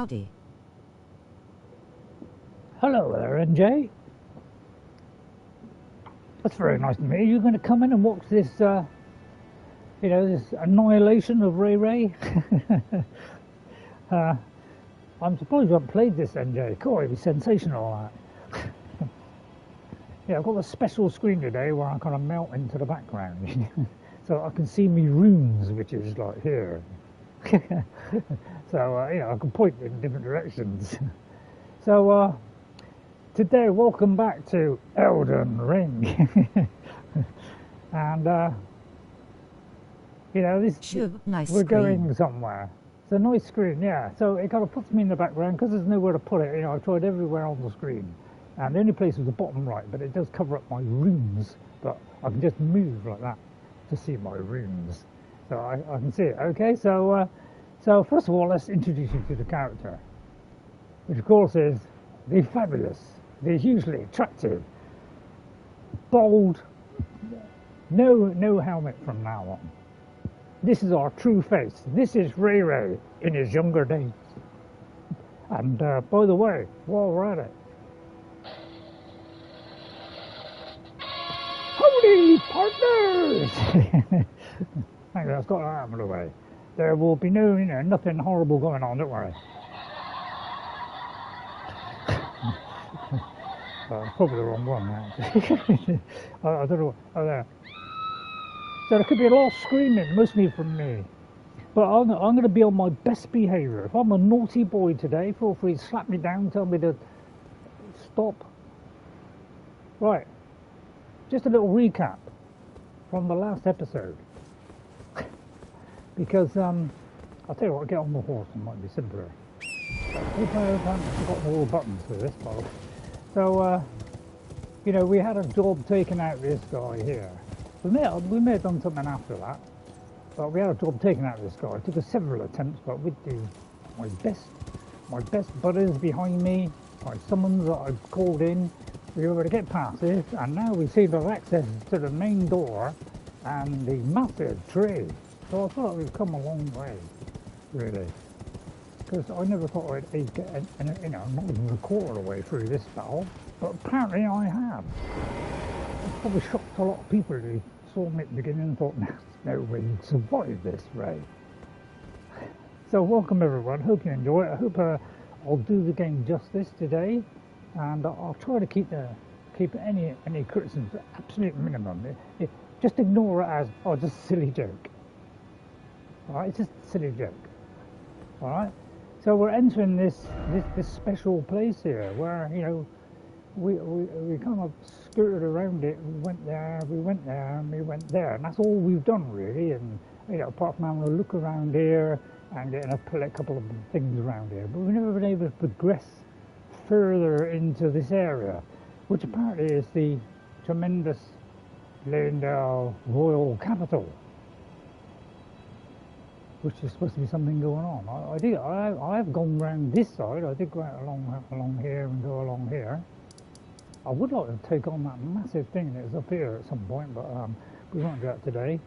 Howdy. Hello there, NJ. That's very nice to meet you. You're going to come in and watch this, this annihilation of RayRay? I'm surprised you haven't played this, NJ. God, it'd be sensational, that. Yeah, I've got a special screen today where I kind of melt into the background. So I can see me runes, which is like here. So, I can point in different directions. So, today, welcome back to Elden Ring. And, nice we're screen. Going somewhere. It's a nice screen, yeah. So it kind of puts me in the background because there's nowhere to put it. I've tried everywhere on the screen. And the only place was the bottom right, but it does cover up my runes. But I can just move like that to see my runes. So I can see it. Okay, so first of all, let's introduce you to the character, which of course is the fabulous, the hugely attractive, bold, no helmet from now on. This is our true face. This is RayRay in his younger days. And by the way, while we're at it, howdy, partners! Thank you, I've got that out of the way. There will be nothing horrible going on, don't worry. Probably the wrong one, actually. I don't know. Oh, there. So there could be a lot of screaming, mostly from me. But I'm going to be on my best behaviour. If I'm a naughty boy today, feel free to slap me down, tell me to stop. Right. Just a little recap from the last episode. Because, I'll tell you what, get on the horse, it might be simpler. I hope I haven't forgotten all the buttons for this, by the way. So, we had a job taking out this guy here. We may have done something after that, but we had a job taken out of this guy. It took us several attempts, but with my best buddies behind me, my summons that I've called in, we were able to get past this, and now we seem to have access to the main door and the massive tree. So I thought we've come a long way, really. Because I never thought I'd get, not even a quarter of the way through this battle, but apparently I have. It probably shocked a lot of people who saw me at the beginning and thought, no way you'd survive this, Ray. So welcome everyone, hope you enjoy it. I hope I'll do the game justice today, and I'll try to keep any criticisms to absolute minimum. Just ignore it as, just a silly joke. Alright, it's just a silly joke. Alright? So we're entering this special place here where, we kind of skirted around it. We went there, and we went there. And that's all we've done, really. And, apart from having a look around here and getting a couple of things around here. But we've never been able to progress further into this area, which apparently is the tremendous Leyndell Royal Capital, which is supposed to be something going on. I have gone round this side. I did go out along here and go along here. I would like to take on that massive thing that is up here at some point, but we won't do that today.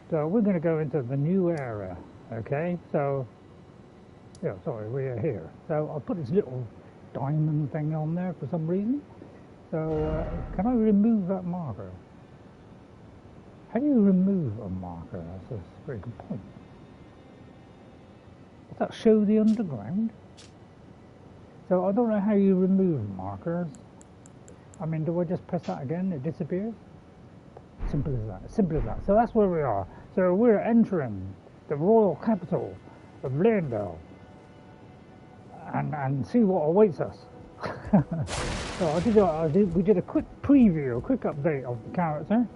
So we're going to go into the new area, okay? So, we're here. So I'll put this little diamond thing on there for some reason. So can I remove that marker? How do you remove a marker? That's a very good point. Does that show the underground? So I don't know how you remove markers. I mean, do I just press that again? It disappears? Simple as that. Simple as that. So that's where we are. So we're entering the royal capital of Leyndell and see what awaits us. So we did a quick preview, a quick update of the character,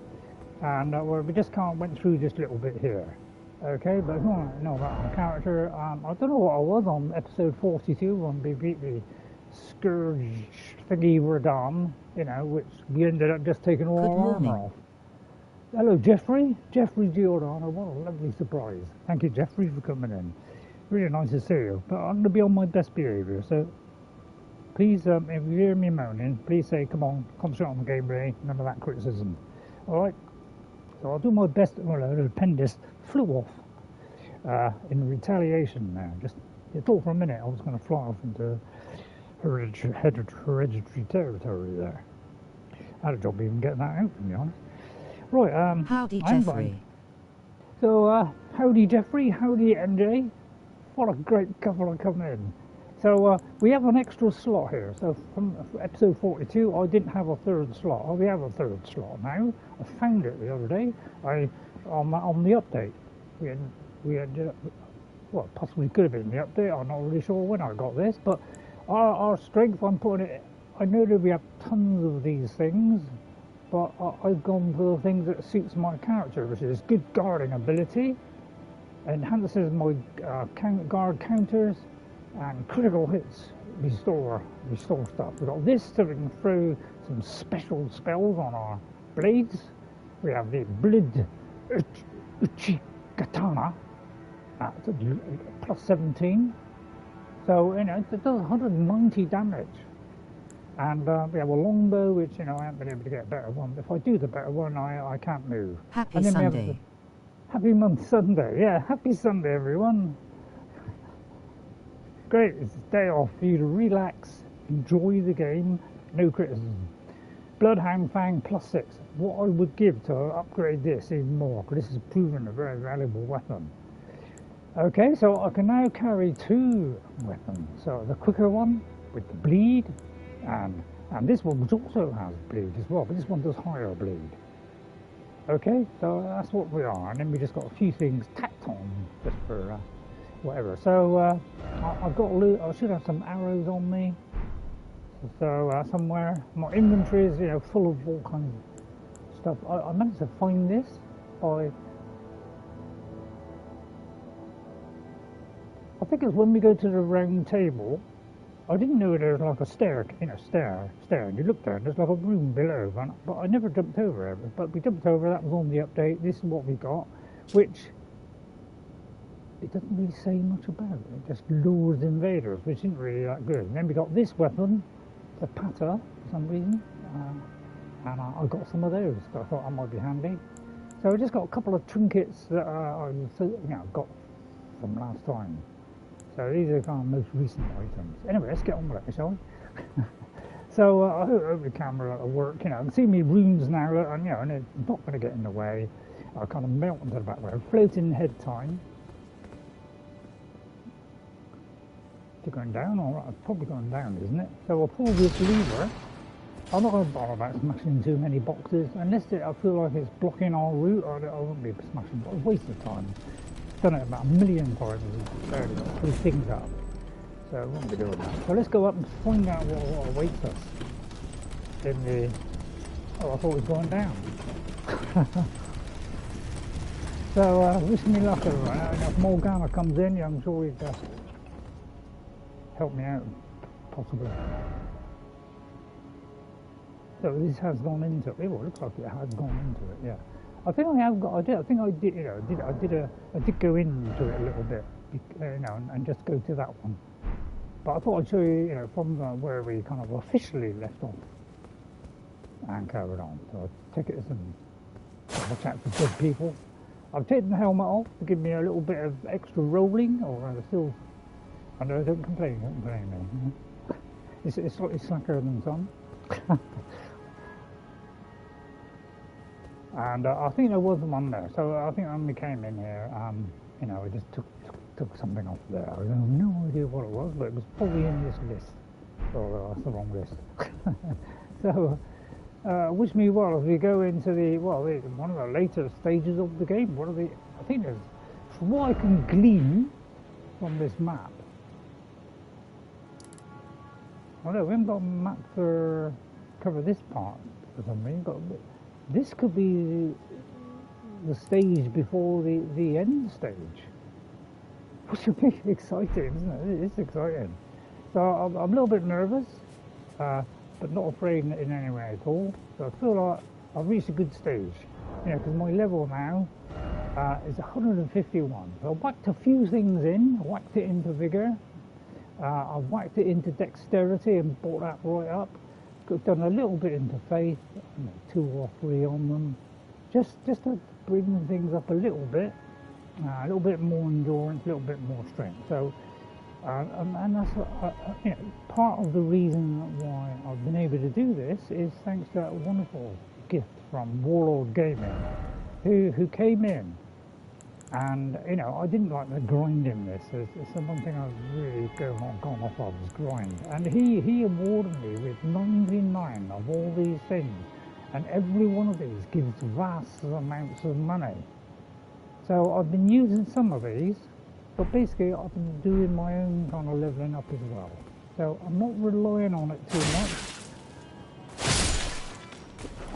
and we just went through this little bit here. Okay, but if you want to know about our character, I don't know what I was on episode 42 when we beat the Scourge thingy Radon, which we ended up just taking all our armor off. Hello, Jeffrey. Jeffrey Giordano, what a lovely surprise. Thank you, Jeffrey, for coming in. Really nice to see you. But I'm going to be on my best behaviour, so please, if you hear me moaning, please say, come on, concentrate on the game, Ray. None of that criticism. Alright? So I'll do my best. Well, the pen just flew off in retaliation now. Just, You thought for a minute I was going to fly off into hereditary territory there. I had a job even getting that out, to be honest. Right, howdy, Jeffrey. So, howdy, Jeffrey. Howdy, MJ. What a great couple to come in. So, we have an extra slot here. So, from episode 42, I didn't have a third slot. Oh, we have a third slot now. I found it the other day. On the update. We ended up, well, possibly could have been the update. I'm not really sure when I got this, but our strength, I'm putting it. I know that we have tons of these things, but I've gone for the things that suits my character, which is good guarding ability, enhances my guard counters, and critical hits restore stuff. We've got this so we can throw some special spells on our blades. We have the Blood Uchi Katana at plus 17. So, you know, it does 190 damage. And we have a longbow, which, you know, I haven't been able to get a better one. If I do the better one, I can't move. Happy Sunday. Happy month Sunday. Yeah, happy Sunday, everyone. Great, it's a day off for you to relax, enjoy the game, no criticism. Bloodhound Fang plus 6. What I would give to upgrade this even more, because this has proven a very valuable weapon. Okay, so I can now carry 2 weapons. So the quicker one with the bleed, and this one which also has bleed as well, but this one does higher bleed. Okay, so that's what we are, and then we just got a few things tacked on just for whatever. So I've got I should have some arrows on me. So somewhere my inventory is, you know, full of all kinds of stuff. I managed to find this by, I think it's when we go to the round table. I didn't know there was like a stair, you know, stair, and you look there and there's like a room below, but I never jumped over it. But we jumped over, that was on the update. This is what we got, which it doesn't really say much about. It just lures invaders, which isn't really that good. And then we got this weapon, the Pata, for some reason, and I got some of those, so I thought that might be handy. So I just got a couple of trinkets that I got from last time. So these are kind of most recent items. Anyway, let's get on with it, shall we? So I hope the camera will work. You know, I can see me runes now, and you know, and it's not going to get in the way. I kind of melt into the background. Floating head time. Is it going down? All right, it's probably going down, isn't it? So I'll pull this lever. I'm not going to bother about smashing too many boxes unless I feel like it's blocking our route. I won't be smashing, but it's a waste of time. Done it about 1 million times and barely got 3 things up. So I won't be doing that. So let's go up and find out what awaits us in the... Oh, I thought it was going down. So wish me luck, everyone. And if Morgana comes in, I'm sure he'd help me out, possibly. So this has gone into it. Well, it looks like it has gone into it, yeah. I think I have got. I did. You know, I did go into it a little bit, you know, and just go to that one. But I thought I'd show you, you know, from where we kind of officially left off and carried on. So I take it as a watch out for dead people. I've taken the helmet off to give me a little bit of extra rolling, or still. I know, don't complain, man. It's slightly slacker than some. And I think there was one there, so I think when we came in here, you know, I just took something off there. I have no idea what it was, but it was probably in this list. So that's the wrong list. So wish me well as we go into one of the later stages of the game. I think there's, from what I can glean from this map. Oh no, we haven't got a map for cover this part for some reason. This could be the stage before the end stage, which would be exciting, isn't it? It's exciting. So I'm a little bit nervous, but not afraid in any way at all. So I feel like I've reached a good stage, you know, because my level now is 151. So I whacked a few things in. I whacked it into vigor. I whacked it into dexterity and brought that right up. I've done a little bit into faith, you know, 2 or 3 on them, just to bring things up a little bit more endurance, a little bit more strength. So And that's you know, part of the reason why I've been able to do this is thanks to that wonderful gift from Warlord Gaming, who came in, and you know, I didn't like the grinding this. It's the one thing I've really gone off of is grind. And he awarded me with 99 of all these things, and every one of these gives vast amounts of money. So I've been using some of these, but basically I've been doing my own kind of leveling up as well. So I'm not relying on it too much.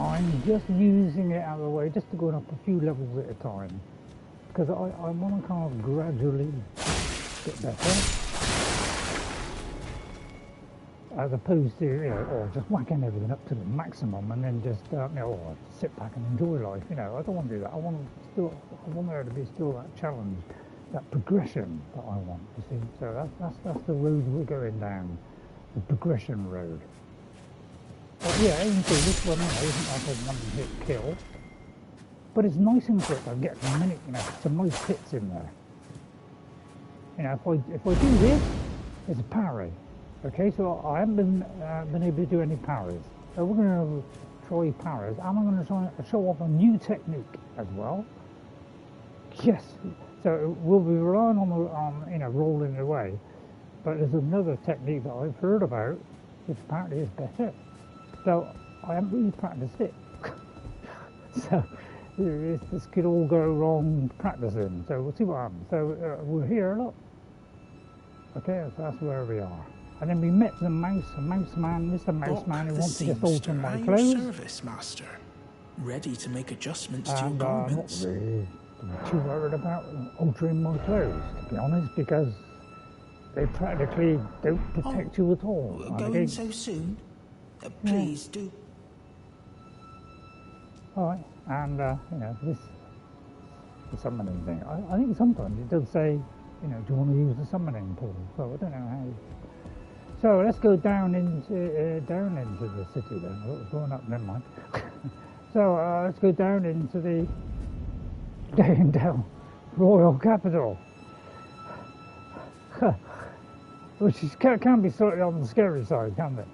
I'm just using it out of the way, just to go up a few levels at a time. Because I want to kind of gradually get better. As opposed to, you know, just whacking everything up to the maximum and then just, you know, sit back and enjoy life. You know, I don't want to do that. I want there to be still that challenge, that progression that I want, you see. So that's the road we're going down, the progression road. But yeah, you can see this one, you know, isn't like a one-hit kill. But it's nice and quick. I get a minute, you know, some nice hits in there. You know, if I do this, it's a parry. Okay, so I haven't been able to do any parries. So we're going to try parries, and I'm going to try and show off a new technique as well. Yes, so we'll be relying on you know, rolling away. But there's another technique that I've heard about, which apparently is better. So I haven't really practiced it. So this could all go wrong practicing. So we'll see what happens. So we're here, look. Okay, so that's where we are. And then we met the mouse man, Mr. Mouse Man, who wants to just alter my clothes. Service master, ready to make adjustments to your I'm garments. not really too worried about altering my clothes, to be honest, because they practically don't protect you at all. Going so soon? Please do. All right, and you know, this the summoning thing. I think sometimes it does say, you know, do you want to use the summoning pool? So I don't know how. So let's go down into the city then. Oh, it's going up, never mind. So let's go down into the Leyndell Royal Capital, which is, can be slightly on the scary side, can't it?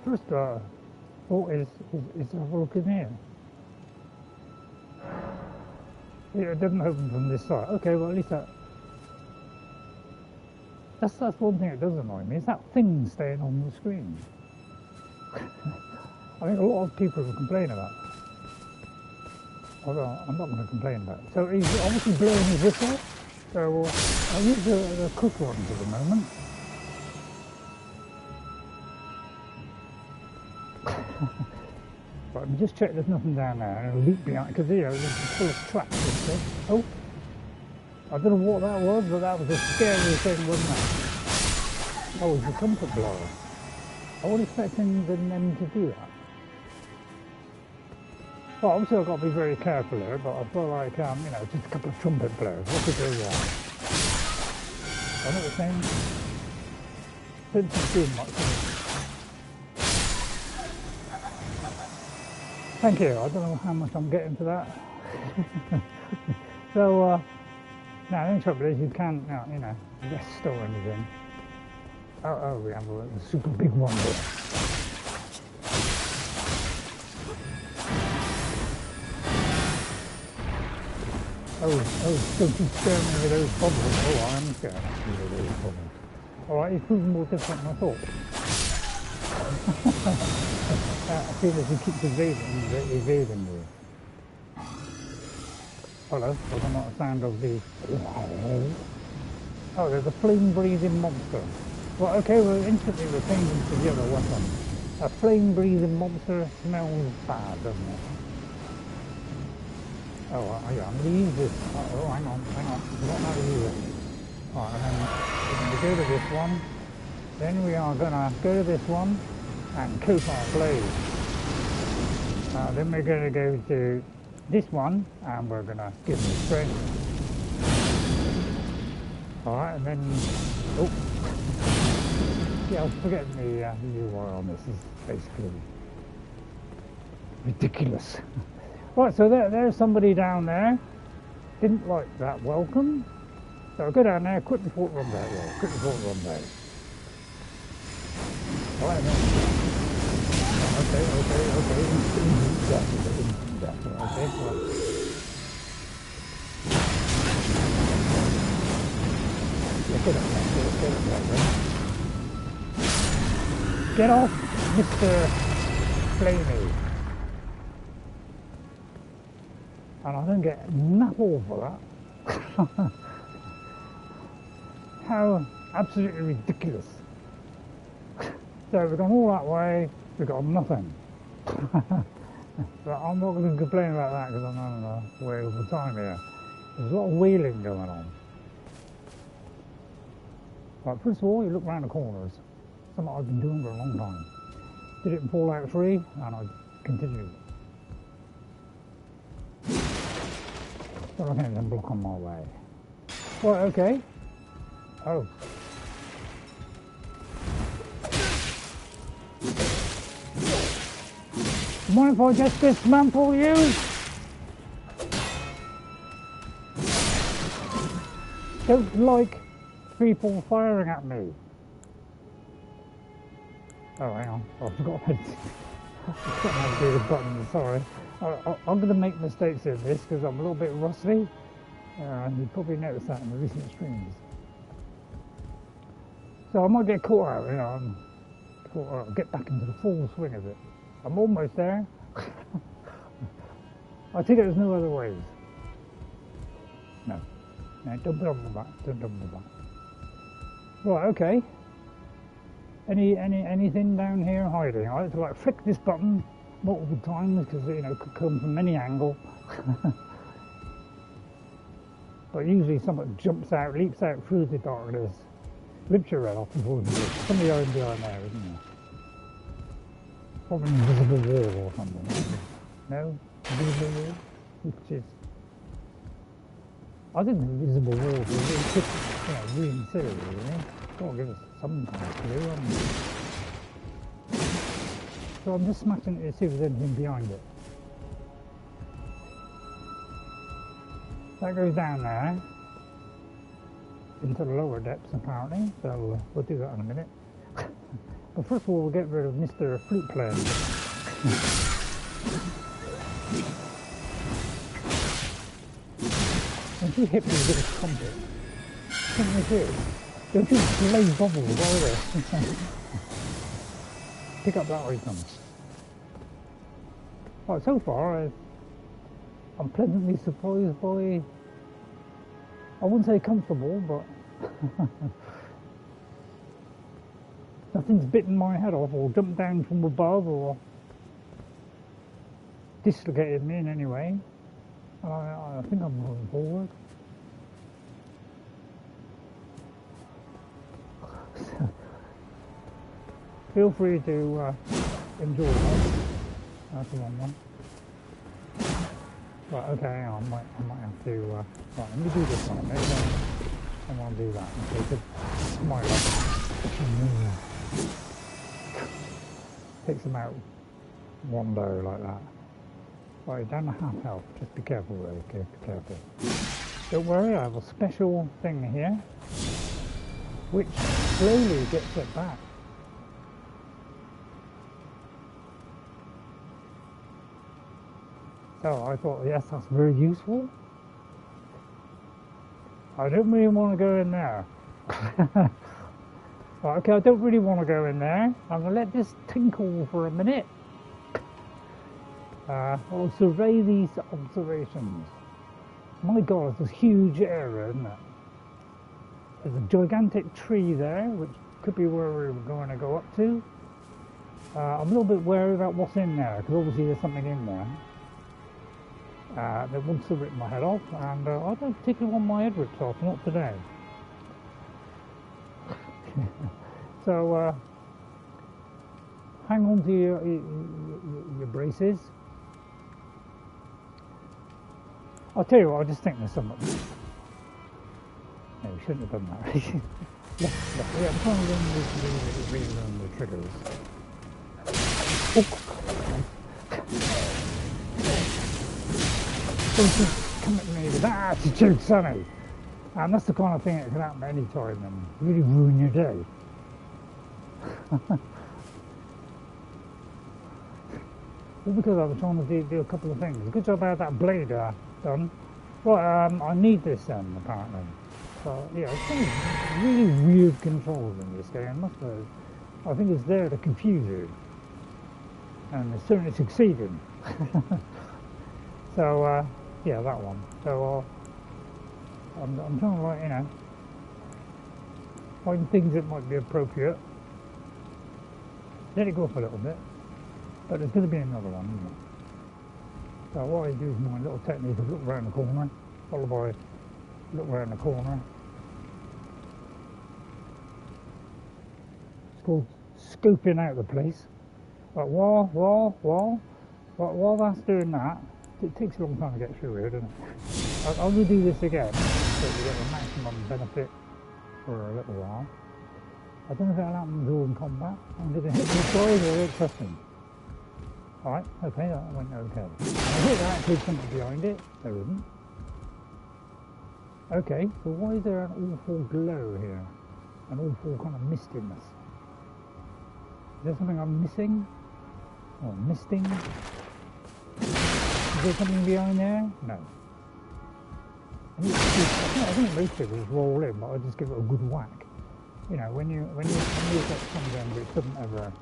First thought is have a look in here. Yeah, it doesn't open from this side. Okay, well at least that's one thing that does annoy me, is that thing staying on the screen. I think a lot of people will complain about that. Although I'm not going to complain about it. So he's obviously blowing his whistle. So I'll use the quick ones at the moment. But let me just check there's nothing down there. And a loop behind, because you know, this is full of traps and stuff. Oh! I don't know what that was, but that was a scary thing, wasn't it? Oh, it's a comfort blower. I wasn't expecting them to do that. Well, obviously I've got to be very careful here, but I feel like, you know, just a couple of trumpet blowers. What could go wrong? I know what I'm saying. Didn't do much. Thank you. I don't know how much I'm getting for that. So, now, the only trouble is you can't, you know, rest or anything. Oh, we have a super big one here. Oh, don't you scare me with those bubbles. Oh, I am scared with those bubbles. Alright, it's proving more difficult than I thought. I feel as he keeps evading me. Hello, I don't know what the sound of the... Oh, there's a flame-breathing monster. Well, okay, well, instantly we're changing to the other weapon. A flame-breathing monster smells bad, doesn't it? Oh, yeah, I'm going to use this. Oh, hang on. I don't know how to use it. Alright, and then we're going to go to this one. Then we are going to go to this one and coat our blade. Then we're going to go to this one, and we're going to give it strength. Alright, and then... Oh! Yeah, I was forgetting the UI on this. Is basically ridiculous. Right, so there's somebody down there. Didn't like that welcome. So go down there, quick before it runs out. Yeah, quick before it runs out. Right then. Okay. Instant death. Okay, well. Get off, Mr. Flamey. And I don't get enough all for that. How absolutely ridiculous. So we've gone all that way, we've got nothing. But I'm not going to complain about that because I'm on a way over time here. There's a lot of wheeling going on. Right, first of all, you look around the corners. Something I've been doing for a long time. Did it in Fallout 3, and I continued. So I can't even block on my way. Right, okay. Oh. You mind if I just dismantle you? Don't like people firing at me. Oh, hang on. I forgot how to do the button, sorry. I'm going to make mistakes in this because I'm a little bit rusty. And you probably noticed that in the recent streams. So I might get caught out, you know, I'll get back into the full swing of it. I'm almost there. I think there's no other ways. No, don't dump me back. Don't dump me back. Right, okay. Anything down here hiding? I have to like flick this button multiple times because you know it could come from any angle. But usually something jumps out, leaps out through the darkness, rips your head off before the somebody behind there, isn't there? Probably an invisible wall or something. No? Invisible wall? Which is... I think the invisible wall is really silly, really. Gotta give us some kind of clue, haven't we? So I'm just smashing it to see if there's anything behind it. That goes down there. Into the lower depths, apparently. So we'll do that in a minute. But first of all, we'll get rid of Mr. Flute Player. Don't you hit me with a trumpet? What do you do? Don't you blaze bubbles either? Pick up that item. Right, so far, I'm pleasantly surprised by... I wouldn't say comfortable, but... Nothing's bitten my head off or jumped down from above or dislocated me in any way. I think I'm moving forward. Feel free to enjoy that. That's the wrong one. Right, okay, I might have to... right, let me do this one. Maybe I want to do that. Okay, good. My luck. Takes them out one go like that. Right, down to half health. Just be careful, really. Okay, be careful. Don't worry, I have a special thing here, which slowly gets it back. So I thought, yes, that's very useful. I don't really want to go in there. Right, okay, I don't really want to go in there. I'm going to let this tinkle for a minute. I'll survey these observations. My God, it's a huge area, isn't it? There's a gigantic tree there, which could be where we were going to go up to. I'm a little bit wary about what's in there, because obviously there's something in there. That wants to rip my head off, and I don't particularly want my head ripped off, not today. So, hang on to your braces. I'll tell you what, I just think there's something. No, we shouldn't have done that. Yeah, I'm trying to relearn the triggers. Don't you come at me with that attitude, Sonny. And that's the kind of thing that can happen any time and really ruin your day. Well, because I was trying to do a couple of things. Good job about that blade done. Well, I need this then, apparently. So, yeah, it's some really weird controls in this game. I think it's there to confuse you. And it's certainly succeeding. So, yeah, that one. So, I'm trying to, like, you know, find things that might be appropriate. Let it go up a little bit. But there's going to be another one, isn't it? So what I do is my little technique of look around the corner, followed by look around the corner. It's called scooping out the place. But while that's doing that, it takes a long time to get through here, doesn't it? I'll do this again, so you get the maximum benefit for a little while. I don't know if that'll happen during combat. I'm going to hit this guy or hit trusting. Alright, okay, that went okay. I thought there actually something behind it. There isn't. Okay, so why is there an awful glow here? An awful kind of mistiness. Is there something I'm missing? Or misting? Is there something behind there? No. I think most people just roll in, but I just give it a good whack. You know, when you get something which doesn't ever,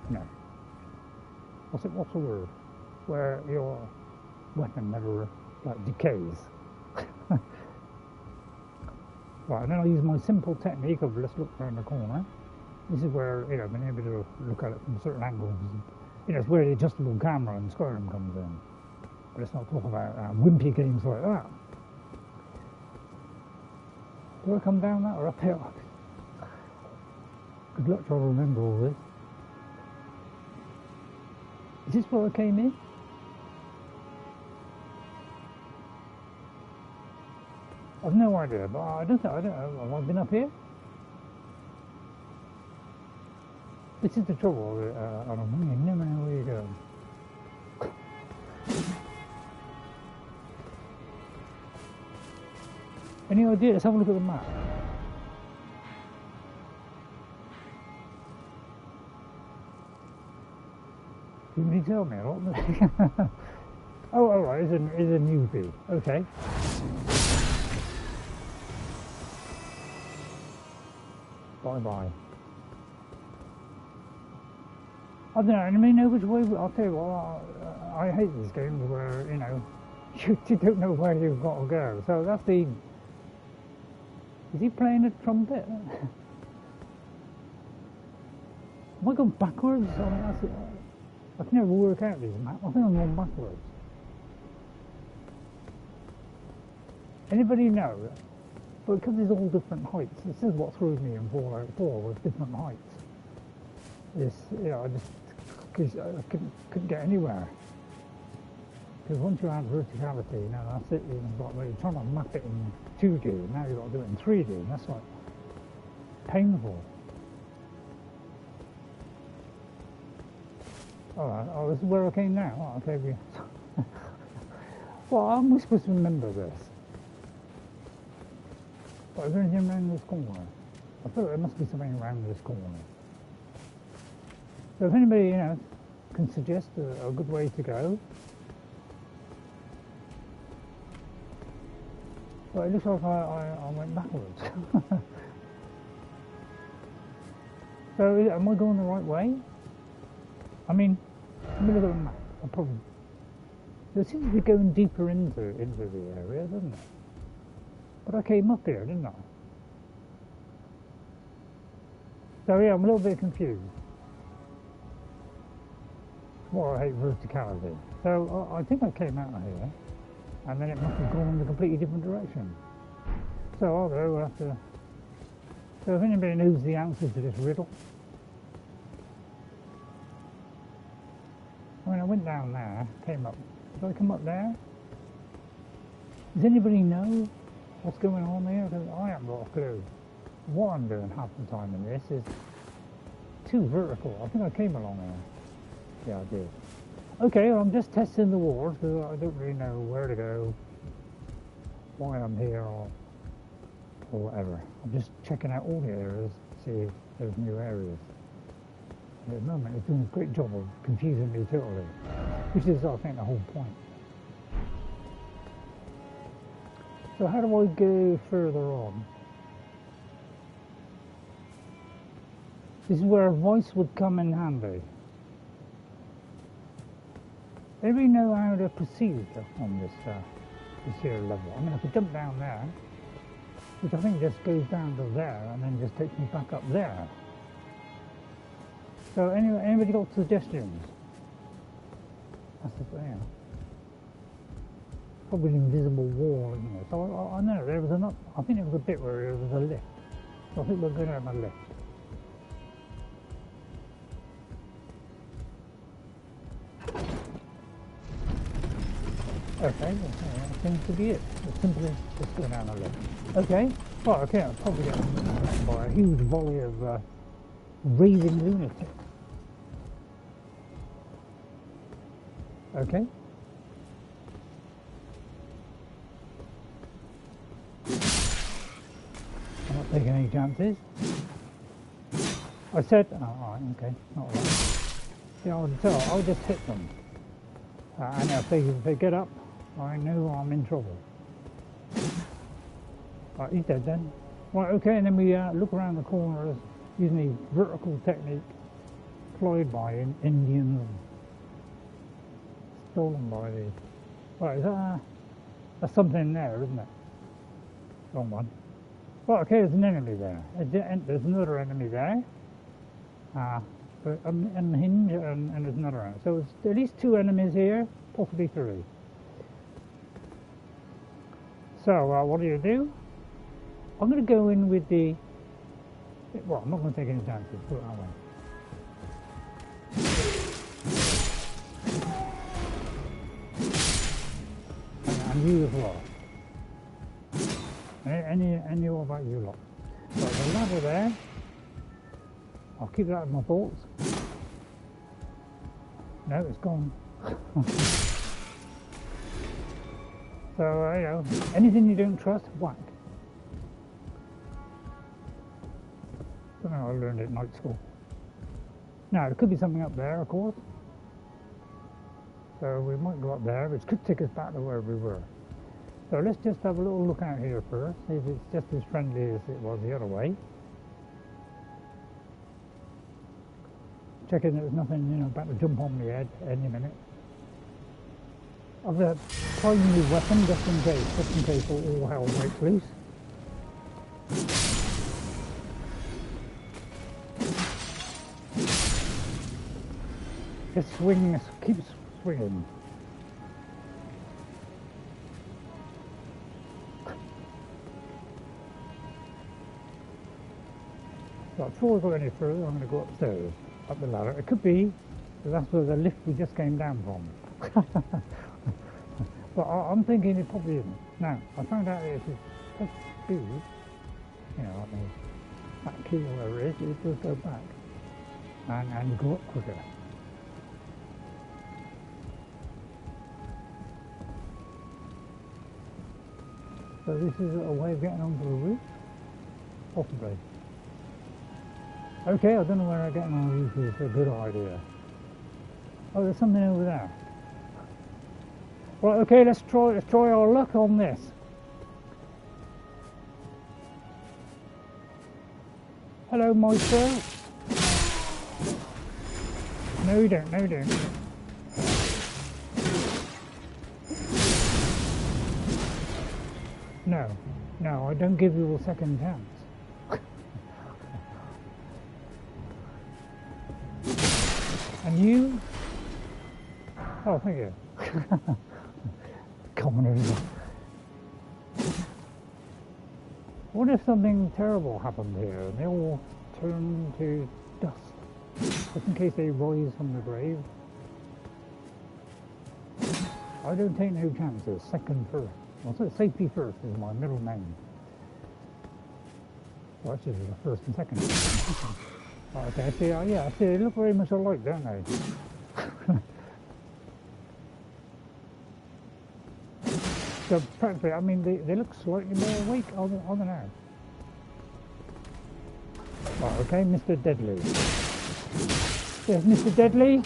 you know, what's the word? Where your weapon never, like, decays. Right, and then I'll use my simple technique of let's look around the corner. This is where, you know, being able to look at it from certain angles. You know, it's where the adjustable camera in Skyrim comes in. But let's not talk about wimpy games like that. Do I come down that or up here? Good luck trying to remember all this. Is this where I came in? I've no idea, but I don't know. Have I been up here? This is the trouble. I don't know. You never know where you go. Any idea? Let's have a look at the map. You need to tell me a lot. Oh, alright, it's a newbie. Okay. Bye-bye. I don't know, I mean, which way, I'll tell you what, I hate these games where, you know, you don't know where you've got to go. So that's the... Is he playing a trumpet? Am I going backwards? I mean, that's... I can never work out these maps. I think I'm going backwards. Anybody know? But because it's all different heights, this is what threw me in Fallout 4 with different heights. This, you know, because I couldn't get anywhere. Because once you add verticality, you know, that's it. You're trying to map it in 2D, now you've got to do it in 3D, and that's like painful. Alright, oh, this is where I came now. Oh, okay. Well, I'm supposed to remember this. But is there anything around this corner? I thought there must be something around this corner. So if anybody, you know, can suggest a good way to go. Well, it looks like I went backwards. So am I going the right way? I mean, let me look at the map. It seems to be going deeper into the area, doesn't it? But I came up here, didn't I? So yeah, I'm a little bit confused. Well, I hate verticality. So I think I came out of here, and then it must have gone in a completely different direction. So although we'll have to... So if anybody knows the answer to this riddle... I mean, I went down there, came up. Did I come up there? Does anybody know what's going on there? Because I haven't got a clue. What I'm doing half the time in this is too vertical. I think I came along there. Yeah, I did. Okay, well, I'm just testing the waters because I don't really know where to go, why I'm here, or or whatever. I'm just checking out all the areas to see if there's new areas. And at the moment, it's doing a great job of confusing me totally, which is, I think, the whole point. So how do I go further on? This is where a voice would come in handy. Anybody know how to proceed on this here level? I mean, I could jump down there, which I think just goes down to there and then just takes me back up there. So anyway, anybody got suggestions? That's the thing. Probably an invisible wall, you know. So I know there was enough. I think there was a bit where there was a lift. So I think we're going to have a lift. Okay, that seems to be it. It's simply just going down a lift. Okay, well, okay, I'll probably get met by a huge volley of raving lunatics. Okay. I'm not taking any chances. I said, oh, all right, okay, not right. Yeah, I'll just hit them. And if they get up, I know I'm in trouble. Right, he's dead then. Right, okay, and then we look around the corners using the vertical technique employed by Indians, stolen by the... Right, is that, that's something there, isn't it? Wrong one. Well, okay, there's an enemy there. There's another enemy there. Unhinged, and there's another one. So it's at least 2 enemies here, possibly 3. So what do? I'm going to go in with the... Well, I'm not going to take any chances, put it that way. And you as well. Any all about you lot. So the ladder there. I'll keep that in my thoughts. No, it's gone. So, you know, anything you don't trust, whack. Don't know, I learned it at night school. Now, there could be something up there, of course. So we might go up there, which could take us back to where we were. So let's just have a little look out here first, see if it's just as friendly as it was the other way. Checking there's nothing, you know, about to jump on my head any minute. I've got a primary weapon just in case all hell breaks loose. Just swing, keep swinging. So before we go any further, I'm going to go upstairs, up the ladder. It could be that that's where the lift we just came down from. But I'm thinking it probably isn't. Now, I found out that if you press speed, you know, like that key or whatever it is, it does go back and go up quicker. So this is a way of getting onto the roof? Possibly. Okay, I don't know where getting on the roof is a good idea. Oh, there's something over there. Right, okay, let's try our luck on this. Hello, Maestro. No, you don't, no, you don't. No, I don't give you a second chance. And you? Oh, thank you. Commoners. What if something terrible happened here and they all turn to dust? Just in case they rise from the grave. I don't take no chances. Second first. Well, so safety first is my middle name. Well, actually, the first and second. Okay, I see. Yeah, I see. They look very much alike, don't they? So practically, I mean, they look slightly more awake. I don't know. Right, okay, Mr. Deadly. Yes, Mr. Deadly?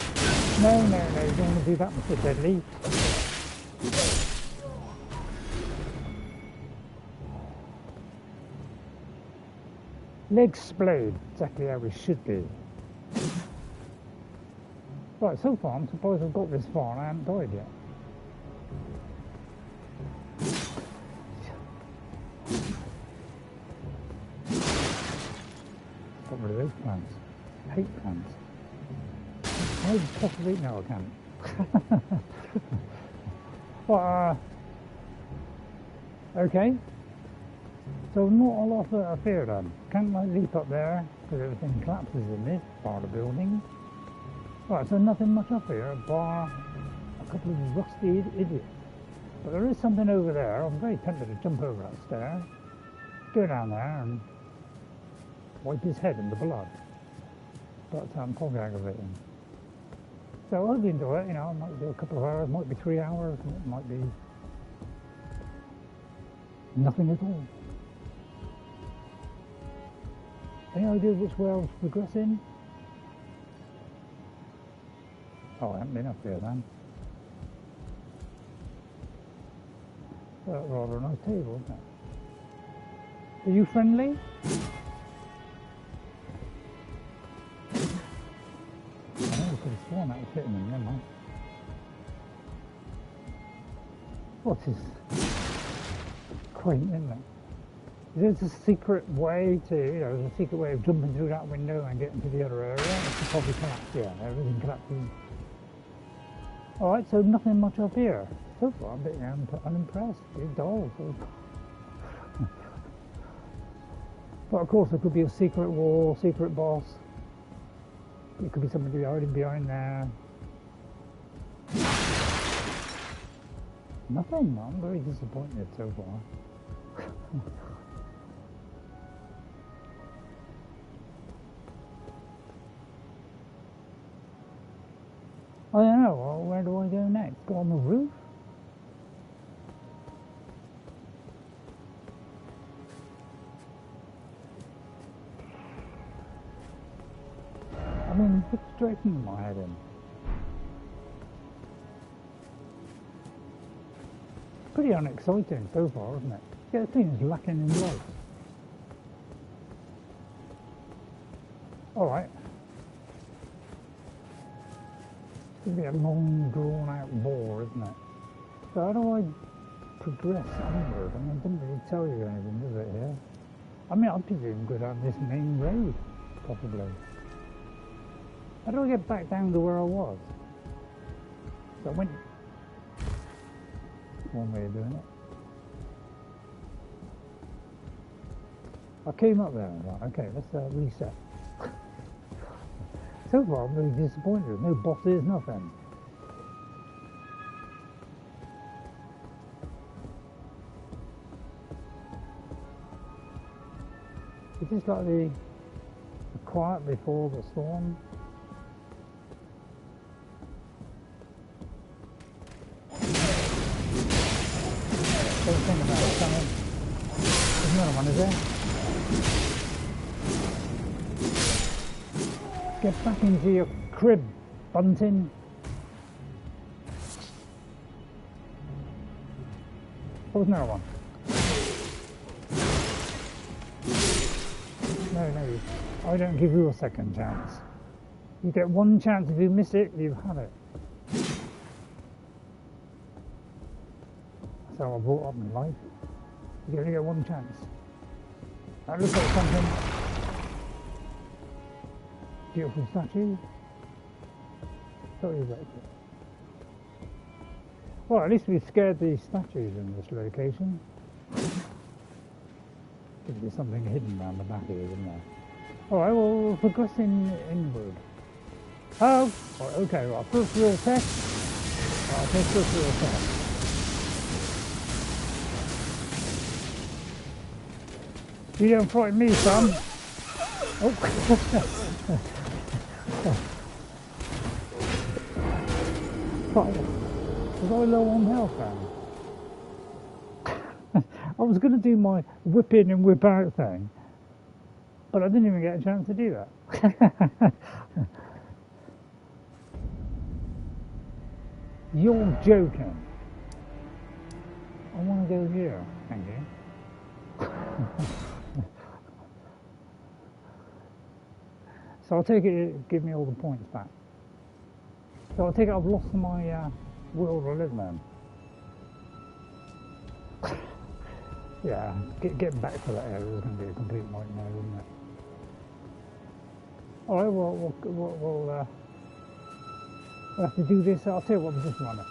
No, you don't want to do that, Mr. Deadly. Legs splayed, exactly how it should be. Right, so far I'm surprised I've got this far and I haven't died yet. Got rid of those plants. I hate plants. How possibly? No, I can't. Well, okay. So not a lot of fear then. Can't like leap up there because everything collapses in this part of the building. Right, so nothing much up here bar a couple of rusty idiots. But there is something over there. I'm very tempted to jump over that stair, go down there and wipe his head in the blood. But probably aggravating. So I hope you enjoy it. You know, it might be a couple of hours, might be 3 hours, it might be nothing at all. Any idea which way I was progressing? Oh, I haven't been up here then. Rather a nice table, isn't it? Are you friendly? I could have sworn that was hitting him, never mind. What is quaint, isn't it? There's a secret way to, you know, there's a secret way of jumping through that window and getting to the other area. It could probably collapse, yeah, everything collapses. Alright, so nothing much up here. So far, I'm a bit unimpressed. It's dull. So. But of course, there could be a secret wall, secret boss. It could be somebody hiding behind there. Nothing. I'm very disappointed so far. I don't know. Well, where do I go next? Go on the roof? I mean, which direction am I heading? Pretty unexciting so far, isn't it? Yeah, the thing is lacking in life. Alright. It's going to be a long, drawn-out bore, isn't it? So how do I progress onward? I mean, it doesn't really tell you anything, does it, here? I mean, I presume go down this main road, possibly. How do I get back down to where I was? So I went... one way of doing it. I came up there, right, okay, let's reset. So far I'm really disappointed, no bosses, nothing. It's just like the quiet before the storm. Don't think about it, something. There's another one, is there? Get back into your crib, bunting. Oh, there's another one. No, I don't give you a second chance. You get one chance. If you miss it, you have it. That's how I brought up in life. You only get one chance. That looks like something. Beautiful statue. Totally erected. Well, at least we scared these statues in this location. Could be something hidden around the back here, isn't there? Alright, well, we're progressing inward. Oh! Right, okay, right, first real test. Right, first real test. You don't frighten me, son. Oh! Was I low on health then? I was going to do my whip in and whip out thing. But I didn't even get a chance to do that. You're joking. I want to go here, thank you. So I'll take it, give me all the points back. So I'll take it I've lost my world I live in. Yeah, getting back to that area is going to be a complete nightmare, isn't it? Alright, well, we'll have to do this. I'll tell you what, we'll just run it.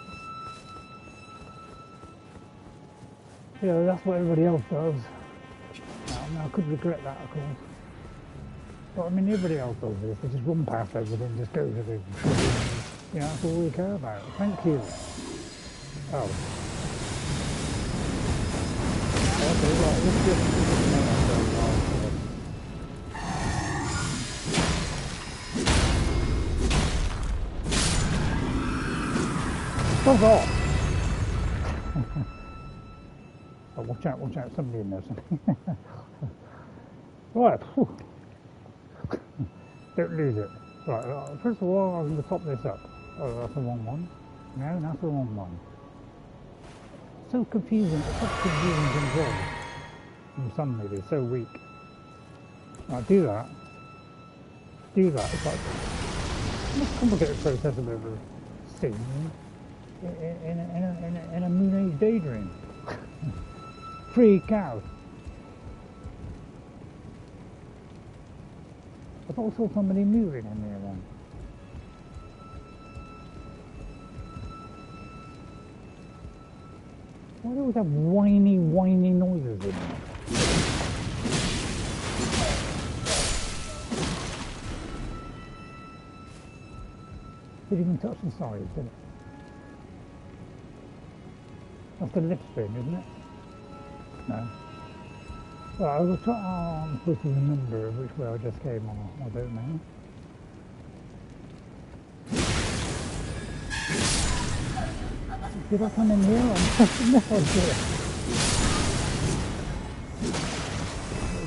Yeah, that's what everybody else does. I mean, I could regret that, of course. But I mean, everybody else does this. They just run past everything, just go to the... You know, that's all we care about. Thank you. Oh. Okay, right, let's just... Fuck off! Oh, watch out, somebody in there. Right, don't lose it. Right, first of all, I'm going to top this up. Oh, that's the wrong one. No, that's the wrong one. So confusing, it's such confusing control. And suddenly they're so weak. Right, do that. It's like the most complicated process I've ever seen in a Moon Age daydream. Freak out. I thought I saw somebody moving in there then. Why do we always have whiny noises in there? Didn't even touch the sides, did it? That's the lift spin, isn't it? No. Well, I will try. Oh, I'm supposed to remember which way I just came on. I don't know. Did I come in here? No, I did.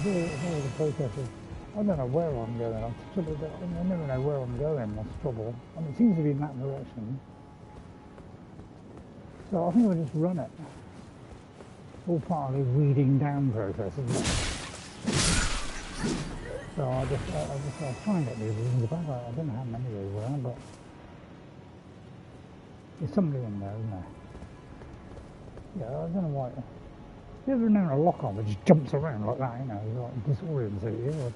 It's all the processes. I don't know where I'm going. I never know where I'm going. That's trouble. I mean, it seems to be in that direction. So I think I'll just run it. All part of the weeding down process, isn't it? So I'll try and get these rooms back. I don't know how many there were, but there's somebody in there, isn't there? Yeah, I don't know why. You ever known a lock on that just jumps around like that, you know, like disorients you.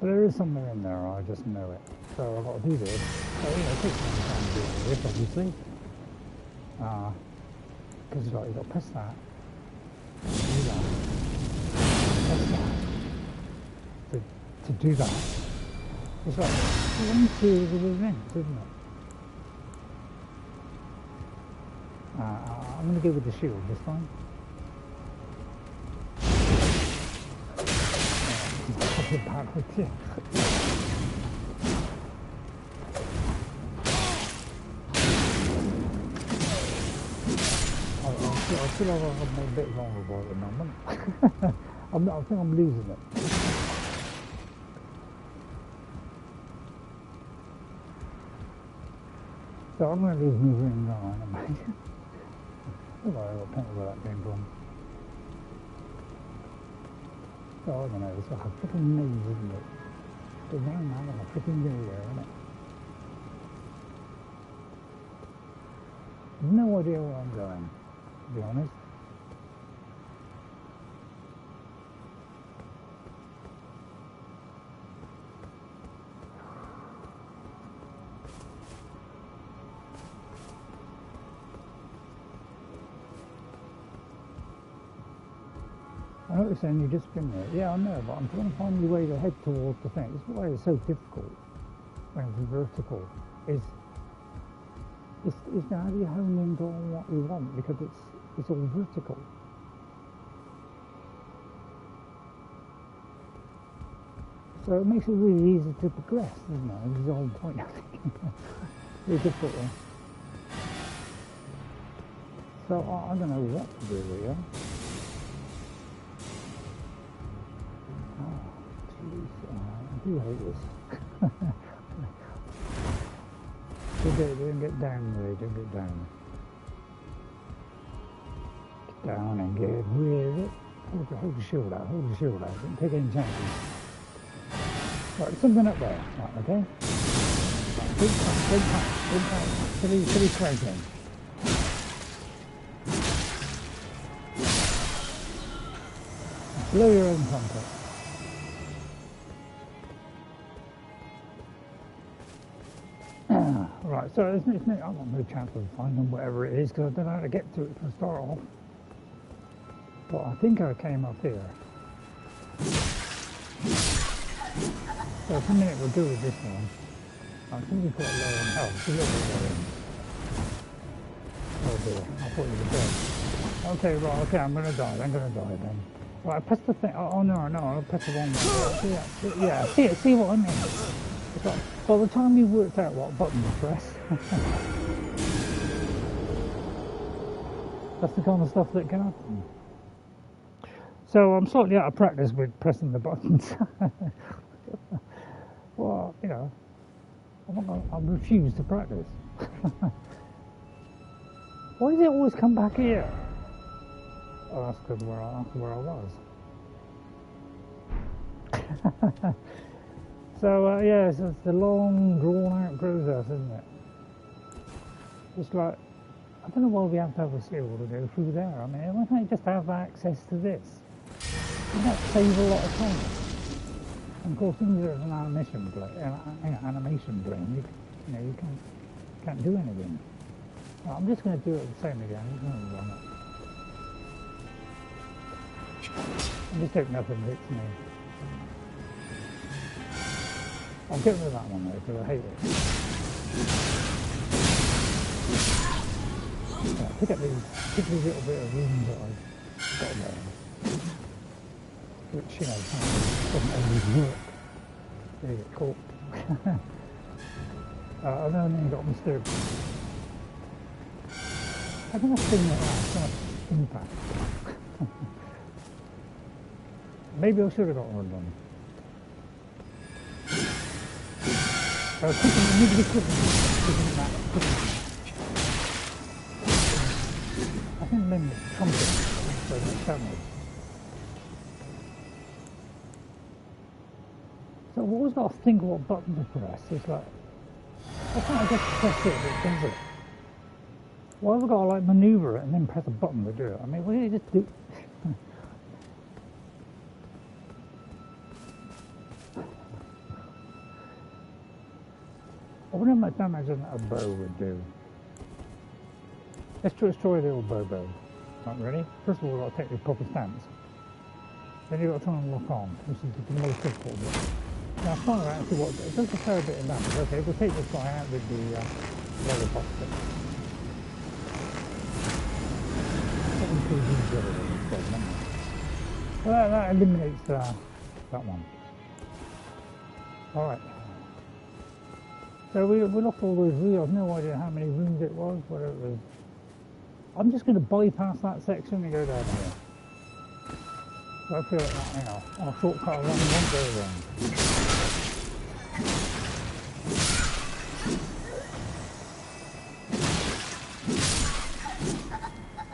But there is something in there, I just know it. So I've got to do this. So yeah, it takes some time to do this, obviously. Because you've got to press that, do that, press that, to do that. It's like one series of events, isn't it? I'm going to go with the shield this time. Backwards, yeah. I feel like I'm a bit vulnerable at the moment. I think I'm losing it. So I'm going to lose my ring now, aren't I? I don't know where that came from. So I don't know, it's like a freaking maze, isn't it? It's around that like a freaking yo-yo, isn't it? No idea where I'm going, to be honest. I know what you're saying, you just been there. Yeah, I know, but I'm trying to find the way to head towards the thing. This is why it's so difficult when it's vertical. Is how do you hone into on what you want, because it's all vertical. So it makes it really easy to progress, doesn't it? This is the whole point, I think. Very difficult one. So I don't know what to do here. do hate this. Don't get down, Ray. Don't get down. Get down and get with it. Hold the shield out. Hold the shield out. Don't take any chances. Right, there's something up there. Right, okay. Right, big punch. Till he crags in. Blow your own trumpet. Right, so I've got no chance of finding whatever it is because I don't know how to get to it to start off. But I think I came up here. So for a minute we'll do with this one. I think we've got low on health. It's a little bit low in. Oh dear, I thought you were dead. Okay, right, okay, I'm gonna die then. Right, I pressed the thing. Oh no, I pressed the wrong one. Yeah, see what I mean? It's like, by the time you worked out what button to press, that's the kind of stuff that can happen. So I'm slightly out of practice with pressing the buttons. Well, you know, I refuse to practice. Why does it always come back here? Oh, that's because where I was. So yeah, it's a long, drawn-out process, isn't it? It's like, I don't know why we have to have a seal to go through there. I mean, why can't you just have access to this? Wouldn't that save a lot of time? And of course, since there's an animation plane, you can't do anything. Well, I'm just going to do it the same again. I'm just going to run it. I just hope nothing hits me. I'll get rid of that one though, because I hate it. Yeah, pick up these little bit of rooms that I've got there. Which, you know, doesn't always work. They get caught. I've only got disturbed. I think that's thing like that, it's got impact. Maybe I should have got one done. You need to be cooking that. I think then trumpet for the Samurai. So I've always got to think what button to press. It's like, why can't I just press it if it does it? Why have I got to like manoeuvre it and then press a button to do it? I mean, why don't you just do I wonder how much damage a bow would do. Let's destroy the old bow. Right, ready? First of all, we've got to take the proper stance. Then you've got to try and lock on, which is the most difficult bit. Now, I'm trying to actually what it does a fair bit of damage. Okay, we'll take this guy out with the leather box stick. Well, that eliminates that one. Alright. So we lost all those rooms. I have no idea how many rooms it was, whether it was... I'm just going to bypass that section and go down here. So I feel like that, you know, I'll shortcut along and won't go around.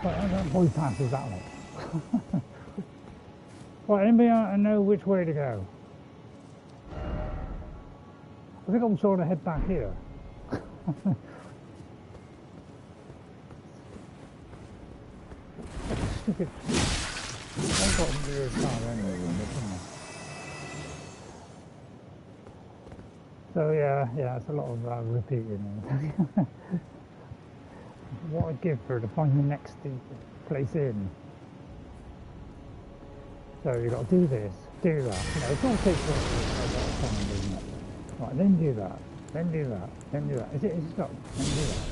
Right, that bypasses that one. Right, anybody know which way to go? I think I'm trying to head back here. Stupid. I've got a weird car anyway, haven't I? So yeah, it's a lot of repeating. What I'd give for to find the next place in. So you've got to do this, do that. You know, it's all takes a lot of time, doesn't it? Right, then do that, then do that, then do that. Is it stuck? Then do that.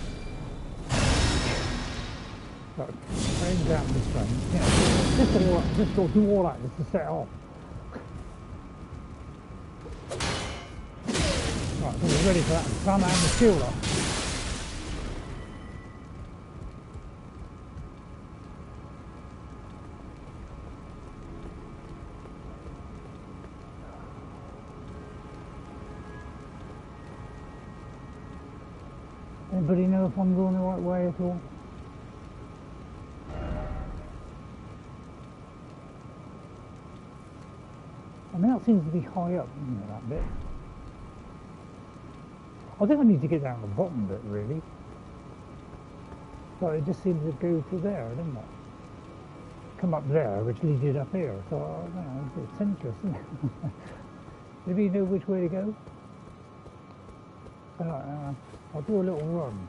Right, bring down this one. You know, just go do all that just to set it off. Right, so we're ready for that. Time out the shield off. Anybody know if I'm going the right way at all? I mean, that seems to be high up, you know, that bit. I think I need to get down the bottom bit, really. But it just seems to go to there, doesn't it? Come up there, which leads it up here. So, I don't know, it's interesting. Maybe you know which way to go? I'll do a little run.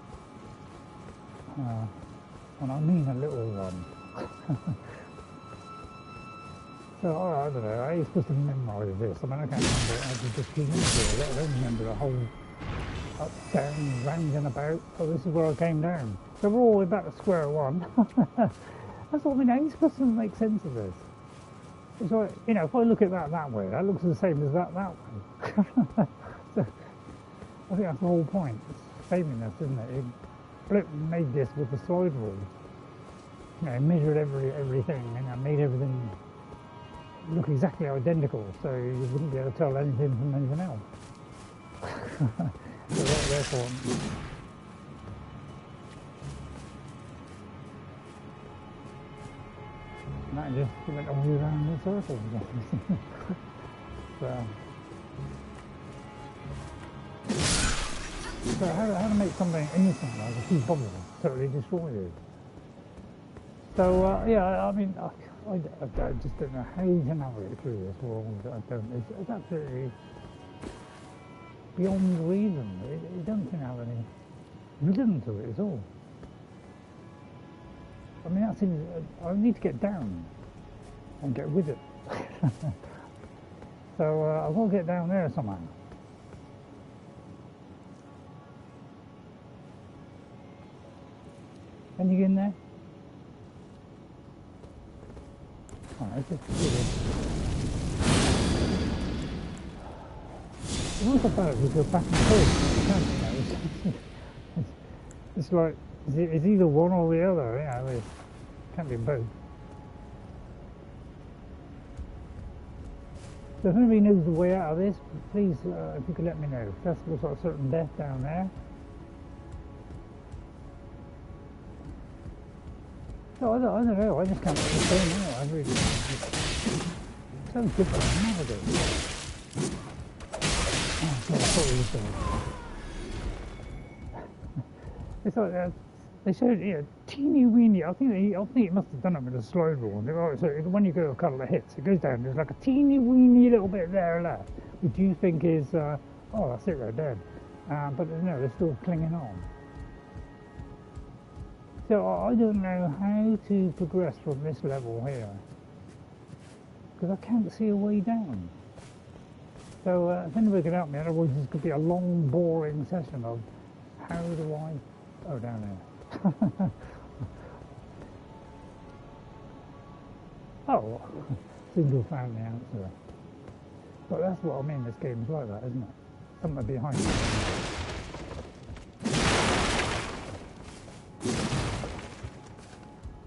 And I mean a little run. So, I don't know, I was supposed to memorise this. I mean, I can't remember it. I just keep into it. I don't remember the whole up, down, round and about. Oh, this is where I came down. So we're all the way back to square one. That's what I mean. How are you supposed to make sense of this? It's like, you know, if I look at that way, that looks the same as that way. So, I think that's the whole point. It's saving this, isn't it? Bloke made this with the slide rule. You know, measured everything, and I made everything look exactly identical, so you wouldn't be able to tell anything from anything else. So therefore, and that just went all around in circles. So how to make something innocent like a few bubbles totally destroy you? So yeah, I mean, I just don't know how to navigate through this world. It's absolutely beyond reason. It doesn't seem to have any rhythm to it at all. I mean, that seems, I need to get down and get with it. So I will get down there somehow. Can you get in there? Alright, just do this. It's not so bad if you go back and forth, you know. It's like, it's either one or the other, you know, it can't be both. So if anybody knows the way out of this, please, if you could let me know. That's looks like a certain death down there. So I don't know, I just can't understand now. I really it's so difficult to navigate. Oh, God, I thought it was it's like they showed teeny weeny. I think he must have done it with a slide rule. Right, so when you go a couple of hits, it goes down. There's like a teeny weeny little bit there left, which you think is oh, that's it, they're dead. But no, they're still clinging on. So I don't know how to progress from this level here because I can't see a way down. So if anybody can help me, otherwise this could be a long, boring session of how do I... Oh, down there. Oh, seems to have found the answer. But that's what I mean, this game's like that, isn't it? Something behind it.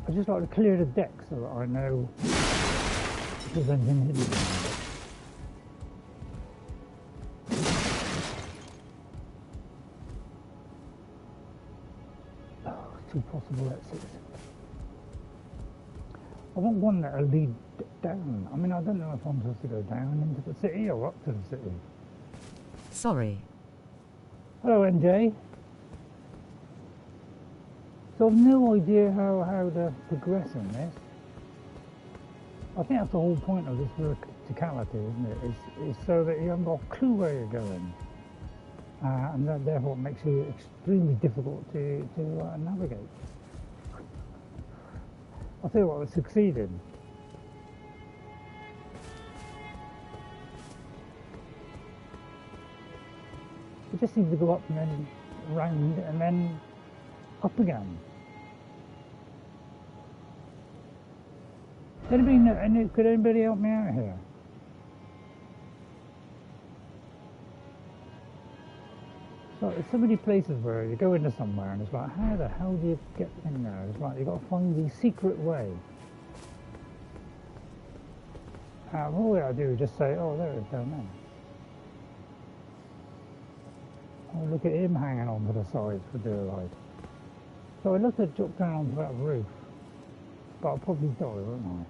I just like to clear the deck so that I know if there's anything hidden behind it. Oh, two possible exits. I want one that'll lead down. I mean, I don't know if I'm supposed to go down into the city or up to the city. Sorry. Hello, NJ. So I've no idea how to progress in this. I think that's the whole point of this verticality, isn't it? Is so that you haven't got a clue where you're going. And that therefore makes it extremely difficult to navigate. I'll tell you what, I succeeded. It just seems to go up and then round and then up again. Anybody know, could anybody help me out here? So there's so many places where you go into somewhere and it's like, how the hell do you get in there? It's like you've got to find the secret way. All we gotta do is just say, oh, there it is down there. Oh, look at him hanging on to the sides for dear life. So I'd love to jump down onto that roof, but I'll probably die, won't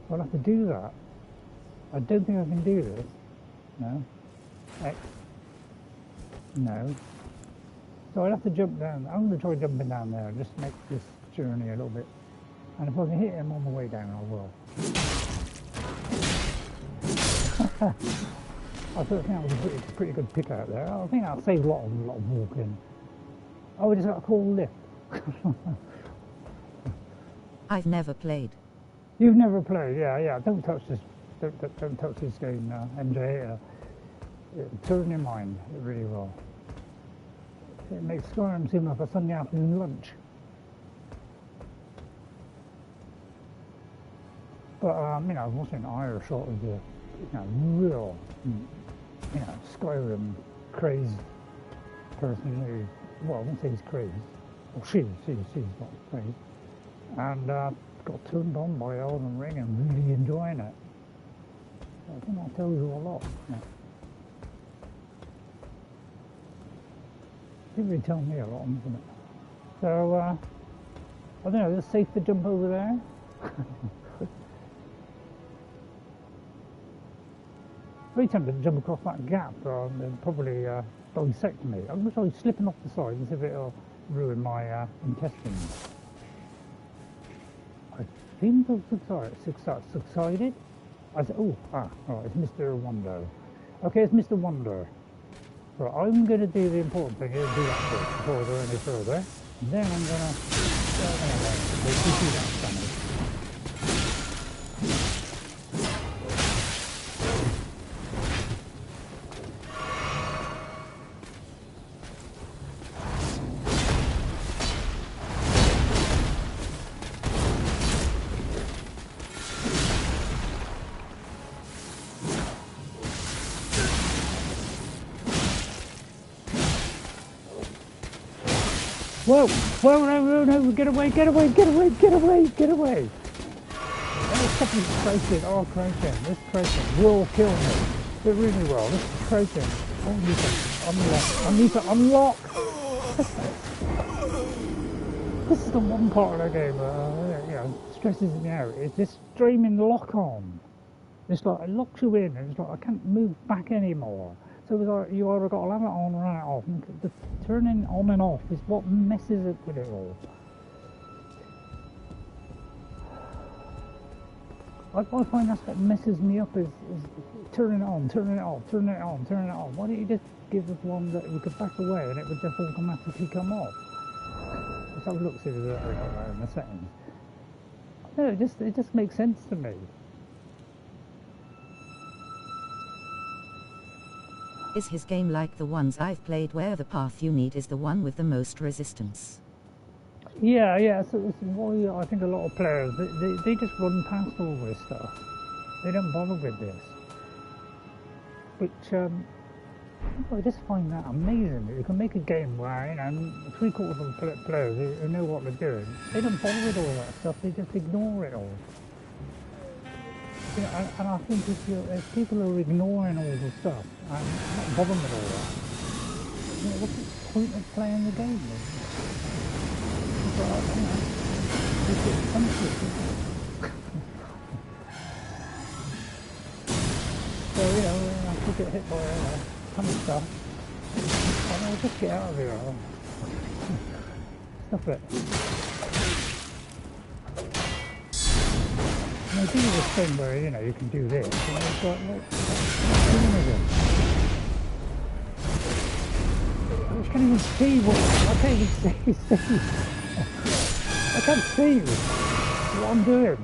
I? I'll have to do that. I don't think I can do this. No. X. No. So I'll have to jump down. I'm going to try jumping down there and just make this journey a little bit. And if I can hit him on the way down, I will. I think that was a pretty good pick out there. I think that'll save a lot of walking. Oh, we just got a cool lift. I've never played. You've never played? Yeah. Don't touch this. Don't touch this game, MJ. It'll turn your mind. It really will. It makes Skyrim seem like a Sunday afternoon lunch. But I was watching Irish sort of the real Skyrim crazy person who, well, I wouldn't say he's crazy. Well, she's not crazy. And got turned on by Elden Ring and really enjoying it. I think that tells you a lot. Yeah. Didn't really tell me a lot, doesn't it? So, I don't know, is it safe to jump over there? Very tempted to jump across that gap, and probably dissect me. I'm going to try slipping off the side and see if it'll ruin my intestines. I think I've succeeded. I said, right, it's Mr. Wonder. Okay, it's Mr. Wonder. Right, I'm going to do the important thing here and do that first before I go any further. And then I'm going to... Whoa, no, get away. Oh, something's crouching, this crouching will kill me. It really will, this is crouching. I need to unlock. This is the one part of the game that stresses me out. It's this streaming lock on. It's like it locks you in and it's like I can't move back anymore. So it's like you either got to have it on or have it off. And the turning on and off is what messes it with it all. I find that's what messes me up is turning it on, turning it off. Why don't you just give us one that you could back away and it would just automatically come off? Let's have a look, see if there's got that in the settings. No, it just makes sense to me. Is his game like the ones I've played where the path you need is the one with the most resistance? Yeah, so it's why I think a lot of players, they just run past all this stuff. They don't bother with this. Which, I just find that amazing. You can make a game where, 3/4 of the players who know what they're doing, they don't bother with all that stuff, they just ignore it all. And I think if people are ignoring all the stuff and not bothering with all that, what's the point of playing the game then? So, I could get hit by a ton of stuff. I'll just get out of here. Stop it. And I do this thing where, you can do this. And it's like, what doing again? I can't even see what I can't see what I'm doing.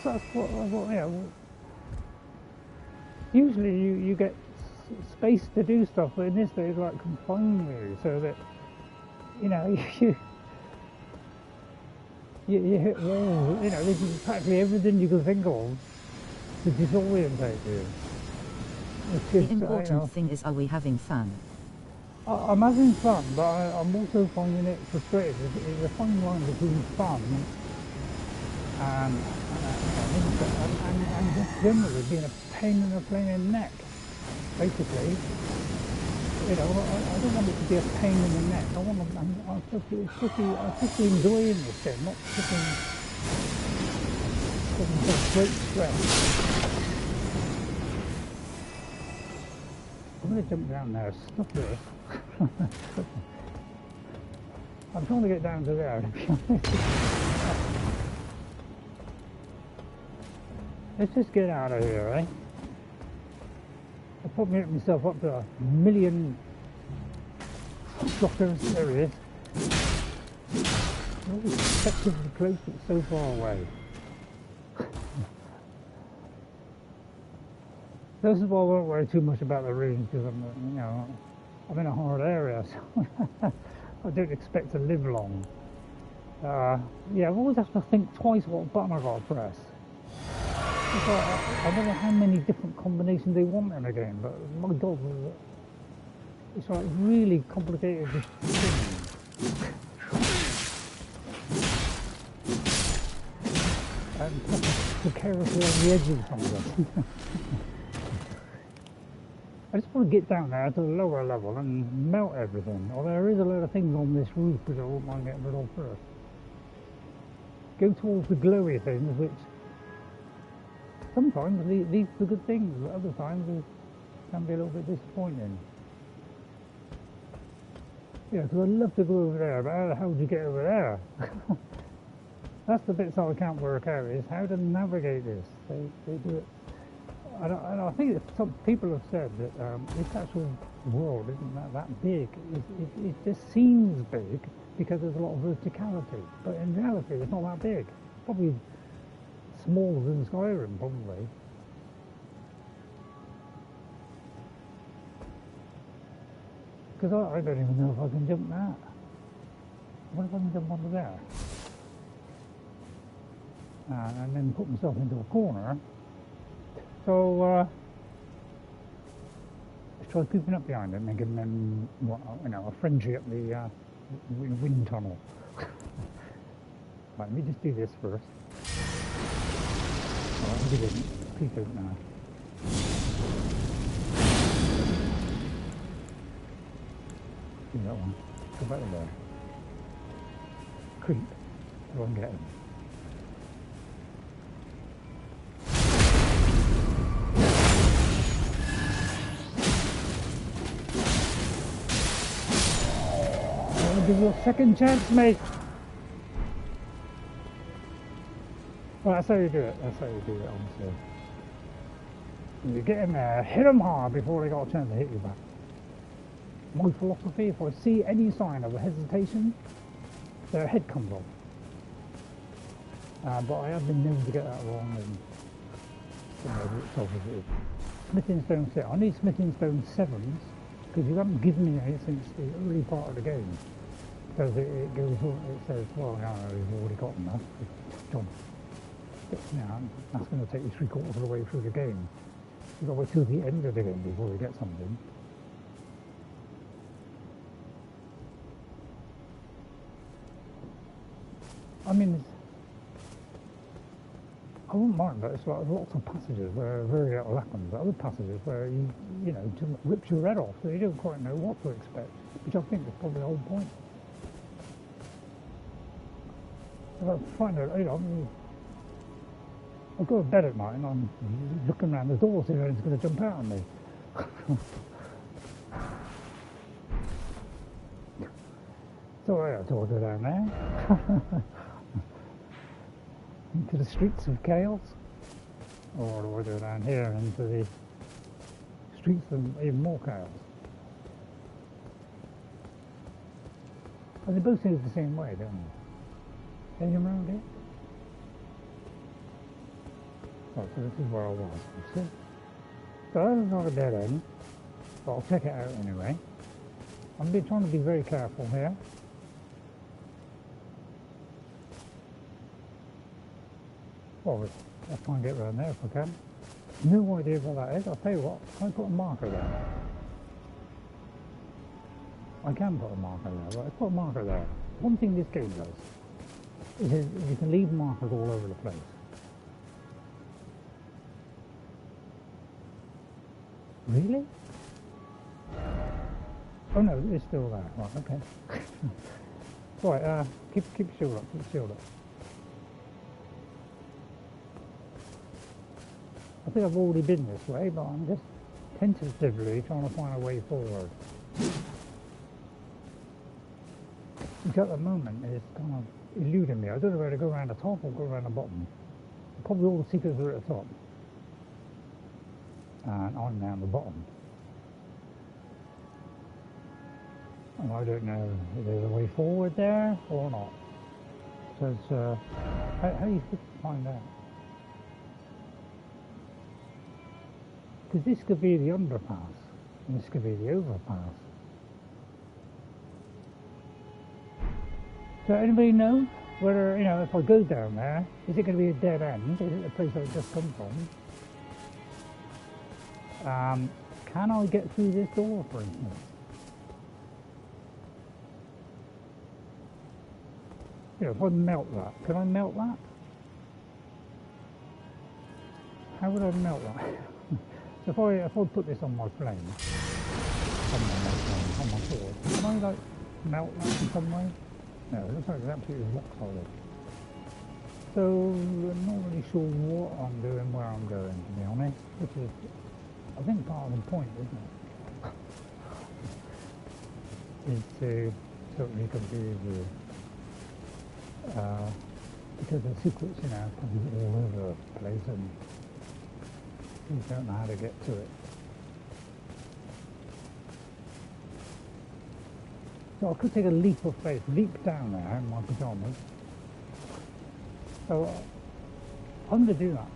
So that's what usually you get space to do stuff, but in this way it's like confining you so that you hit walls. This is practically everything you can think of to disorientate you. The important thing is, are we having fun? I'm having fun, but I'm also finding it frustrating. It's a fine line between fun and just generally being a pain in the flaming neck. Basically, you know, I don't want it to be a pain in the neck. I'm supposed to be enjoying this game, not putting great stress. I'm going to jump down there, stop this. I'm trying to get down to there, to be honest. Let's just get out of here, eh? I'll probably get myself up to 1 million shockers. There he is. Oh, effectively close, but so far away. First of all, I won't worry too much about the range because I'm in a hard area, so I don't expect to live long. Yeah, I've always have to think twice what button I got to press. I don't know how many different combinations they want in a game, but my God, it's like really complicated thing. And precariously on the edges sometimes. I just want to get down there to the lower level and melt everything. Although there is a lot of things on this roof which I won't mind getting rid of first. Go towards the glowy things, which sometimes leads to good things, but other times it can be a little bit disappointing. Yeah, because I'd love to go over there, but how the hell do you get over there? That's the bits I can't work out, is how to navigate this. They do it. And I think that some people have said that this actual world isn't that big. It just seems big because there's a lot of verticality, but in reality it's not that big. Probably smaller than Skyrim, probably. Because I don't even know if I can jump that. What if I can jump onto there? And then put myself into a corner. So, let's try creeping up behind him and give him, a frenzy up the wind tunnel. Right, let me just do this first. Alright, he didn't. Please don't now. Do that one. Go back to there. Creep. Go and get him. I'll give you a second chance, mate. Well, that's how you do it. That's how you do it, honestly. You get in there, hit them hard before they got a chance to hit you back. My philosophy, if I see any sign of a hesitation, their head comes off. But I have been known to get that wrong, and it's obviously smithing stone 6. I need smithing stone 7s because you haven't given me any since the early part of the game. Because it goes on, it says, well, no, you've already got enough. John, now that's going to take you 3/4 of the way through the game. You've got to wait till the end of the game before you get something. I mean, I wouldn't mind that. It's like lots of passages where very little happens. Other passages where you just rips your head off, so you don't quite know what to expect, which I think is probably the whole point. If I find out, I go to bed at night and I'm looking around the door, see if anyone's going to jump out on me. So I have to go down there. Into the streets of chaos, or do I go down here into the streets of even more chaos? And they both move the same way, don't they? Anything around here? Oh, so this is where I was. See? So that's not a dead end, but I'll check it out anyway. I'm trying to be very careful here. Well, I'll try and get around there if I can. No idea what that is. I'll tell you what, can I put a marker there? I can put a marker there, but I put a marker there. One thing this game does, is you can leave markers all over the place. Really? Oh no, it's still there. Right, okay. Right, keep shield up, keep shield up. I think I've already been this way, but I'm just tentatively trying to find a way forward. Which at the moment is kind of eluding me. I don't know whether to go around the top or go around the bottom. Probably all the secrets are at the top. And I'm down the bottom. And I don't know if there's a way forward there or not. So it's, how do you find out? Because this could be the underpass, and this could be the overpass. So anybody know whether, you know, if I go down there, is it going to be a dead end? Is it the place I've just come from? Can I get through this door, for instance? You know, if I melt that, can I melt that? How would I melt that? So if I put this on my flame, on my sword, can I like melt that in some way? No, it looks like it's absolutely rock solid. So I'm not really sure what I'm doing, where I'm going, to be honest, which is, I think, part of the point, isn't it? Is to totally confuse you. Because the secrets, you know, can be all over the place and you don't know how to get to it. So I could take a leap of faith, leap down there in my pyjamas. So I'm going to do that.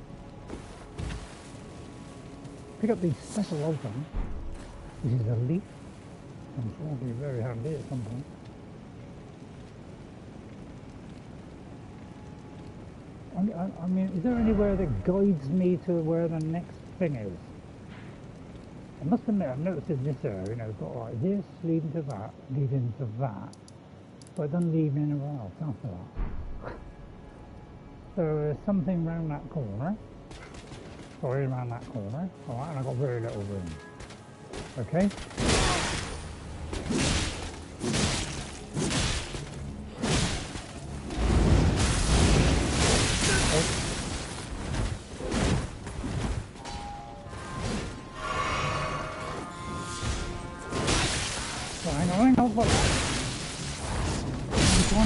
Pick up these special items, which is a leaf. I'm sure it'll be very handy at some point. I mean, is there anywhere that guides me to where the next thing is? I must admit, I've noticed in this area, you know, it's got like this leading to that, leading to that, but it doesn't lead anywhere else after that. So there's something round that corner. Sorry, around that corner. Alright, and I've got very little room. Okay?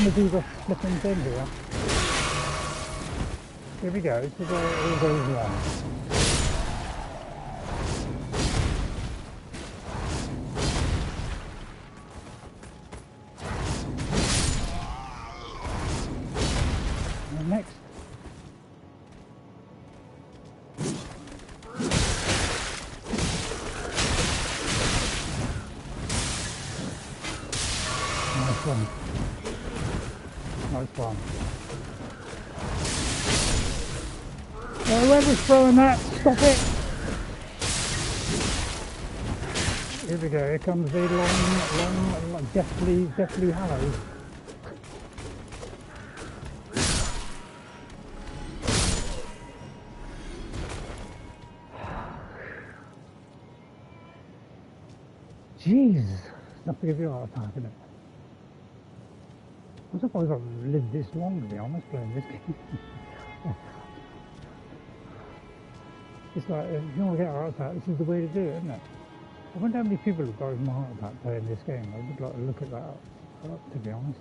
To do the flipping thing here. Here we go, this is where it all goes wrong. And next. Nice one. Nice one. Whoever's throwing that, stop it! Here we go, here comes the long, deathly hallows. Jeez, enough to give you a heart attack, isn't it? I'm surprised I've lived this long, to be honest, playing this game. It's like, if you want to get a heart attack, this is the way to do it, isn't it? I wonder how many people have died from a heart attack playing this game. I would like to look at that up, to be honest.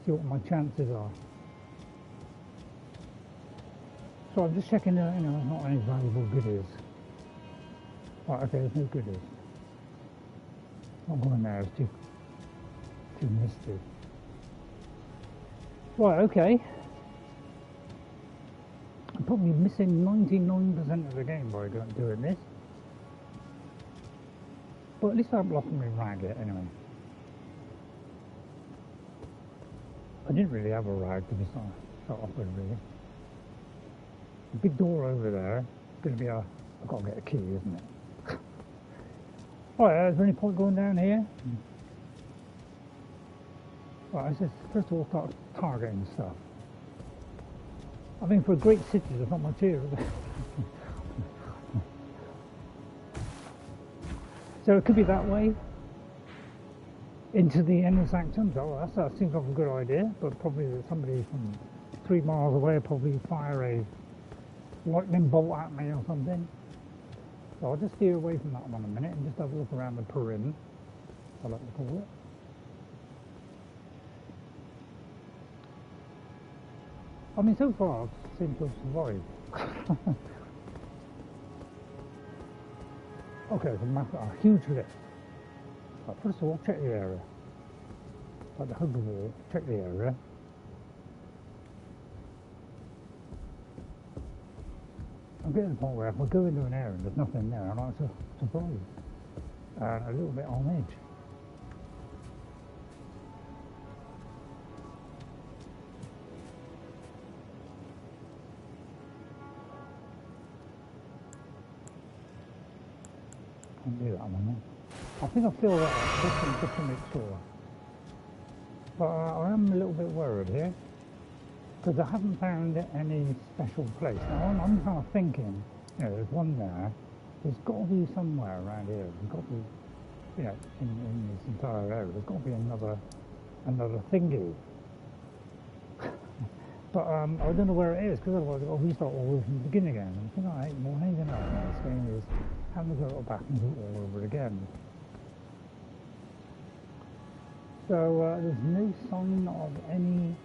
See what my chances are. So I'm just checking that, you know, not any valuable goodies. Right, okay, there's no goodies. I'm going there, it's too misty. Right, okay. I'm probably missing 99% of the game by doing this. But at least I haven't lost my rag yet, anyway. I didn't really have a rag to start off with, really. The big door over there is going to be I've got to get a key, isn't it? Right, is there any point going down here? Right, let's just first of all start targeting stuff. I mean, for a great city, there's not much here, is there? So it could be that way into the endless sanctum. Oh, that seems like a good idea, but probably somebody from 3 miles away will probably fire a lightning bolt at me or something. So I'll just steer away from that one a minute and just have a look around the perim, I like to call it. I mean, so far I've seemed to have survived. Okay, it's a huge lift. Right, first of all, check the area. Like the hug wall, check the area. I'm getting to the point where if I go into an area and there's nothing there, I'm like surprised and a little bit on edge. Can't do that one. I think I feel that just to make sure. But I am a little bit worried here because I haven't found any special place. Now I'm kind of thinking, you know, there's one there. There's got to be somewhere around here. There's got to be, you know, in this entire area. There's got to be another thingy. But I don't know where it is because otherwise I'll restart all over from the beginning again. And I think I hate more than anything else in this game is having to go back and do it all over again. So there's no sign of any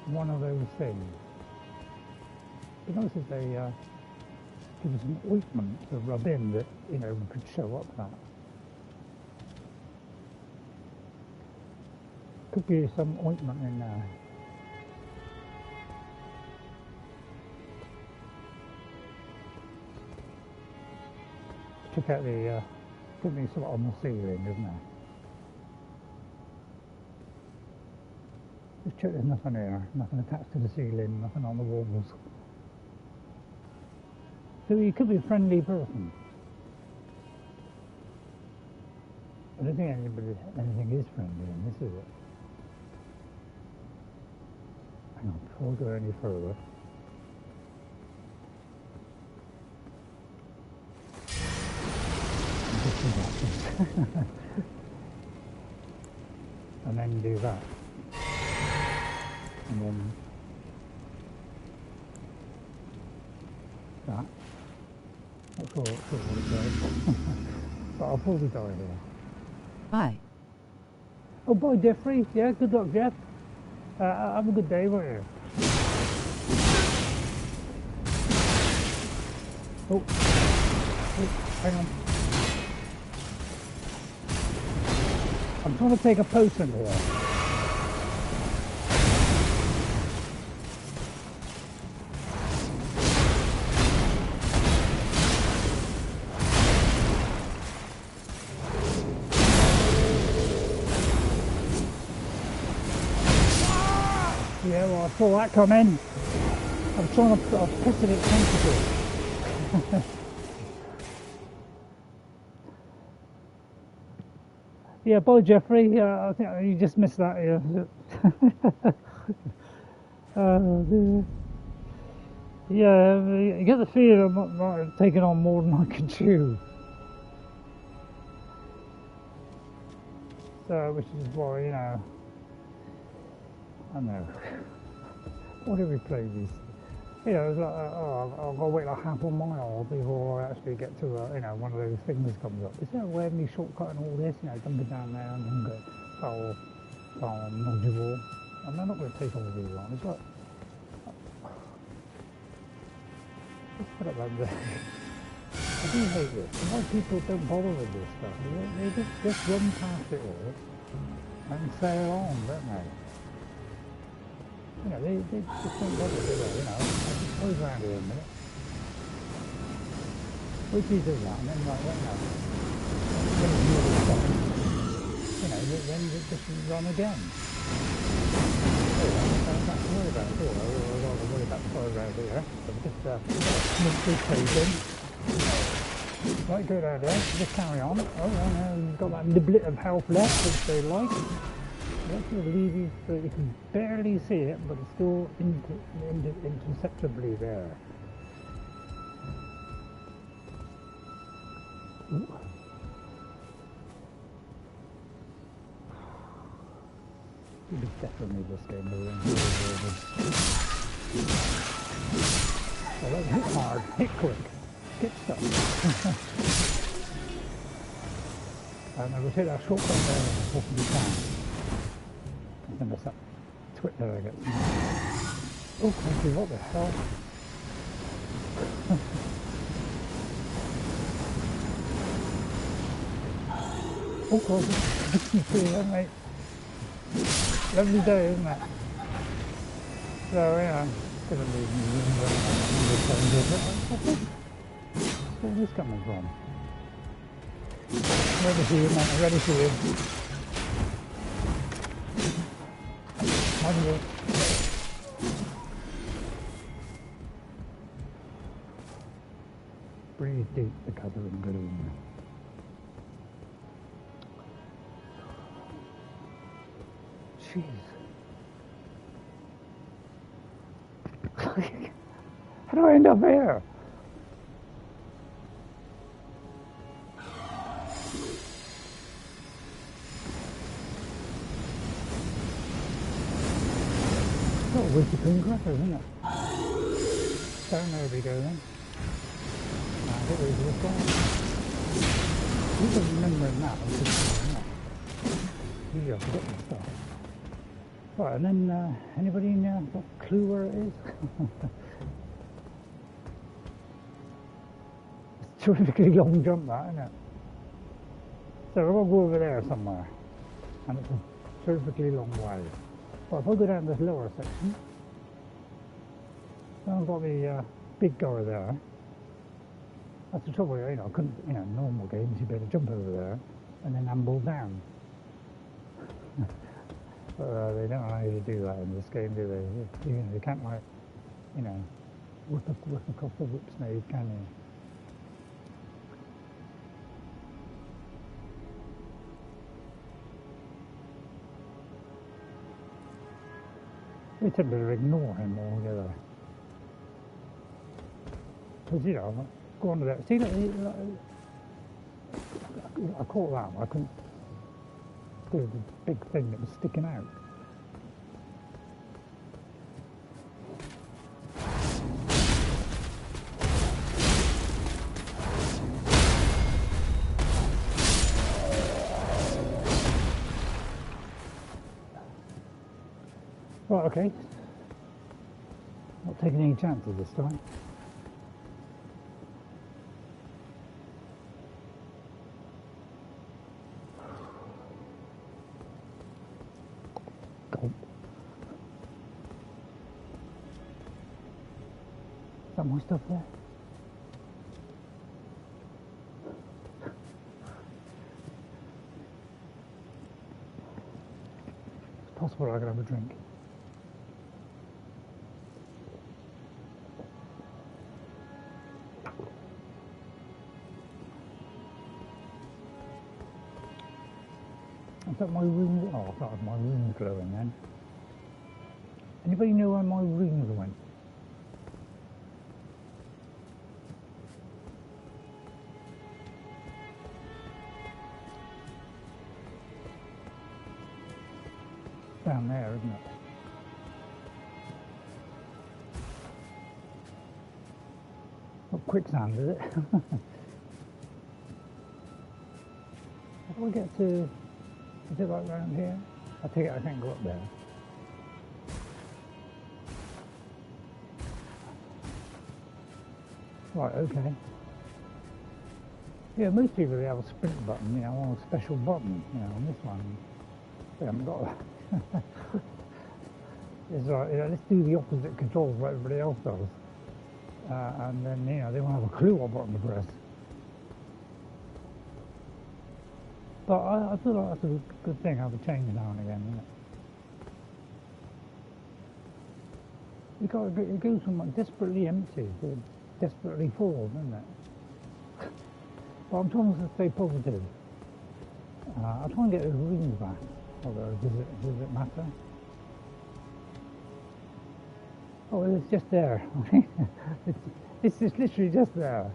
one of those things. You notice they give us an ointment to rub in that, you know, could show up that. Could be some ointment in there. Check out the, could be something on the ceiling, isn't there? Just check there's nothing here, nothing attached to the ceiling, nothing on the walls. So he could be a friendly person. I don't think anything is friendly in this, is it? Hang on, before we go any further. And then do that. And then that. That's all it does. But I'll probably die here. Bye. Oh, bye, Jeffrey. Yeah, good luck, Jeff. Have a good day, won't you? Oh, hang on. I'm trying to take a potion here. Yeah, well, I saw that coming. I'm trying to put a piston it sensitive. Yeah, bye, Jeffrey. I think you just missed that here. Yeah, you get the feeling I'm not taking on more than I can chew. So, which is why, you know, I know. Why do we play these? You know, it's like, oh, I've got to wait like half a mile before I actually get to, you know, one of those things comes up. Is there a way of me shortcutting all this? You know, jumping down there and then go foul nodule. I'm not going to take all these on. It's like, let's put it like this. I do hate this. Why people don't bother with this stuff? They just run past it all and sail on, don't they? You know, they just don't bother, do they? You know, I'll just close around here a minute. Wait till you do that, and then like, you know, then you just run again. Don't have to worry about it, do I? I've got to worry about the fire around here. So just smoothly closing. Right, go down there, just carry on. Oh, yeah, now you've got that niblet of health left, which they like. Let's just leave you so you can barely see it, but it's still imperceptibly there. Ooh. It is definitely this game moving. So let's hit hard, hit quick, get stuff. And I will take that shortcut there as possibly can. And then there's that twit there I get. Oh, crazy, what the hell? Oh, crazy. See that, mate? Lovely day, isn't it? So, yeah, it's going to be where's this coming from? Ready for you, mate, ready for you. Hungry. Breathe deep the gathering gloom. Jeez. How do I end up here? Got a wicked green grapper, isn't it? Down there we go then. I think there's this one. You can remember that. Usually I forget this stuff. Right, and then anybody got a clue where it is? It's a terrifically long jump, that, isn't it? So we'll go over there somewhere, and it's a terrifically long way. Well, if I go down this lower section, then I've got the big guy there. That's the trouble, you know, I couldn't, you know, normal games, you better jump over there and then amble down. But they don't allow you to do that in this game, do they? You know, you can't, like, you know, whip across the whip snake, can you? We tend to ignore him altogether. Because, you know, go on to that. See that? I caught that one. I couldn't do the big thing that was sticking out. Right, okay. Not taking any chances this time. Gulp. Is that my stuff there? It's possible I could have a drink. Is that my room? Oh, I thought my room's glowing then. Anybody know where my rings went? Down there, isn't it? Not quicksand, is it? How do I get to... Is it like round here? I think I can't go up there. Right, okay. Yeah, most people, they have a sprint button, you know, on a special button, you know, on this one. They haven't got that. It's like, you know, let's do the opposite controls what everybody else does. And then, you know, they won't have a clue what button to press. But I feel like that's a good thing, have a change now and again, isn't it? It goes from like desperately empty to desperately full, doesn't it? But I'm trying to stay positive. I'm trying to get those rings back. Although, does it matter? Oh, it's just there. it's just literally just there.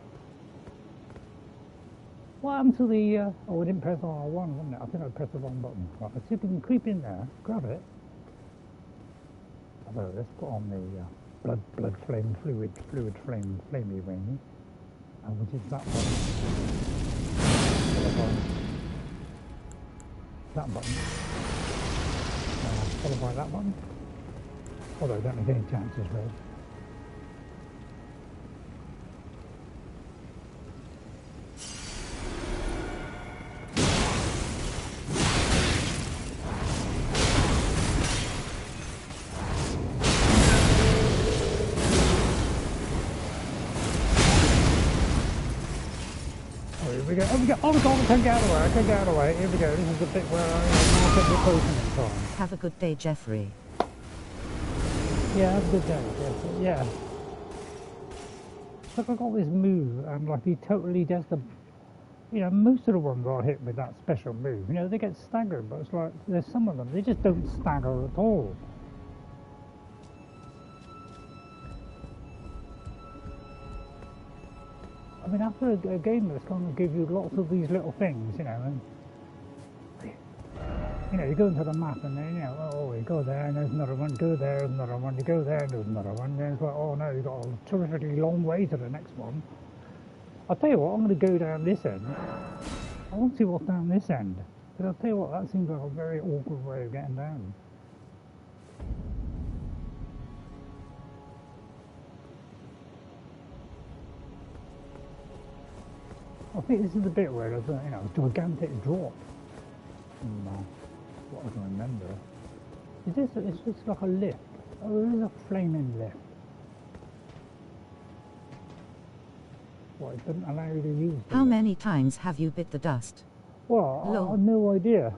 What happened to the... oh, I didn't press R1, wasn't it? I think I pressed the wrong button. Right, let's see if we can creep in there, grab it. Although, let's put on the blood flame, fluid flame, flamey ring. And which is that button. That button. Followed by that button. Although I don't have any chances, really. We go. Oh, we go. Oh, God, I can't get out of the way. I can't get out of the way. Here we go. This is the bit where I get the potion in time. Have a good day, Jeffrey. Yeah, have a good day, Jeffrey. Yeah. Look, I got this move, and like he totally does the. You know, most of the ones I hit with that special move, you know, they get staggered, but it's like there's some of them they just don't stagger at all. I mean, after a game that's going to give you lots of these little things, you know, and you know, you go into the map and then, you know, oh, you go there and there's another one, go there, there's another one, you go there and there's another one, and then it's like, oh no, you've got a terrifically long way to the next one. I'll tell you what, I'm going to go down this end. I want to see what's down this end. But I'll tell you what, that seems like a very awkward way of getting down. I think this is the bit where there's a, you know, a gigantic drop. What I can remember. Is this like a lift? Oh, there is a flaming lift. What, it doesn't allow you to use it. How many times have you bit the dust? Well, I have no idea.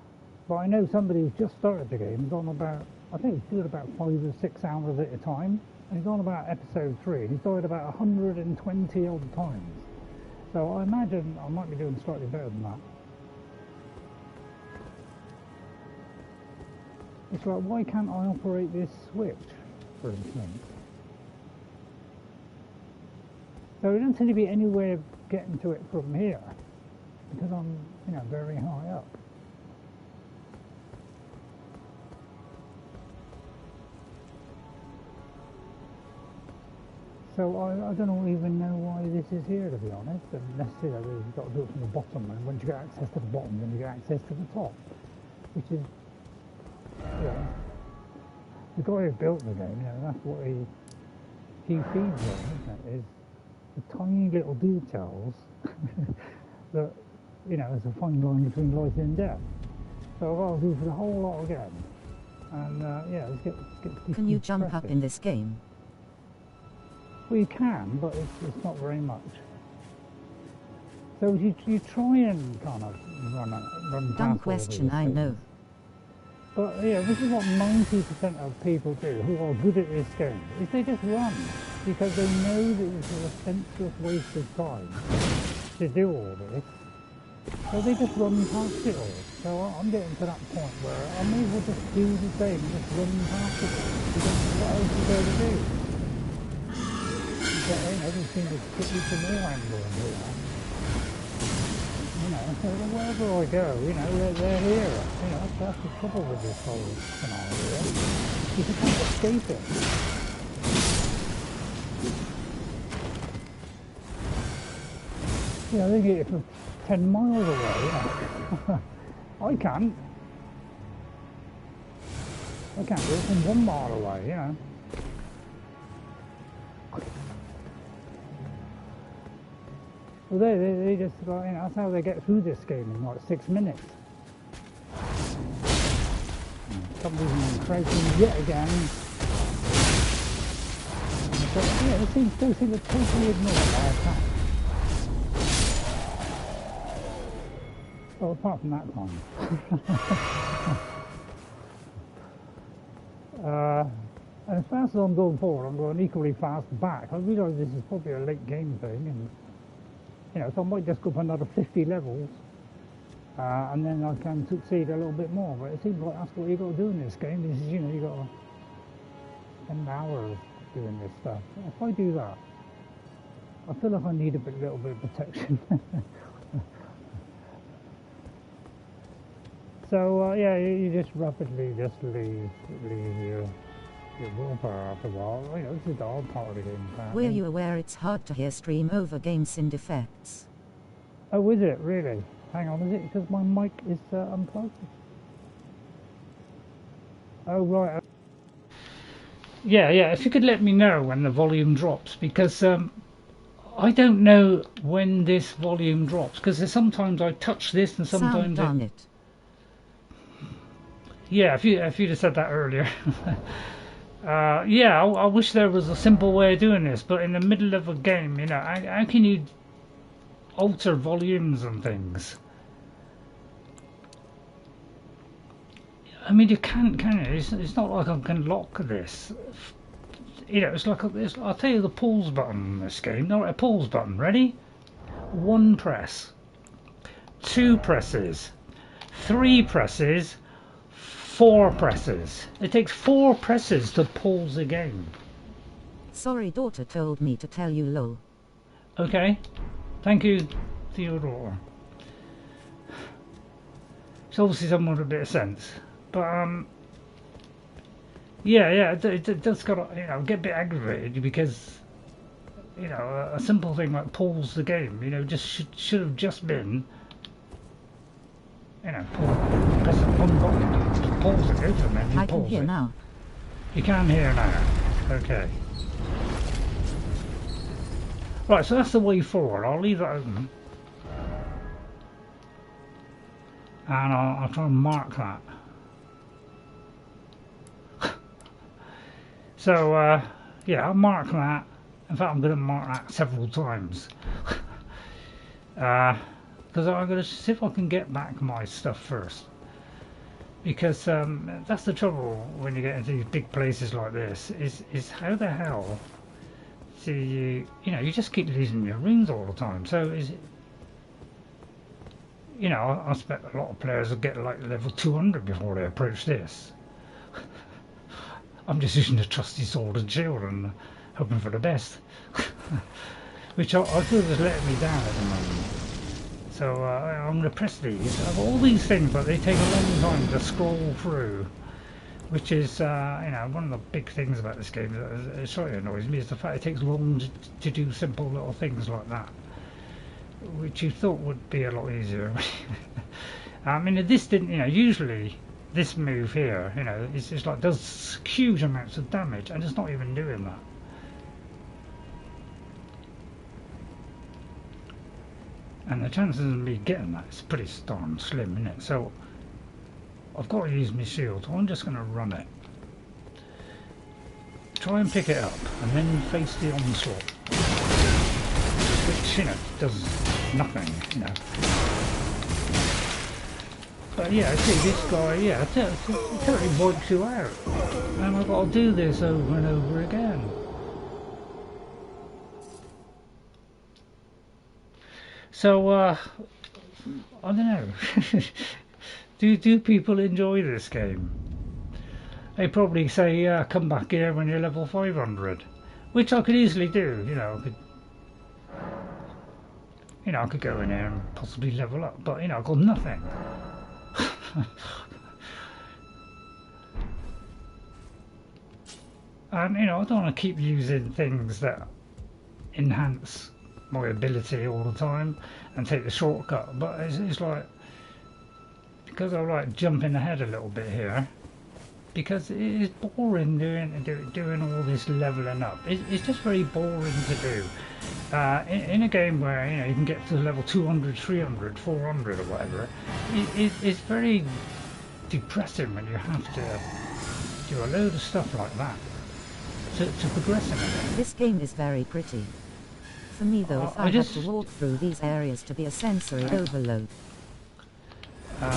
But I know somebody who's just started the game. He's on about, I think he's doing about 5 or 6 hours at a time. And he's on about episode 3. He's died about 120 odd times. So I imagine I might be doing slightly better than that. It's like, why can't I operate this switch, for instance? So there doesn't seem to be any way of getting to it from here, because I'm, you know, very high up. So I don't even know why this is here, to be honest, unless, you know, you've got to do it from the bottom, and once you get access to the bottom, then you get access to the top, which is, you know, the guy who built the game, you know, that's what he feeds on, isn't it, is the tiny little details that, you know, there's a fine line between life and death. So I've got to do for the whole lot again, and yeah, let's get Can you jump up in this game? Well, you can, but it's not very much. So you try and kind of run Dumb past question, all I these know. things. But yeah, this is what 90% of people do who are good at this game, is they just run, because they know that it's a senseless waste of time to do all this. So they just run past it all. So I'm getting to that point where I may as well just do the same and just run past it all, because what else is there to do? But, you know, they seem to get you to more angle here. You know, so wherever I go, you know, they're here. You know, that's the trouble with this whole scenario. You just can't escape it. You know, they get it from 10 miles away. You know. I can't. I can't do it from 1 mile away, you know. Well, they just, you know, that's how they get through this game in like 6 minutes. Somebody's crouching yet again. But, yeah, they seem to totally ignore my attack. Well, apart from that time. And as fast as I'm going forward, I'm going equally fast back. I realise this is probably a late game thing, and you know, so I might just go up another 50 levels. and then I can succeed a little bit more. But it seems like that's what you got to do in this game. Is, you know, you got to spend hours doing this stuff. If I do that, I feel like I need a little bit of protection. So yeah, you just rapidly just leave your willpower after a while. You know, this is the hard part of the game. Were you aware it's hard to hear stream over game sound effects? Oh, is it really? Hang on, is it because my mic is unplugged? Oh right. Yeah, if you could let me know when the volume drops, because I don't know when this volume drops, because sometimes I touch this and sometimes Sound it. Yeah, if you'd have said that earlier. Yeah, I wish there was a simple way of doing this, but in the middle of a game, you know, how can you alter volumes and things? I mean, you can't, can you? It's not like I can lock this. You know, it's like I'll tell you the pause button in this game. No, a pause button. Ready? 1 press, 2 presses, 3 presses, 4 presses. It takes 4 presses to pause a game. Sorry, daughter told me to tell you lol. Okay, thank you, Theodore. It's obviously someone with a bit of sense, but yeah, it does got to, you know, get a bit aggravated because, you know, a simple thing like pause the game, you know, just should have just been, you know, press one button to pause it, and then you I pause can hear it. now. You can hear now. Okay. Right, so that's the way forward. I'll leave that open, and I'll try and mark that. So yeah, I'll mark that. In fact, I'm going to mark that several times. Because I'm going to see if I can get back my stuff first. Because that's the trouble when you get into these big places like this, is how the hell do you know, you just keep losing your rings all the time. So is it, you know, I expect a lot of players will get like level 200 before they approach this. I'm just using the trusty sword and shield and hoping for the best. Which I feel is letting me down at the moment. So I'm going to press these. I've all these things, but they take a long time to scroll through. Which is, you know, one of the big things about this game that it slightly annoys me is the fact it takes long to do simple little things like that. Which you thought would be a lot easier. I mean, this didn't, you know, usually this move here, you know, it's like does huge amounts of damage, and it's not even doing that. And the chances of me getting that is pretty darn slim, isn't it? So I've got to use my shield, so I'm just going to run it. Try and pick it up, and then face the onslaught. Which, you know, does nothing, you know. But yeah, see, this guy, yeah, it totally wipes you out. And I've got to do this over and over again. So, I don't know. do people enjoy this game? They probably say, come back here when you're level 500. Which I could easily do, you know. I could go in here and possibly level up. But, you know, I've got nothing. And you know, I don't want to keep using things that enhance my ability all the time and take the shortcut, but it's like, because I like jumping ahead a little bit here, because it is boring doing all this leveling up. It's just very boring to do in a game where, you know, you can get to level 200, 300, 400 or whatever. It's very depressing when you have to do a load of stuff like that to progress in it. This game is very pretty. For me though, if I had to walk through these areas to be a sensory overload. I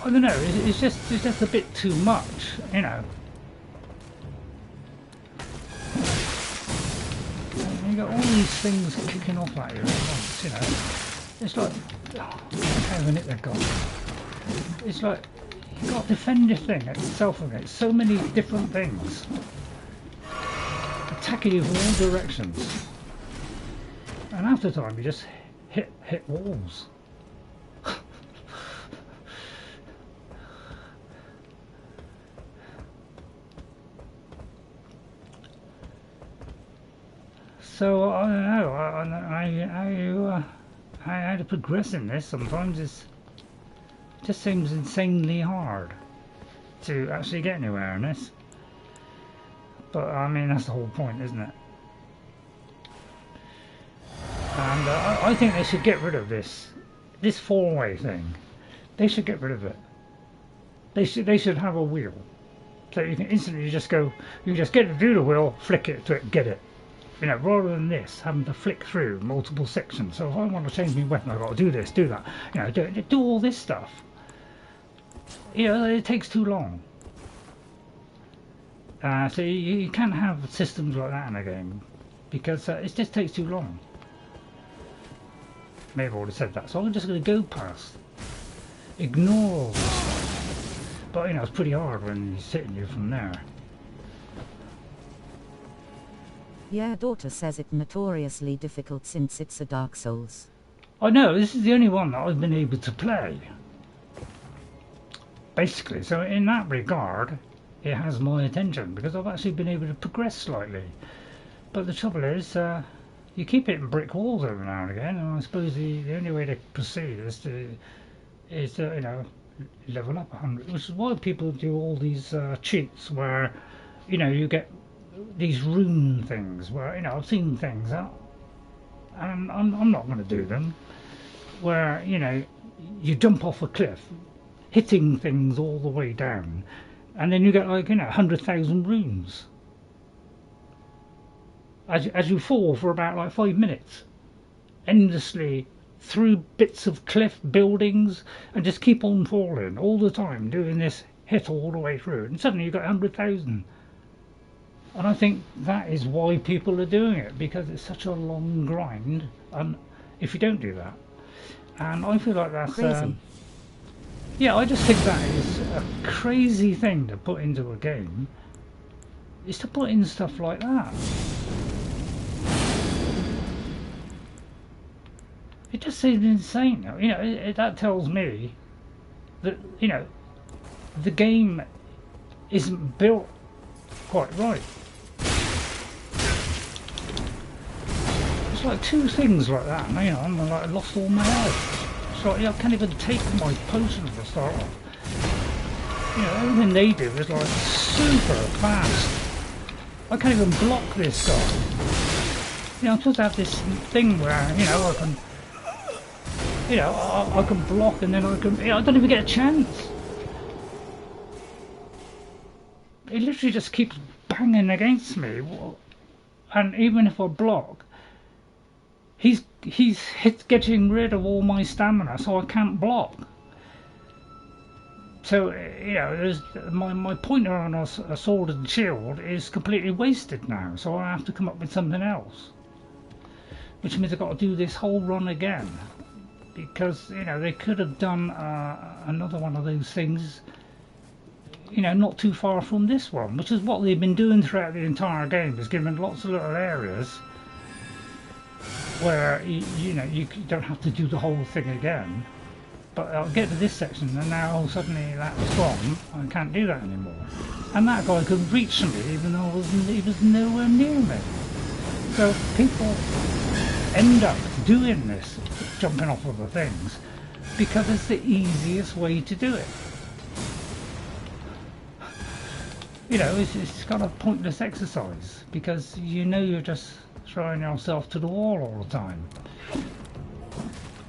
don't know, it's just a bit too much, you know. And you got all these things kicking off at you at once, you know. It's like, how many they've got. It's like, you've got to defend your thing itself against so many different things. Attacking you from all directions. And half the time you just hit walls. So I don't know. How to progress in this sometimes it just seems insanely hard to actually get anywhere in this. But I mean, that's the whole point, isn't it? And I think they should get rid of this four-way thing. They should get rid of it. They should have a wheel, so you can instantly just go. You just get to do the wheel, flick it to it, get it. You know, rather than this having to flick through multiple sections. So if I want to change my weapon, I've got to do this, do that. You know, do all this stuff. You know, it takes too long. So you can't have systems like that in a game because it just takes too long. May have already said that, so I'm just going to go past, ignore all this stuff. But you know, it's pretty hard when he's hitting you from there. Yeah, daughter says it's notoriously difficult since it's a Dark Souls. I know, this is the only one that I've been able to play. Basically, so in that regard, it has my attention because I've actually been able to progress slightly. But the trouble is, you keep hitting brick walls every now and again, and I suppose the only way to proceed is to you know, level up 100, which is why people do all these cheats where, you know, you get these rune things where, you know, I've seen things out, and I'm not going to do them, where, you know, you jump off a cliff, hitting things all the way down, and then you get like, you know, 100,000 runes as you fall for about like 5 minutes, endlessly through bits of cliff buildings, and just keep on falling all the time, doing this hit all the way through, and suddenly you got 100,000. And I think that is why people are doing it, because it's such a long grind, and if you don't do that, and I feel like that's crazy. Yeah, I just think that is a crazy thing to put into a game, is to put in stuff like that. It just seems insane. You know, that tells me that, you know, the game isn't built quite right. It's like two things like that, and, you know, I'm like lost all my life. It's like, I can't even take my potions to start off. You know, everything they do is like super fast. I can't even block this guy. You know, I'm supposed to have this thing where, you know, I can, you know, I can block, and then I can, you know, I don't even get a chance. It literally just keeps banging against me, and even if I block, he's getting rid of all my stamina, so I can't block. So, you know, there's my pointer on a sword and shield is completely wasted now, so I have to come up with something else, which means I've got to do this whole run again, because, you know, they could have done another one of those things, you know, not too far from this one, which is what they've been doing throughout the entire game, is giving lots of little areas where you know, you don't have to do the whole thing again. But I'll get to this section, and now suddenly that's gone. I can't do that anymore. And that guy could reach me even though he was nowhere near me. So people end up doing this, jumping off of the things, because it's the easiest way to do it. You know, it's kind of pointless exercise, because you know you're just throwing yourself to the wall all the time.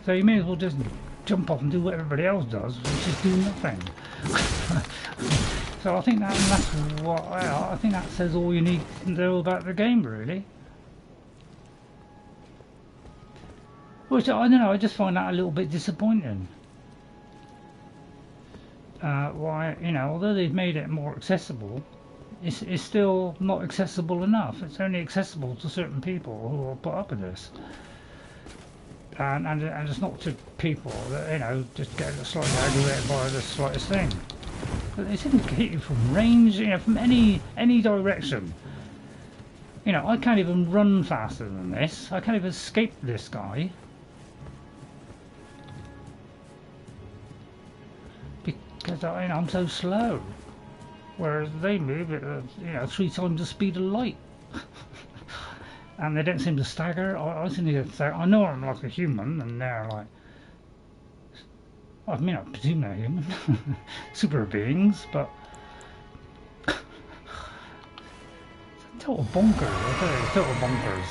So you may as well just jump off and do what everybody else does, which is do nothing. So I think that's what, well, I think that says all you need to know about the game, really. Which, I don't know, I just find that a little bit disappointing. Why, you know, although they've made it more accessible, it's still not accessible enough. It's only accessible to certain people who will put up with this. and it's not to people that, you know, just get slightly aggravated by the slightest thing. But they seem to hit you from range, you know, from any direction. You know, I can't even run faster than this. I can't even escape this guy. Because I'm so slow. Whereas they move at, you know, 3 times the speed of light. And they don't seem to stagger. I seem to stagger. I know I'm like a human, and they're like, I mean, I presume they're human. Super beings, but total bonkers, I tell you, total bonkers.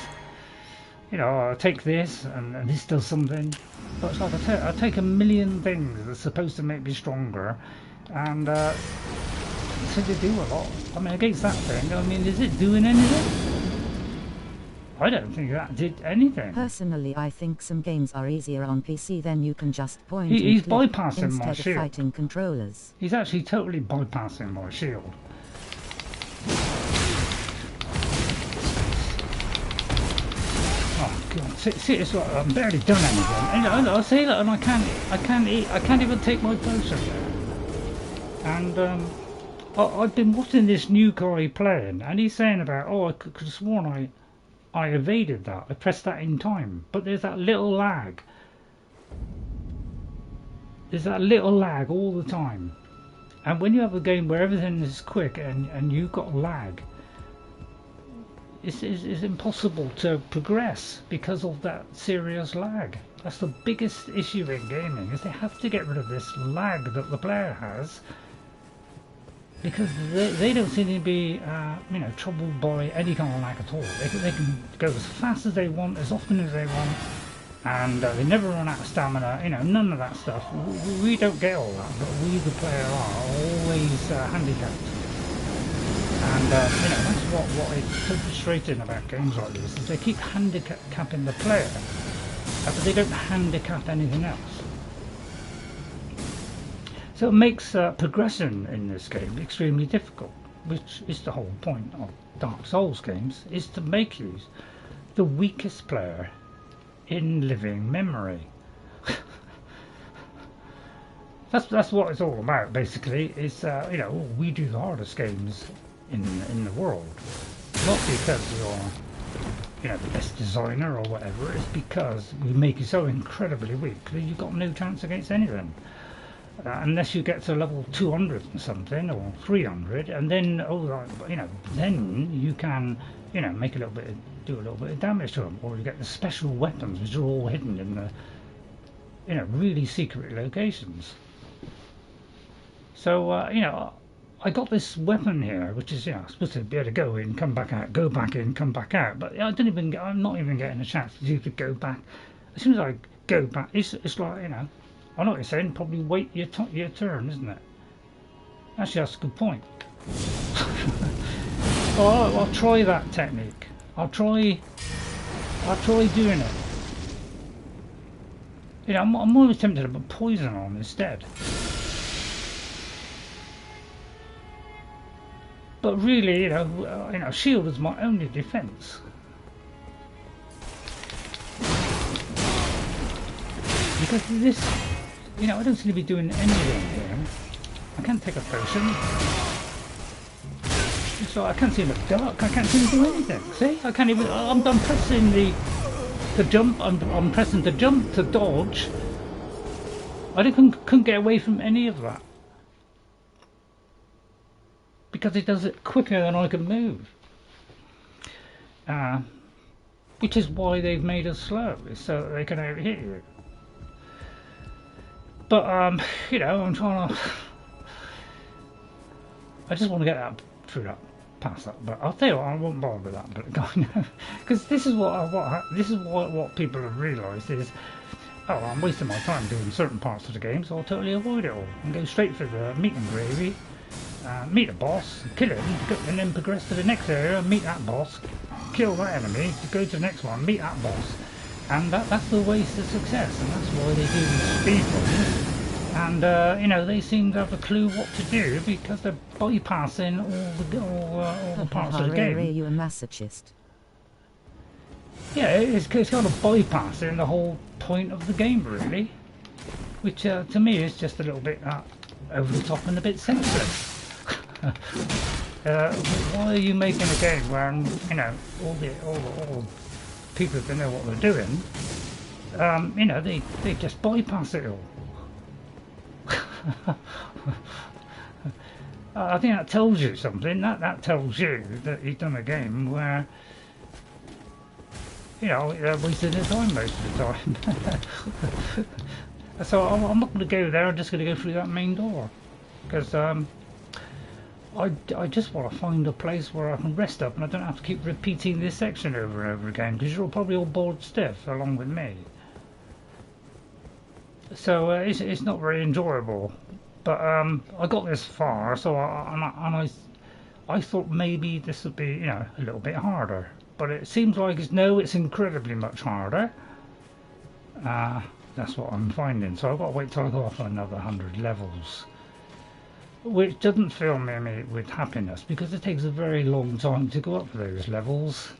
You know, I take this and this does something, but it's like I take a million things that's supposed to make me stronger, and so they do a lot. I mean, against that thing, I mean, is it doing anything? I don't think that did anything. Personally, I think some games are easier on PC, then you can just point He's and click bypassing my instead shield. of fighting controllers. He's actually totally bypassing my shield. Oh God! See, it's like I've barely done anything. And I say that, and I can't even take my potion. And I've been watching this new guy playing, and he's saying about, oh, I could have sworn I evaded that. I pressed that in time, but there's that little lag. There's that little lag all the time. And when you have a game where everything is quick and you've got lag, it's impossible to progress because of that serious lag. That's the biggest issue in gaming, is they have to get rid of this lag that the player has, because they don't seem to be you know, troubled by any kind of lag at all. They can go as fast as they want, as often as they want, and they never run out of stamina. You know, none of that stuff. We don't get all that, but we, the player, are always handicapped. And you know, that's what is so frustrating about games like this, is they keep handicapping the player, but they don't handicap anything else. So it makes progression in this game extremely difficult, which is the whole point of Dark Souls games, is to make you the weakest player in living memory. That's what it's all about, basically. Is you know, we do the hardest games in the world, not because you're, you know, the best designer or whatever. It's because we make you so incredibly weak that you've got no chance against anything. Unless you get to level 200 and something, or 300, and then, you know, then you can, you know, make a little bit, do a little bit of damage to them, or you get the special weapons, which are all hidden in the, you know, really secret locations. So, you know, I got this weapon here, which is, you know, supposed to be able to go in, come back out, go back in, come back out, but I'm not even getting a chance to go back. As soon as I go back, it's like, you know, I know what you're saying, probably wait your turn, isn't it? Actually, that's a good point. I'll try that technique. I'll try doing it. You know, I'm always tempted to put poison on instead. But really, you know, shield is my only defense. Because this, you know, I don't seem to be doing anything here. I can't take a potion. So I can't seem to duck. I can't seem to do anything. See, I can't even. I'm pressing to jump. I'm pressing to jump, to dodge. I couldn't get away from any of that because it does it quicker than I can move. Which is why they've made us slow, is so that they can out-hit you. But you know, I'm trying to. I just want to get that through that, past that. But I'll tell you what, I won't bother with that. But because this is what people have realised is, oh, I'm wasting my time doing certain parts of the game, so I'll totally avoid it all and go straight for the meat and gravy. Meet a boss, kill him, and then progress to the next area, meet that boss, kill that enemy, go to the next one, meet that boss. And that's the way to success, and that's why they do these speedruns. And you know, they seem to have a clue what to do because they're bypassing all the parts of the game. RayRay, you a masochist. Yeah, it's kind of bypassing the whole point of the game, really, which to me is just a little bit over the top and a bit senseless. Why are you making a game where, you know, all the people that know what they're doing, you know, they just bypass it all? I think that tells you something. That tells you that you've done a game where, you know, they're wasting their time most of the time. So I'm not going to go there. I'm just going to go through that main door, because I just want to find a place where I can rest up and I don't have to keep repeating this section over and over again, because you're probably all bored stiff along with me. So it's not very enjoyable. But I got this far, so I thought maybe this would be, you know, a little bit harder. But it seems like it's incredibly much harder. That's what I'm finding. So I've got to wait till I go off another 100 levels, which doesn't fill me with happiness, because it takes a very long time to go up those levels.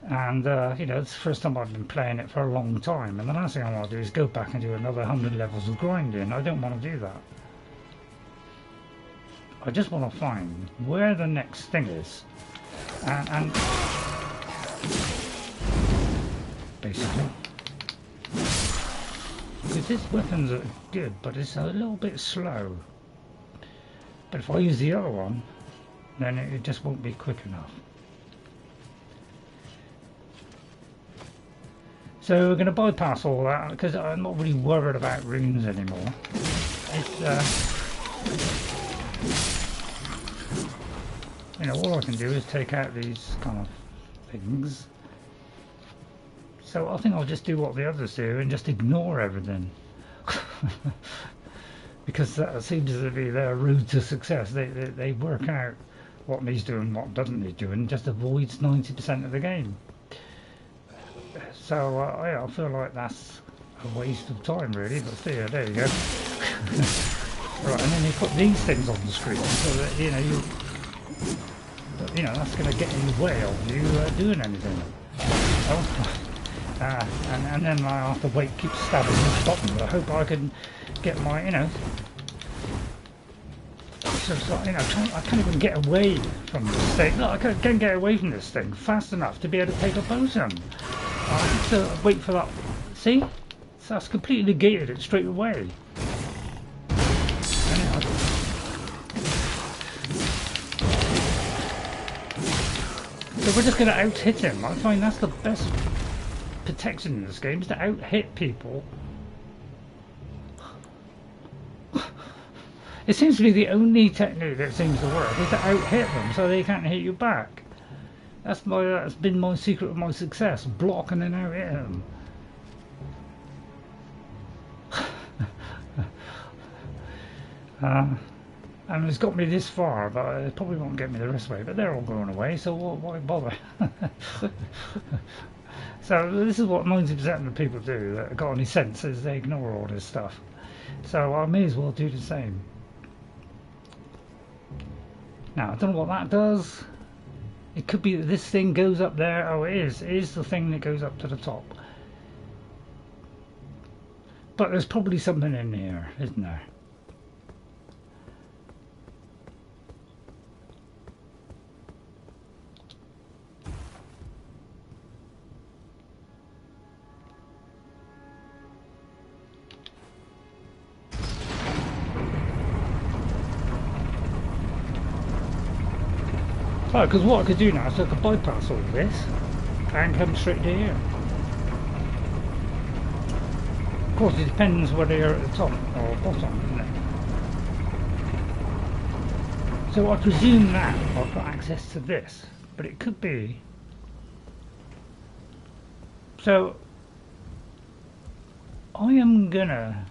And you know, it's the first time I've been playing it for a long time, and the last thing I want to do is go back and do another 100 levels of grinding. I don't want to do that. I just want to find where the next thing is, and basically, because his weapons are good, but it's a little bit slow. But if I use the other one, then it just won't be quick enough. So we're going to bypass all that, because I'm not really worried about runes anymore. It's, you know, all I can do is take out these kind of things. So I think I'll just do what the others do and just ignore everything. Because that seems to be their route to success. They work out what needs doing and what doesn't need doing, and just avoids 90% of the game. So yeah, I feel like that's a waste of time, really. But there you go. Right, and then you put these things on the screen, so that you know that's going to get in the way of you doing anything. And then I have to wait, keep stabbing each button. I hope I can get my, you know. So, you know, I can't even get away from this thing. No, I can't get away from this thing fast enough to be able to take a potion. I have to wait for that. See? So that's completely negated it straight away. So we're just going to out-hit him. I find that's the best protection in this game, is to out-hit people. It seems to be the only technique that seems to work, is to out-hit them so they can't hit you back. That's been my secret of my success, block and then out-hit them. And it's got me this far, but it probably won't get me the rest of the way, but they're all going away, so why bother? So this is what 90% of the people do that have got any sense, is they ignore all this stuff. So I may as well do the same. Now, I don't know what that does. It could be that this thing goes up there. Oh, it is. It is the thing that goes up to the top. But there's probably something in here, isn't there? Oh, because what I could do now is I could bypass all this and come straight to here. Of course, it depends whether you're at the top or bottom, isn't it? So I presume that I've got access to this, but it could be. So I am gonna.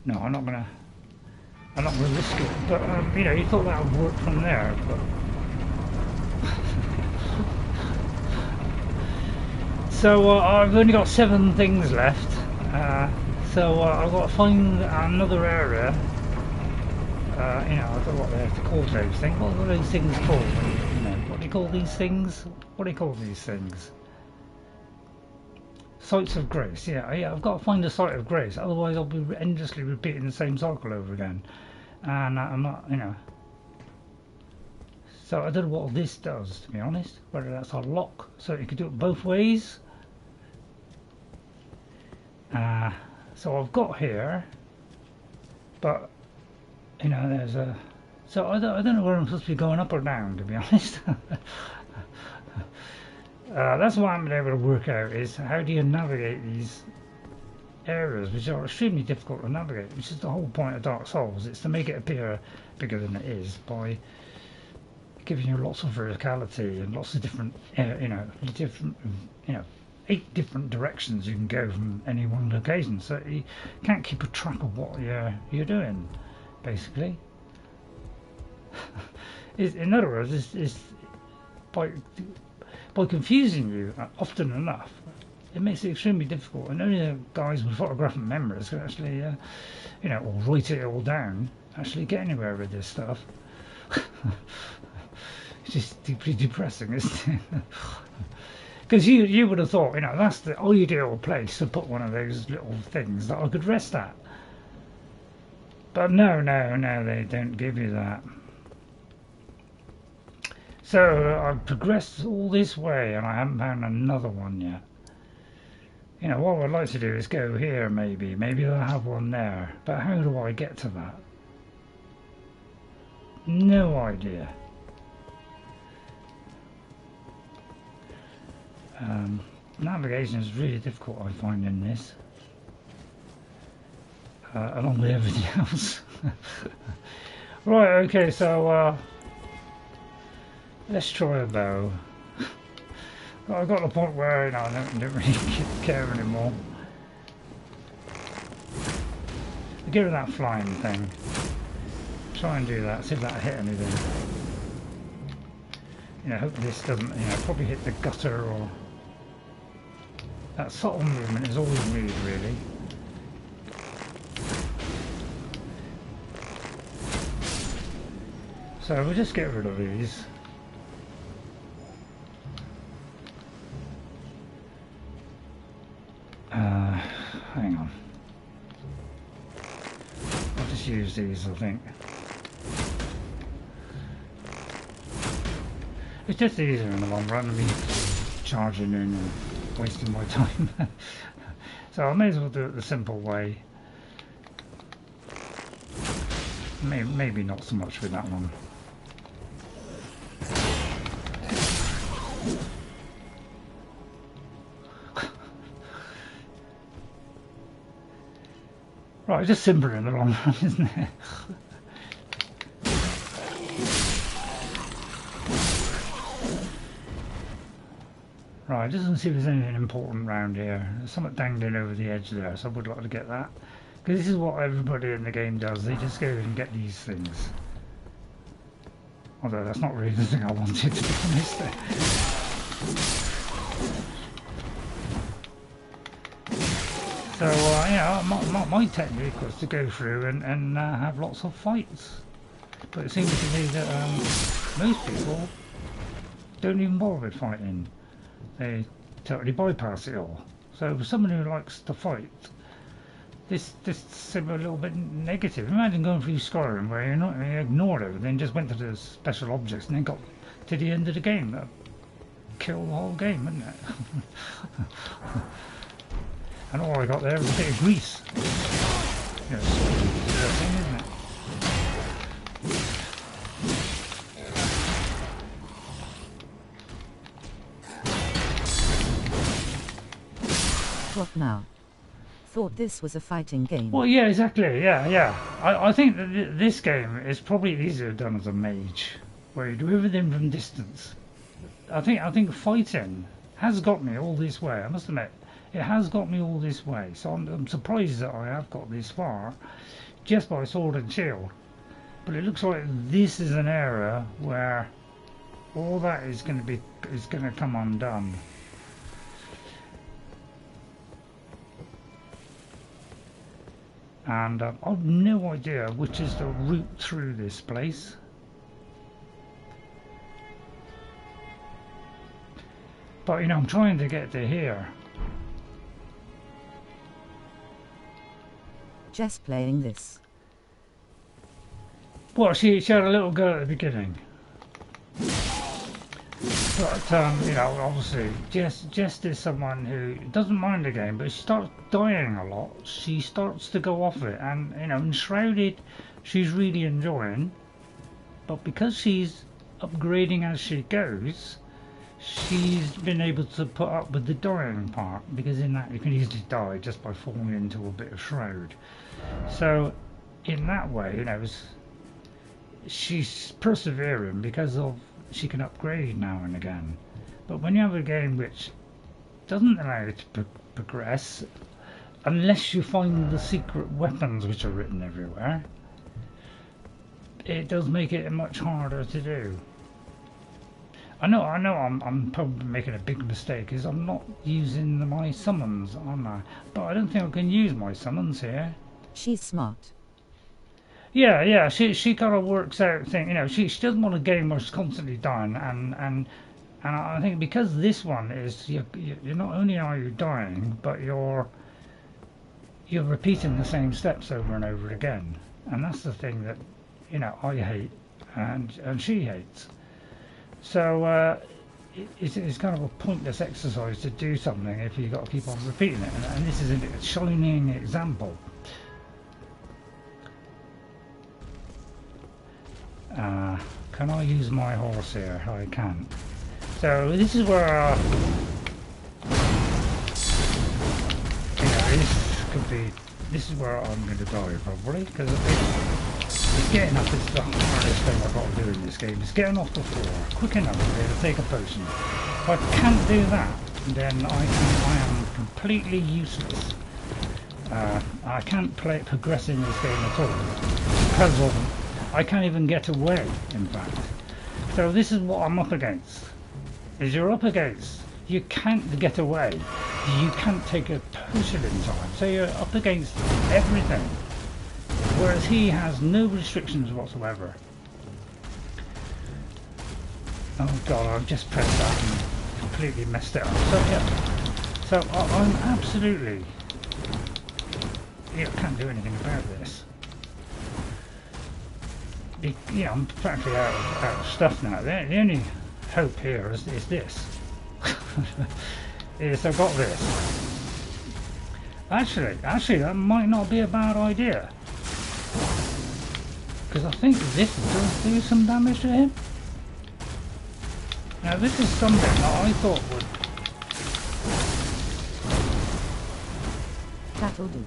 No, I'm not gonna risk it. But you know, you thought that would work from there, but. So I've only got 7 things left, so I've got to find another area. You know, I don't know what they have to call those things. What are those things called? You know, what do you call these things? What do you call these things? Sites of grace. Yeah, yeah. I've got to find a site of grace. Otherwise, I'll be endlessly repeating the same cycle over again, and I'm not, you know. So I don't know what this does, to be honest. Whether that's a lock, so you can do it both ways. So I've got here, but you know, there's a. So I don't know where I'm supposed to be going, up or down, to be honest. That's what I'm able to work out, is how do you navigate these areas, which are extremely difficult to navigate, which is the whole point of Dark Souls. It's to make it appear bigger than it is by giving you lots of verticality and lots of different, you know, 8 different directions you can go from any one location. So you can't keep a track of what you're doing, basically. In other words, it's by confusing you often enough, it makes it extremely difficult, and only the guys with photographic memories can actually, you know, or write it all down, actually get anywhere with this stuff. It's just deeply depressing, isn't it? Because you would have thought, you know, that's the ideal place to put one of those little things that I could rest at. But no, they don't give you that. So I've progressed all this way and I haven't found another one yet. You know, what I'd like to do is go here, maybe they'll have one there. But how do I get to that? No idea. Navigation is really difficult, I find, in this. Along with everything else. Right, okay, so let's try a bow. I got to the point where, you know, I don't really care anymore. Get rid of that flying thing. Try and do that, see if that'll hit anything. You know, hope this doesn't, you know, probably hit the gutter, or that subtle movement is always weird, really. So we'll just get rid of these. Hang on. I'll just use these, I think. It's just easier in the long run than me charging in and wasting my time. So I may as well do it the simple way. Maybe not so much with that one. Right, just simpler in the long run, isn't it? Right, just to see if there's anything important around here. There's something dangling over the edge there, so I would like to get that. Because this is what everybody in the game does, they just go and get these things. Although that's not really the thing I wanted, to be honest. So, you know, my technique was to go through and have lots of fights. But it seems to me that most people don't even bother with fighting. They totally bypass it all. So for someone who likes to fight, this seems a little bit negative. Imagine going through Skyrim where you ignored everything, just went to the special objects and then got to the end of the game. That'd kill the whole game, wouldn't it? And all I got there was a bit of grease. You know, thing, isn't it? What now? Thought this was a fighting game. Well, yeah, exactly. Yeah. I think that this game is probably easier done as a mage, where you do everything from distance. I think fighting has got me all this way. I must admit, it has got me all this way. So I'm surprised that I have got this far, just by sword and shield. But it looks like this is an area where all that is going to come undone. And I've no idea which is the route through this place. But you know, I'm trying to get to here. Just playing this. Well, she had a little go at the beginning. But you know, obviously, Jess is someone who doesn't mind the game, but she starts dying a lot. She starts to go off it, and you know, Enshrouded, she's really enjoying. But because she's upgrading as she goes, she's been able to put up with the dying part, because in that you can easily die just by falling into a bit of shroud. So, in that way, you know, she's persevering because of she can upgrade now and again. But when you have a game which doesn't allow you to progress unless you find the secret weapons which are written everywhere, it does make it much harder to do. I know I'm probably making a big mistake because I'm not using my summons, am I? But I don't think I can use my summons here. She's smart. Yeah, she kind of works out thing. You know, she doesn't want a game where she's constantly dying, and I think because this one is you're not only are you dying, but you're repeating the same steps over and over again, and that's the thing that, you know, I hate and she hates. So it's kind of a pointless exercise to do something if you've got to keep on repeating it, and this is a shining example. Can I use my horse here? I can't. So this is where you know, this is where I'm going to die probably, because it's getting up is the hardest thing I've got to do in this game. It's getting off the floor quick enough to be able to take a potion. If I can't do that, then I am completely useless. I can't progress in this game at all because of I can't even get away, in fact. So this is what I'm up against. Is you're up against, you can't get away. You can't take a potion in time. So you're up against everything. Whereas he has no restrictions whatsoever. Oh god, I've just pressed that and completely messed it up. So yeah. So I'm absolutely, can't do anything about this. You know, I'm practically out of stuff now. The only hope here is this. Is I've got this. Actually, that might not be a bad idea. Because I think this does do some damage to him. Now this is something that I thought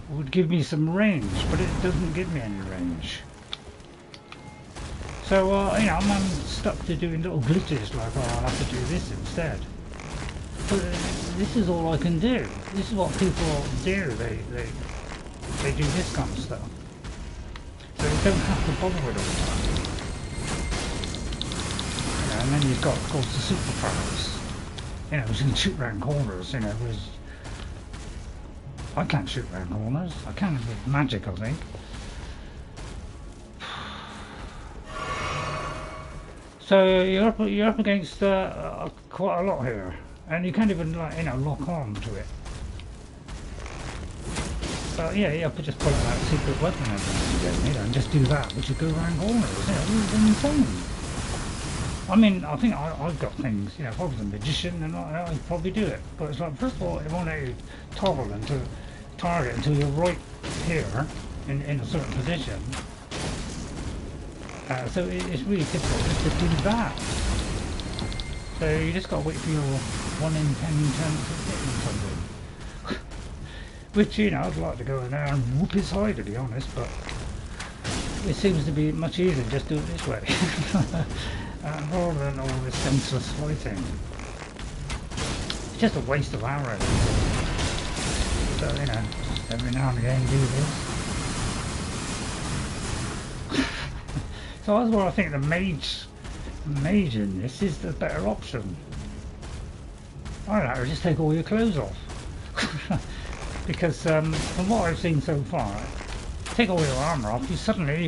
would give me some range, but it doesn't give me any range. So, you know, I'm stuck to doing little glitches like, oh, I'll have to do this instead. But this is all I can do. This is what people do. They do this kind of stuff. So you don't have to bother with all that. You know, and then you've got, of course, the superpowers. You know, you can shoot round corners, you know, whereas I can't shoot round corners. I can with magic, I think. So you're up against quite a lot here, and you can't even, like, you know, lock on to it. But yeah, you have to just pull out that secret weapon again, you know, and just do that, which is go around corners. You know, it's insane. I mean, I think I've got things, you know, if I was a magician, then I'd probably do it. But it's like, first of all, it won't let you toggle into target until you're right here in a certain position. So it's really difficult just to do that. So you just got to wait for your 1 in 10 chance of hitting something. Which, you know, I'd like to go in there and whoop his hide, to be honest, but it seems to be much easier to just do it this way. Rather than all this senseless fighting. It's just a waste of arrows. So, you know, every now and again do this. So that's why I think the mage in this is the better option. I don't know, just take all your clothes off. Because from what I've seen so far, take all your armour off, you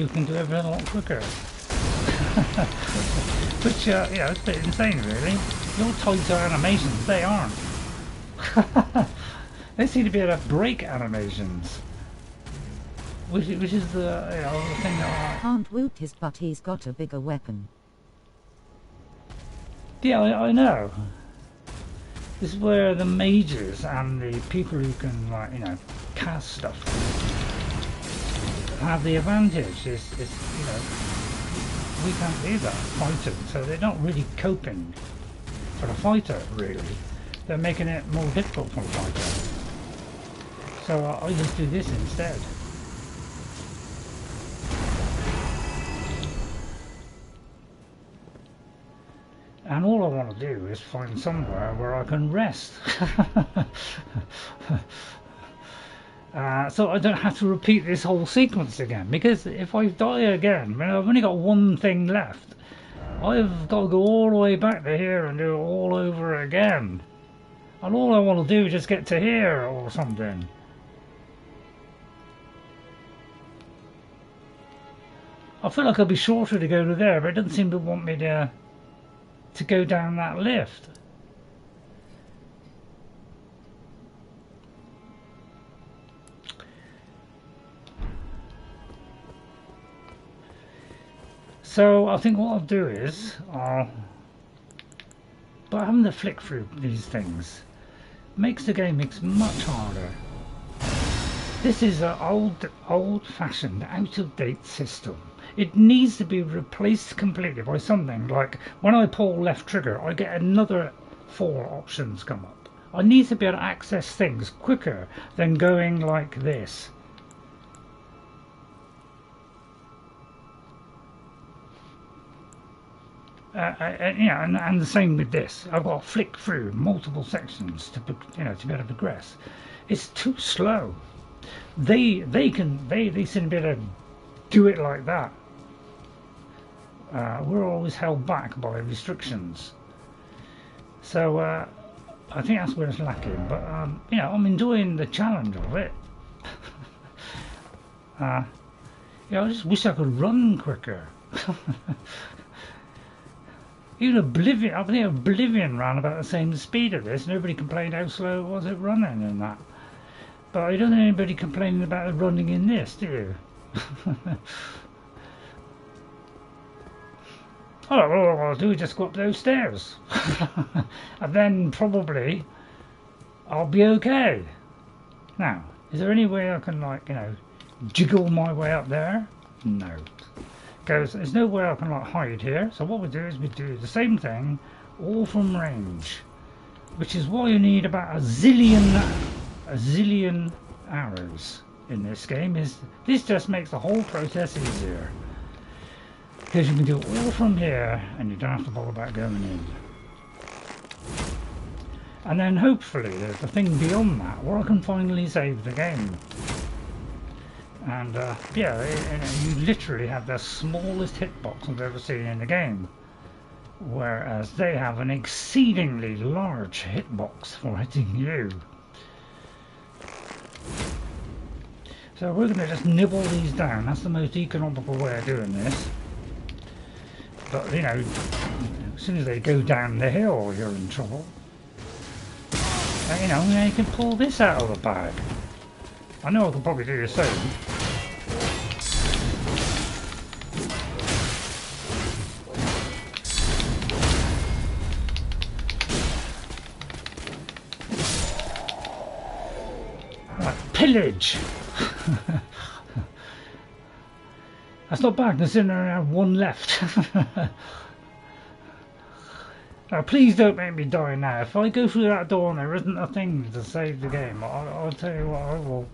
can do everything a lot quicker. Which, yeah, it's a bit insane, really. You're tied to animations, they aren't. They seem to be able to break animations. Which is the, you know, the thing that Can't whoop his butt, he's got a bigger weapon. Yeah, I know. This is where the mages and the people who can, like, you know, cast stuff have the advantage. Is you know, we can't do that fighting, so they're not really coping for the fighter, really. They're making it more difficult for the fighter. So I just do this instead. And all I want to do is find somewhere where I can rest. So I don't have to repeat this whole sequence again. Because if I die again, when I've only got one thing left, I've got to go all the way back to here and do it all over again. And all I want to do is just get to here or something. I feel like it'll be shorter to go to there, but it doesn't seem to want me to go down that lift. So I think what I'll do is but having to flick through these things makes the game much harder. This is an old-fashioned, out-of-date system. It needs to be replaced completely by something like when I pull left trigger, I get another 4 options come up. I need to be able to access things quicker than going like this. And the same with this. I've got to flick through multiple sections to, you know, to be able to progress. It's too slow. They seem to be able to do it like that. We're always held back by restrictions. So I think that's where it's lacking. But you know, I'm enjoying the challenge of it. Yeah, I just wish I could run quicker. Even Oblivion, I think Oblivion ran about the same speed of this. Nobody complained how slow was it running and that. But I don't think anybody complaining about it running in this, do you? Oh, well, all I'll do is just go up those stairs. And then probably I'll be okay. Now, is there any way I can, like, you know, jiggle my way up there? No. Because there's no way I can, like, hide here. So what we do is we do the same thing, all from range. Which is why you need about a zillion arrows in this game. This just makes the whole process easier. Because you can do it all from here and you don't have to bother about going in. And then hopefully there's the thing beyond that where I can finally save the game. And yeah, you literally have the smallest hitbox I've ever seen in the game. Whereas they have an exceedingly large hitbox for hitting you. So we're going to just nibble these down. That's the most economical way of doing this. But, you know, as soon as they go down the hill, you're in trouble. And, you know, you can pull this out of the bag. I know I could probably do the same. Like pillage! That's not bad considering I have one left. Now please don't make me die now. If I go through that door and there isn't a thing to save the game, I'll tell you what,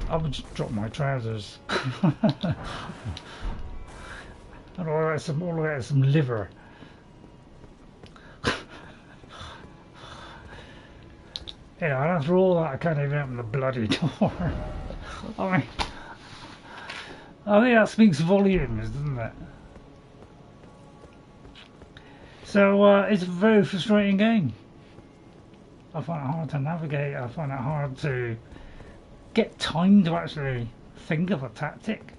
I would just drop my trousers. And I'll get some liver. You know, and after all that I can't even open the bloody door. I mean, I think that speaks volumes, doesn't it? So it's a very frustrating game. I find it hard to navigate. I find it hard to get time to actually think of a tactic.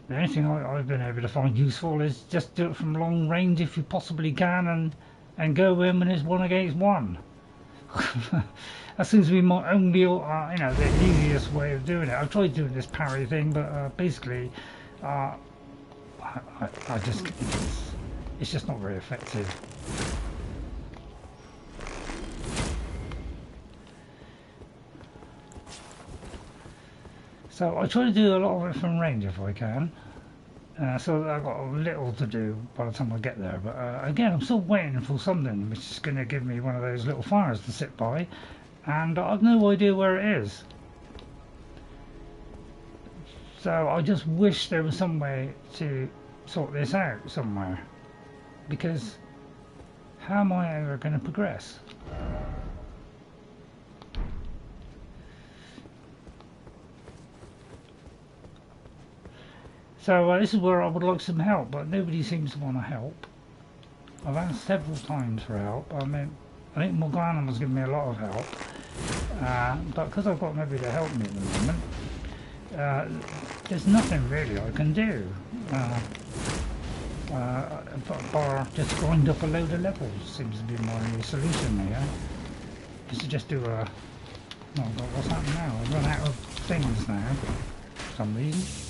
The only thing I've been able to find useful is just do it from long range if you possibly can, and go in when it's 1 against 1. That seems to be my only, you know, the easiest way of doing it. I've tried doing this parry thing, but basically, I just, it's just not very effective. So I try to do a lot of it from range if I can. So I've got a little to do by the time I get there. But again, I'm still waiting for something which is going to give me one of those little fires to sit by. And I've no idea where it is. So I just wish there was some way to sort this out somewhere. Because how am I ever going to progress? So this is where I would like some help, but nobody seems to want to help. I've asked several times for help. I mean, I think Morgana was giving me a lot of help, but because I've got nobody to help me at the moment, there's nothing really I can do. Bar just grind up a load of levels seems to be my solution here. Just do a... Oh God, what's happening now? I've run out of things now for some reason.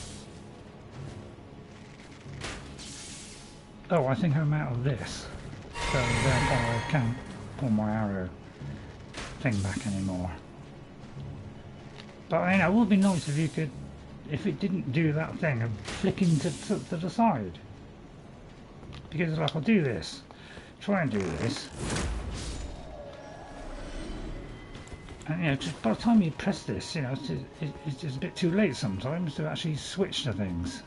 Oh, I think I'm out of this, so therefore I can't pull my arrow thing back anymore. But you know, it would be nice if you could, if it didn't do that thing of flicking to the side. Because like I'll do this, try and do this, and you know, just by the time you press this, you know, it's just a bit too late sometimes to actually switch to things.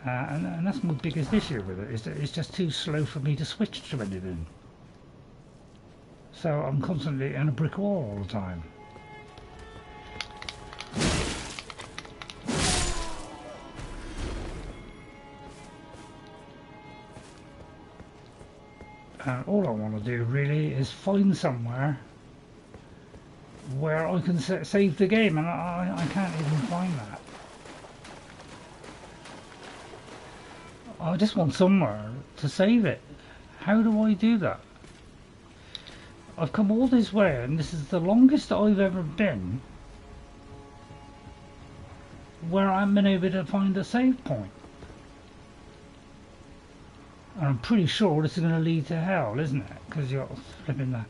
And that's my biggest issue with it, is that it's just too slow for me to switch to anything. So I'm constantly in a brick wall all the time. And all I want to do really is find somewhere where I can save the game, and I can't even find that. I just want somewhere to save it. How do I do that? I've come all this way, and this is the longest I've ever been where I haven't been able to find a save point. And I'm pretty sure this is going to lead to hell, isn't it? Because you're flipping that.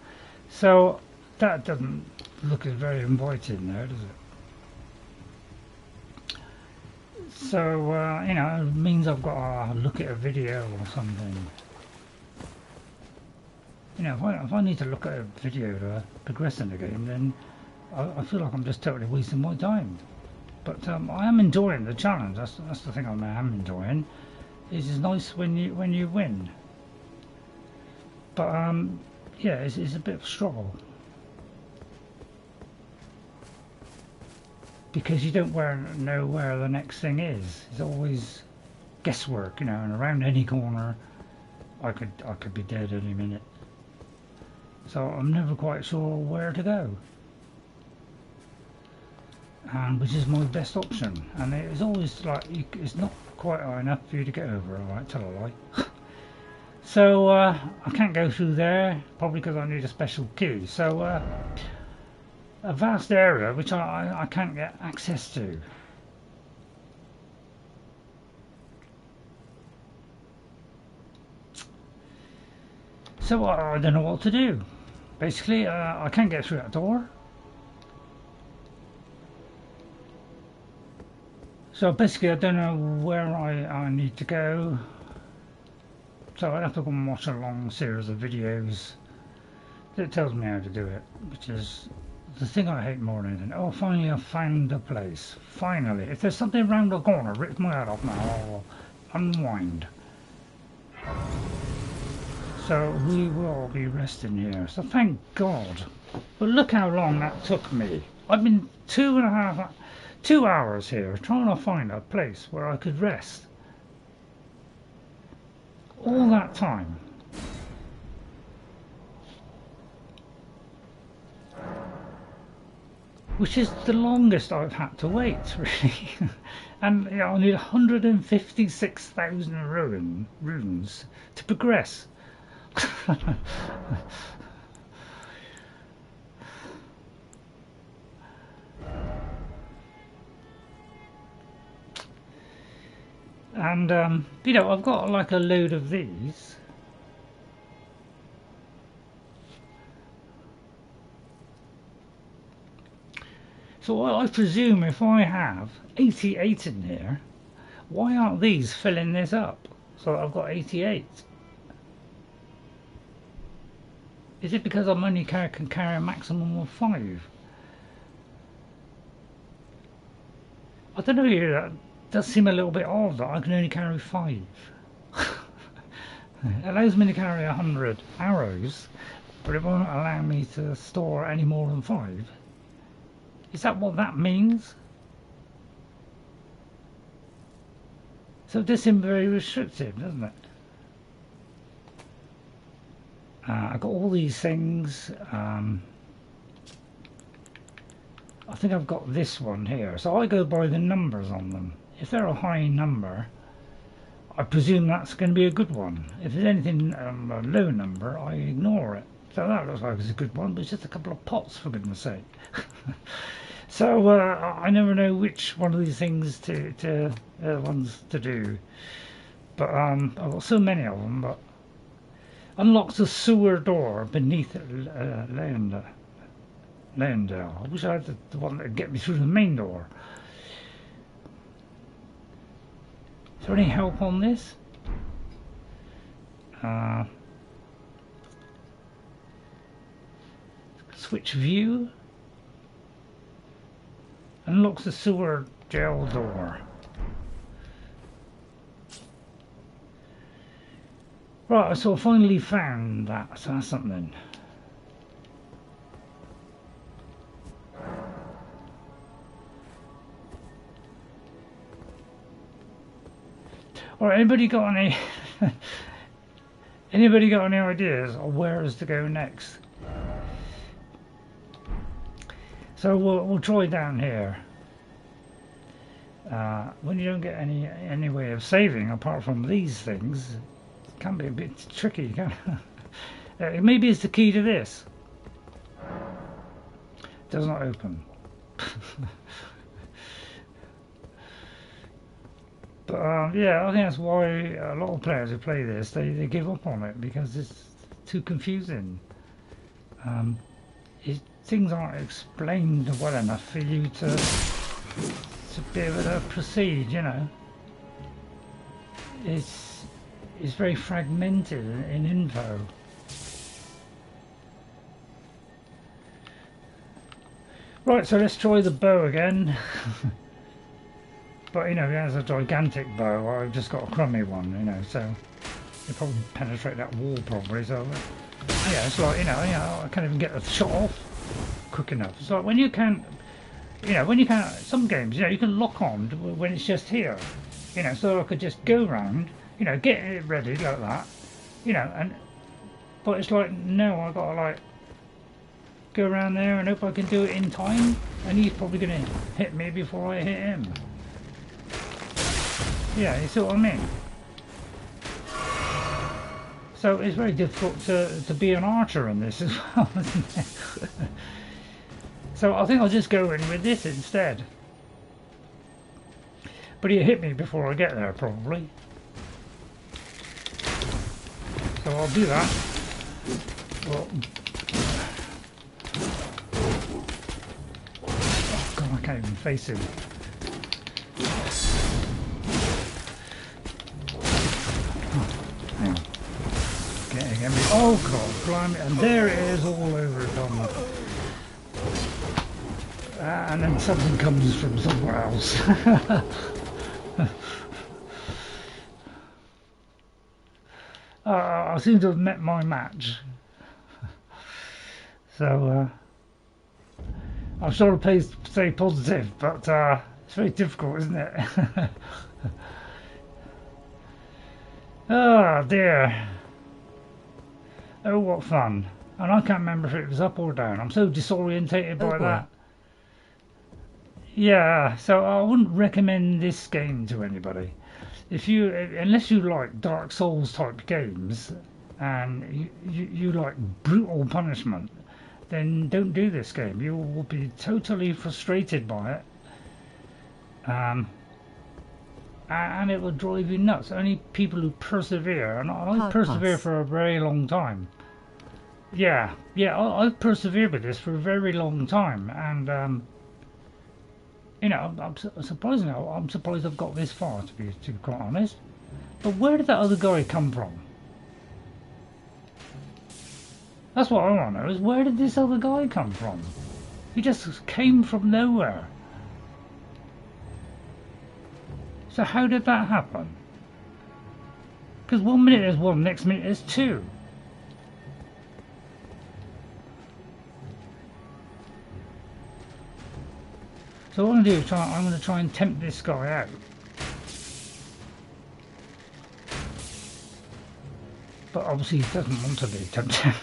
So that doesn't look as very inviting there, does it? So, you know, it means I've got to look at a video or something. You know, if I need to look at a video to progress in the game, then I feel like I'm just totally wasting my time. But I am enjoying the challenge. That's the thing I am enjoying. It's nice when you win. But yeah, it's a bit of a struggle. Because you don't know where the next thing is. It's always guesswork, you know, and around any corner I could be dead any minute. So I'm never quite sure where to go. Which is my best option. And it's always like, it's not quite high enough for you to get over, alright, tell a lie. So I can't go through there, probably because I need a special key. So a vast area which I can't get access to. So I don't know what to do. Basically, I can't get through that door. So basically, I don't know where I need to go. So I have to go and watch a long series of videos that tells me how to do it, which is the thing I hate more than anything. Oh, finally I found the place. Finally. If there's something around the corner, rip my head off now. I'll unwind. So we will be resting here. So thank God. But look how long that took me. I've been 2 hours here trying to find a place where I could rest. All that time. which is the longest I've had to wait, really. And you know, I need 156,000 runes to progress. And you know, I've got like a load of these. So I presume if I have 88 in here, why aren't these filling this up? So I've got 88. Is it because I'm only can carry a maximum of 5? I don't know, that does seem a little bit odd that I can only carry 5. It allows me to carry 100 arrows, but it won't allow me to store any more than 5. Is that what that means? So this seems very restrictive, doesn't it? I've got all these things. I think I've got this one here. So I go by the numbers on them. If they're a high number, I presume that's going to be a good one. If there's anything a low number, I ignore it. So that looks like it's a good one, but it's just a couple of pots, for goodness sake. So I never know which one of these things to ones to do. But I've got so many of them. But unlocks a sewer door beneath Leyndell. I wish I had the one that would get me through the main door. Is there any help on this? Switch view. Unlocks the sewer jail door. Right, so I finally found that, so that's something. Alright, anybody got any anybody got any ideas of where is to go next? So we'll try down here. When you don't get any way of saving apart from these things, it can be a bit tricky, can't it? Maybe it's the key to this. Does not open. But yeah, I think that's why a lot of players who play this, they give up on it because it's too confusing. Things aren't explained well enough for you to be able to proceed, you know. It's very fragmented in info. Right, so let's try the bow again. But you know, it has a gigantic bow. I've just got a crummy one, you know, so you probably penetrate that wall probably. So yeah, it's like, you know, I can't even get the shot off quick enough. It's like when you can't, you know, some games, you know, you can lock on when it's just here, you know, so I could just go round, you know, get it ready like that, you know, but it's like, no, I gotta like go around there and hope I can do it in time, and he's probably gonna hit me before I hit him. Yeah, you see what I mean? So it's very difficult to be an archer in this as well, isn't it? So I think I'll just go in with this instead. But he'll hit me before I get there probably. So I'll do that. Well, oh God, I can't even face him. Oh God, blimey, and there it is all over again. And then something comes from somewhere else. I seem to have met my match. So I'm sure to stay positive, but it's very difficult, isn't it? Oh dear. Oh, what fun. And I can't remember if it was up or down. I'm so disorientated by that. Yeah, so I wouldn't recommend this game to anybody. If you, unless you like Dark Souls type games and you like brutal punishment, then don't do this game. You will be totally frustrated by it, and it will drive you nuts. Only people who persevere, and I persevere for a very long time. Yeah, I've persevered with this for a very long time, and you know, I'm surprised now. I'm surprised I've got this far, to be quite honest. But where did that other guy come from? That's what I want to know, is where did this other guy come from? He just came from nowhere. So how did that happen? Because 1 minute there's one, next minute there's two. So what I'm going to do is I'm going to try and tempt this guy out. But obviously he doesn't want to be tempted.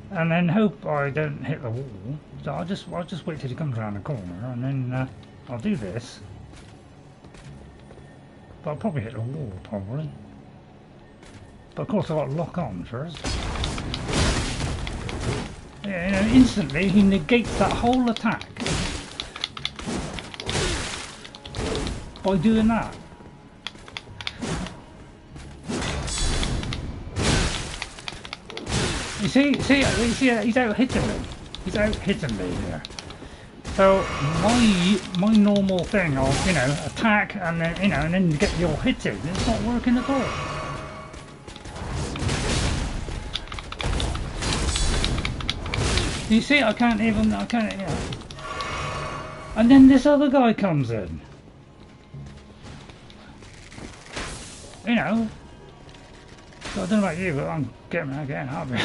And then hope I don't hit the wall. So I'll just wait till he comes around the corner, and then I'll do this. But I'll probably hit the wall, probably. But of course I've got to lock on first. Yeah, you know, instantly he negates that whole attack by doing that. You see, he's out hitting me. He's out hitting me here. So my normal thing of, you know, attack and then, you know, and then get your hit in, it's not working at all. You see, I can't, you know. And then this other guy comes in. You know. So I don't know about you, but I'm getting out of here.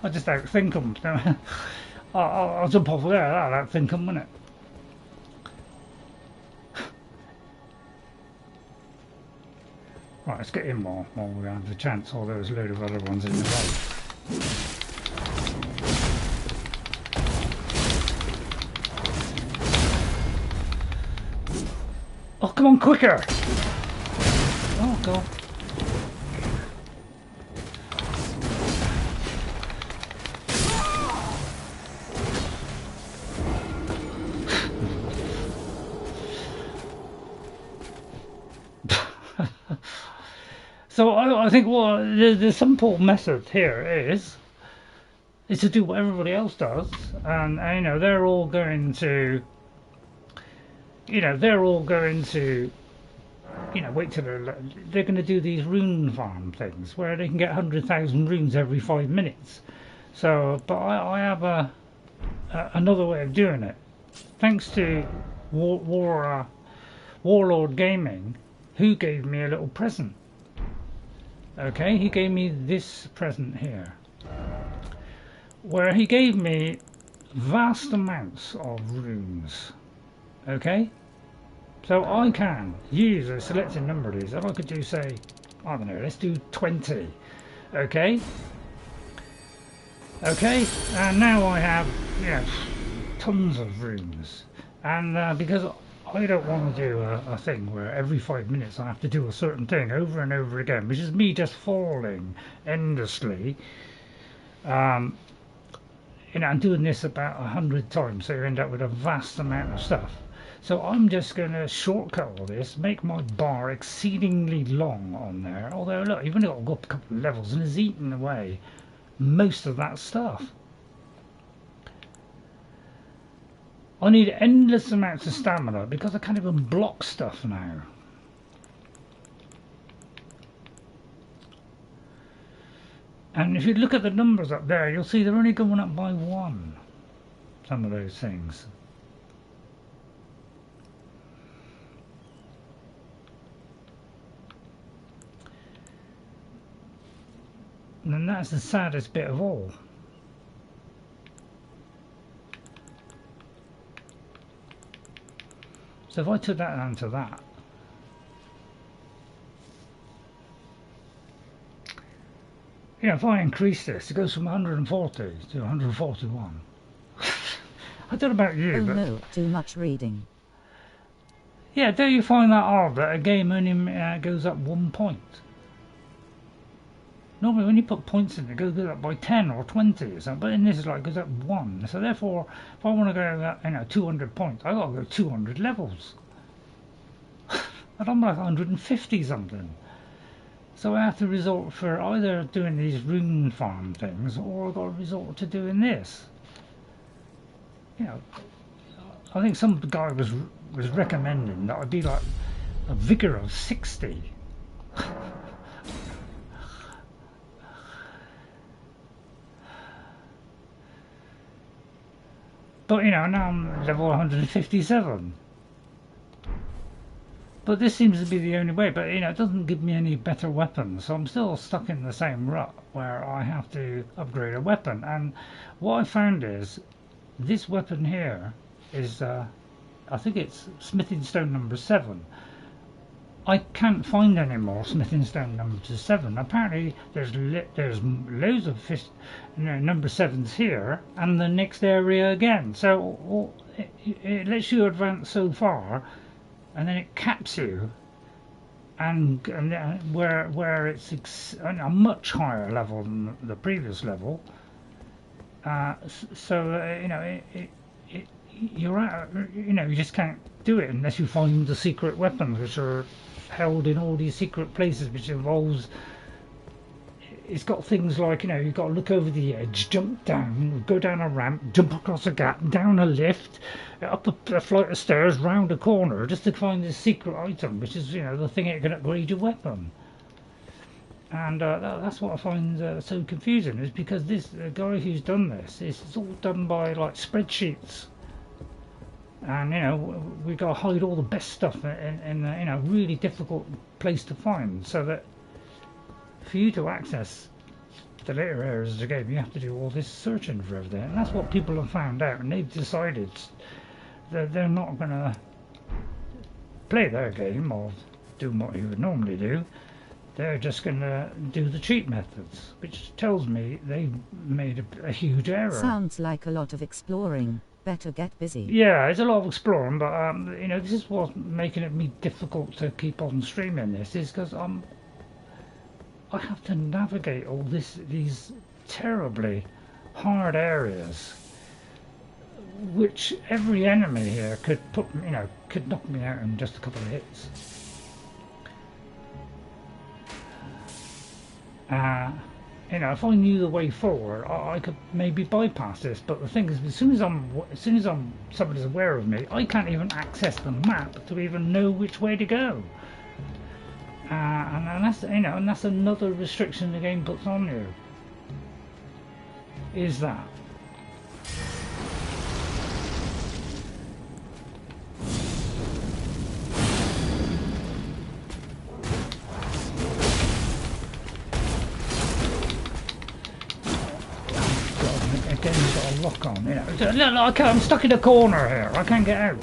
I just outthink them. I'll jump off there, that'll outthink them, won't it? Right, let's get in while we have the chance, or there's a load of other ones in the way. Oh, come on, quicker! Oh, God. So I think the simple method here is to do what everybody else does, and you know, they're all going to wait till they're going to do these rune farm things where they can get 100,000 runes every 5 minutes. So, but I have another way of doing it, thanks to Warlord Gaming, who gave me a little present. Okay, he gave me this present here, where he gave me vast amounts of runes. Okay, so I can use a selected number of these. If I could do, say, I don't know, let's do 20. Okay, and now I have, you know, tons of runes, and because I don't want to do a thing where every 5 minutes I have to do a certain thing over and over again, which is me just falling endlessly. You know, I'm doing this about 100 times, so you end up with a vast amount of stuff. So I'm just going to shortcut all this, make my bar exceedingly long on there. Although, look, you've only got to go up a couple of levels and it's eating away most of that stuff. I need endless amounts of stamina because I can't even block stuff now. And if you look at the numbers up there, you'll see they're only going up by 1. Some of those things. And that's the saddest bit of all. So if I took that down to that, You know, if I increase this, it goes from 140 to 141. I don't know about you, Oh but no, too much reading. yeah, don't you find that odd that a game only goes up 1 point? Normally when you put points in, it goes up by 10 or 20 or something, but in this it goes up 1. So therefore, if I want to go 200 points, I've got to go 200 levels. And I'm like 150 something. So I have to resort for either doing these rune farm things, or I've got to resort to doing this. You know, I think some guy was recommending that I'd be like a vigor of 60. But you know, now I'm level 157. But this seems to be the only way, but you know, it doesn't give me any better weapons, so I'm still stuck in the same rut where I have to upgrade a weapon. And what I found is, this weapon here is, I think it's smithing stone number 7. I can't find any more smithing stone number 7. Apparently there's loads of number 7s here and the next area again. So it lets you advance so far, and then it caps you, and where it's a much higher level than the previous level. You know, you're out, you know, you just can't do it unless you find the secret weapons, which are held in all these secret places, which involves, it's got things like, you know, you've got to look over the edge, jump down, go down a ramp, jump across a gap, down a lift, up a flight of stairs, round a corner, just to find this secret item, which is, you know, the thing that can upgrade your weapon. And that's what I find so confusing, is because this guy who's done this, it's all done by like spreadsheets. And you know, we got to hide all the best stuff in you know, really difficult place to find, so that for you to access the later areas of the game, you have to do all this searching for everything. And that's what people have found out, and they've decided that they're not going to play their game or do what you would normally do. They're just going to do the cheat methods, which tells me they've made a huge error. Sounds like a lot of exploring. Better get busy. Yeah, it's a lot of exploring, but you know, this is what's making it me difficult to keep on streaming this, is because I have to navigate all these terribly hard areas, which every enemy here could could knock me out in just a couple of hits. You know, if I knew the way forward, I could maybe bypass this. But the thing is, as soon as somebody's aware of me, I can't even access the map to even know which way to go. And that's, you know, and that's another restriction the game puts on you. Is that? Game's got a lock on, you know. Look, I'm stuck in a corner here. I can't get out.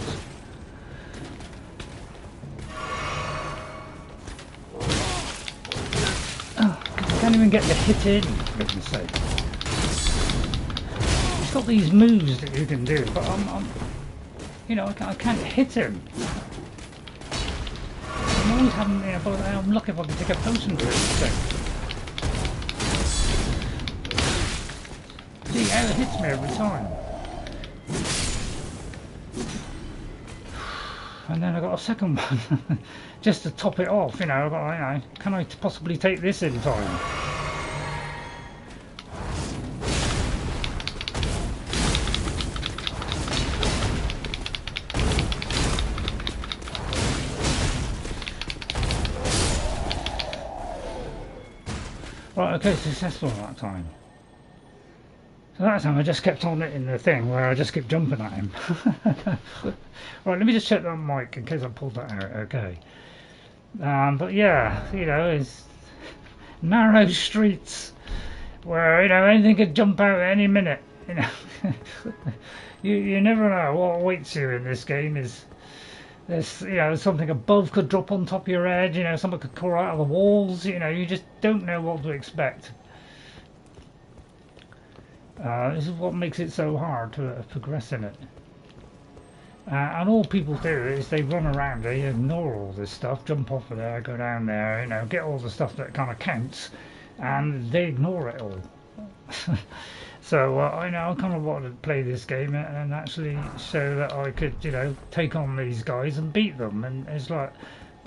Oh, I can't even get the hit in, for goodness sake. He's got these moves that you can do, but you know, I can't hit him. I'm always having, you know, but I'm lucky if I can take a potion to it. See how it hits me every time. And then I got a second one just to top it off, you know. I got, you know, can I possibly take this in time? Right, okay, successful that time. So that time I just kept on it in the thing where I just kept jumping at him. Right, let me just check that mic in case I pulled that out. Okay. But yeah, you know, it's narrow streets where, you know, anything could jump out at any minute. You know, you never know what awaits you in this game. There's, you know, something above could drop on top of your head. You know, something could crawl out of the walls. You know, you just don't know what to expect. This is what makes it so hard to progress in it. And all people do is they run around, they ignore all this stuff, jump off of there, go down there, you know, get all the stuff that kind of counts, and they ignore it all. So I know I kind of wanted to play this game and actually show that I could, you know, take on these guys and beat them. And it's like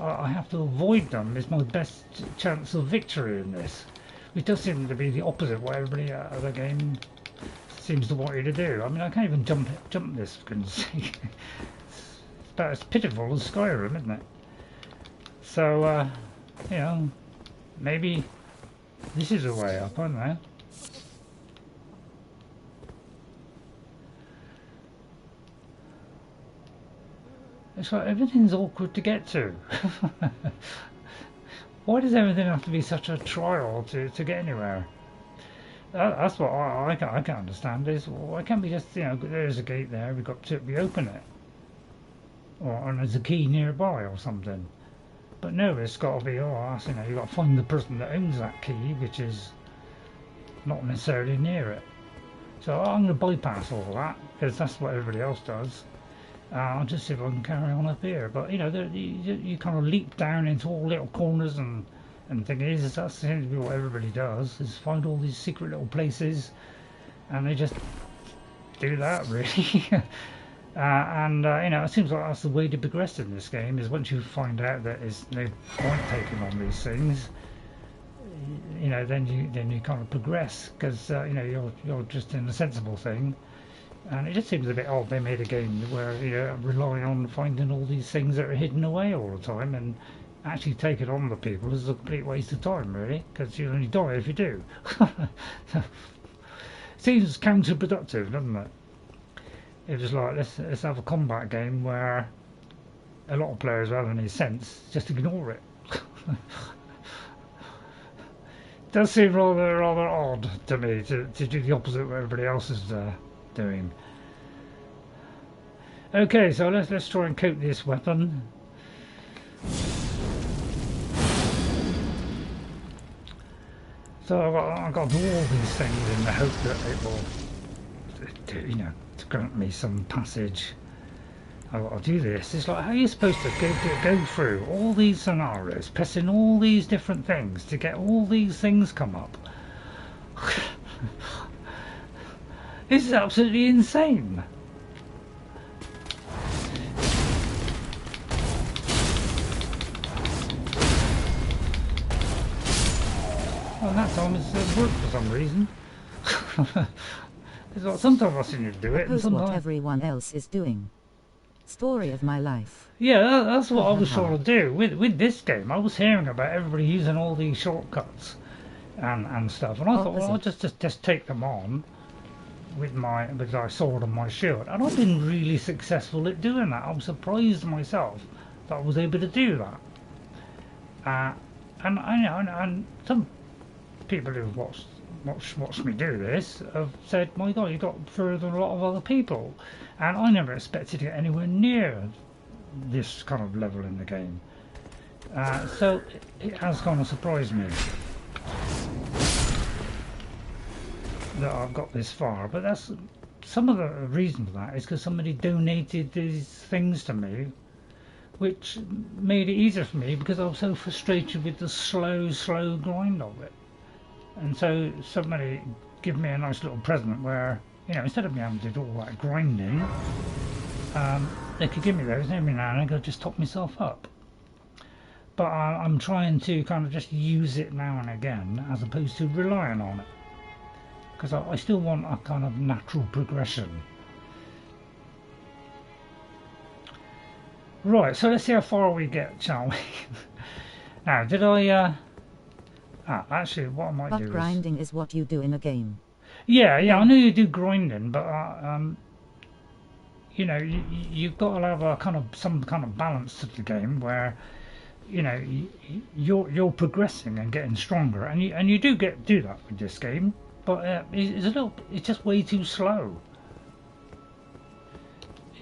I have to avoid them. It's my best chance of victory in this, which does seem to be the opposite of what everybody other game seems to want you to do. I mean, I can't even jump this, for goodness sake. It's about as pitiful as Skyrim, isn't it? So, you know, maybe this is a way up, I don't know. It's like everything's awkward to get to. Why does everything have to be such a trial to get anywhere? That's what I can't understand. Is why can't we just, you know, there's a gate there, we've got to open it, and there's a key nearby or something. But no, it's got to be, oh, you know, you've got to find the person that owns that key, which is not necessarily near it. So I'm going to bypass all that because that's what everybody else does. I'll just see if I can carry on up here. But you know, you kind of leap down into all little corners and thing is, that seems to be what everybody does, is find all these secret little places, and they just do that, really. You know, it seems like that's the way to progress in this game, is once you find out that there's no point taking on these things, you know, then you kind of progress, because you know, you're just in a sensible thing. And it just seems a bit odd they made a game where you rely on finding all these things that are hidden away all the time, and actually taking on the people is a complete waste of time, really, because you only die if you do. Seems counterproductive, doesn't it? It was like, let's have a combat game where a lot of players, rather than any sense, just ignore it. Does seem rather odd to me to do the opposite of what everybody else is doing. Okay, so let's try and coat this weapon. So I've got to do all these things in the hope that it will, you know, to grant me some passage. I've got to do this. It's like, how are you supposed to go through all these scenarios, pressing all these different things to get all these things come up? This is absolutely insane. Well, that time it's worked for some reason. It's like, sometimes I seem to do it, and sometimes what everyone else is doing. Story of my life. Yeah, that's what I was trying to do with this game. I was hearing about everybody using all these shortcuts and stuff, and I thought, well, I'll just take them on with my sword and my shield, and I've been really successful at doing that. I'm surprised myself that I was able to do that. And I know, and some people who've watched me do this have said, my God, you got further than a lot of other people, and I never expected to get anywhere near this kind of level in the game. So it has kind of surprised me that I've got this far, but that's some of the reason for that is because somebody donated these things to me, which made it easier for me because I was so frustrated with the slow grind of it. And so somebody gave me a nice little present where, you know, instead of me having to do all that grinding, they could give me those, and every now and then I could just top myself up. But I'm trying to kind of just use it now and again as opposed to relying on it, because I still want a kind of natural progression. Right, so let's see how far we get, shall we? Now, did I actually, what I might do is... grinding is what you do in a game. Yeah, I know you do grinding, but you know, you've got to have a some kind of balance to the game where, you know, you're progressing and getting stronger, and you do that with this game, but it's just way too slow.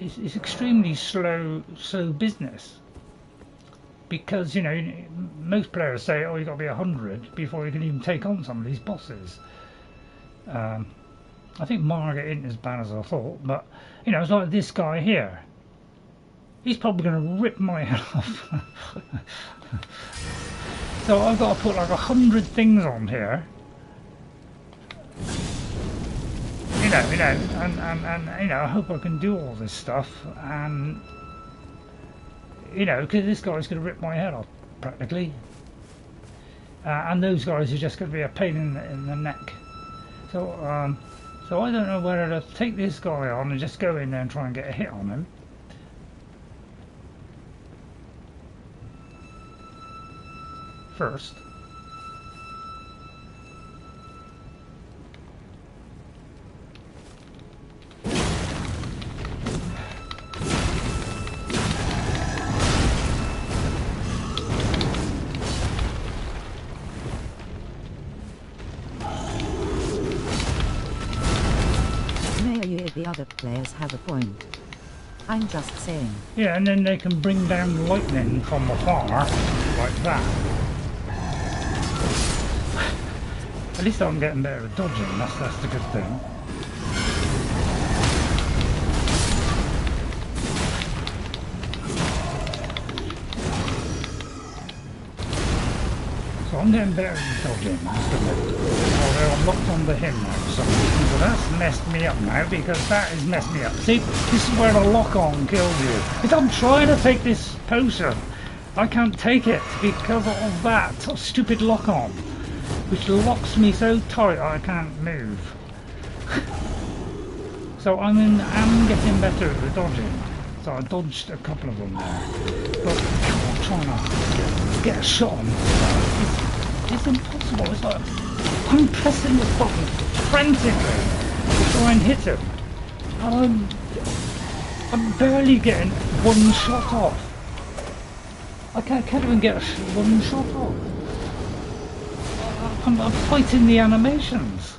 It's extremely slow business. Because, you know, most players say, oh, you've got to be 100 before you can even take on some of these bosses. I think Margaret isn't as bad as I thought, but you know, it's like this guy here. He's probably going to rip my head off. So I've got to put like 100 things on here. You know, and you know, I hope I can do all this stuff, and you know, because this guy's going to rip my head off practically, and those guys are just going to be a pain in the neck. So, so I don't know whether to take this guy on and just go in there and try and get a hit on him. First. The other players have a point. I'm just saying. Yeah, and then they can bring down lightning from afar, like that. At least I'm getting better at dodging, that's the good thing. So I'm getting better at dodging, that's the bit. Although I'm locked onto him now for some reason, so that's messed me up now, because that has messed me up. See, this is where the lock-on kills you. If I'm trying to take this potion, I can't take it because of that stupid lock-on, which locks me so tight I can't move. So I'm getting better at the dodging. So I dodged a couple of them there, but I'm trying to get a shot on this. It's impossible. It's like I'm pressing the button frantically to try and hit him, and I'm barely getting one shot off. I can't even get one shot off. I'm fighting the animations.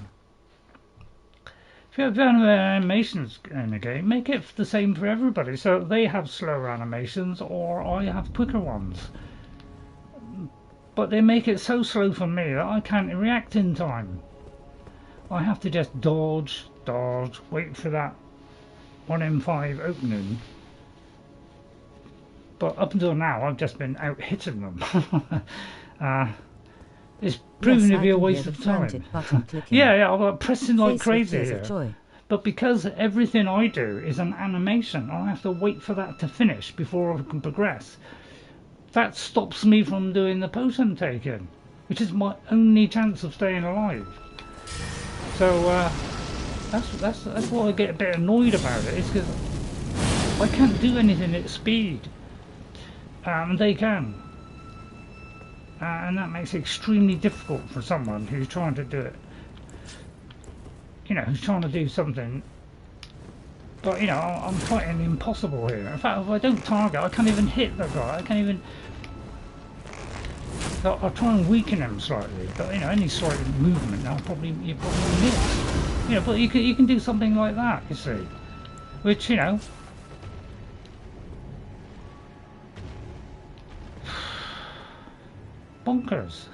If you have animations in a game, make it the same for everybody, so they have slower animations or I have quicker ones. But they make it so slow for me that I can't react in time. I have to just dodge, wait for that 1M5 opening. But up until now I've just been out hitting them. It's proven to be a waste of time. Yeah, I'm pressing like crazy here. But because everything I do is an animation, I have to wait for that to finish before I can progress. That stops me from doing the potion taking, which is my only chance of staying alive. So that's why I get a bit annoyed about it. It's because I can't do anything at speed, and they can, and that makes it extremely difficult for someone who's trying to do it. You know, who's trying to do something. But you know, I'm fighting the impossible here. In fact, if I don't target, I can't even hit the guy. I can't even. So I'll try and weaken him slightly, but you know, any slight movement, you probably miss. You know, but you can do something like that, you see, which you know. Bonkers.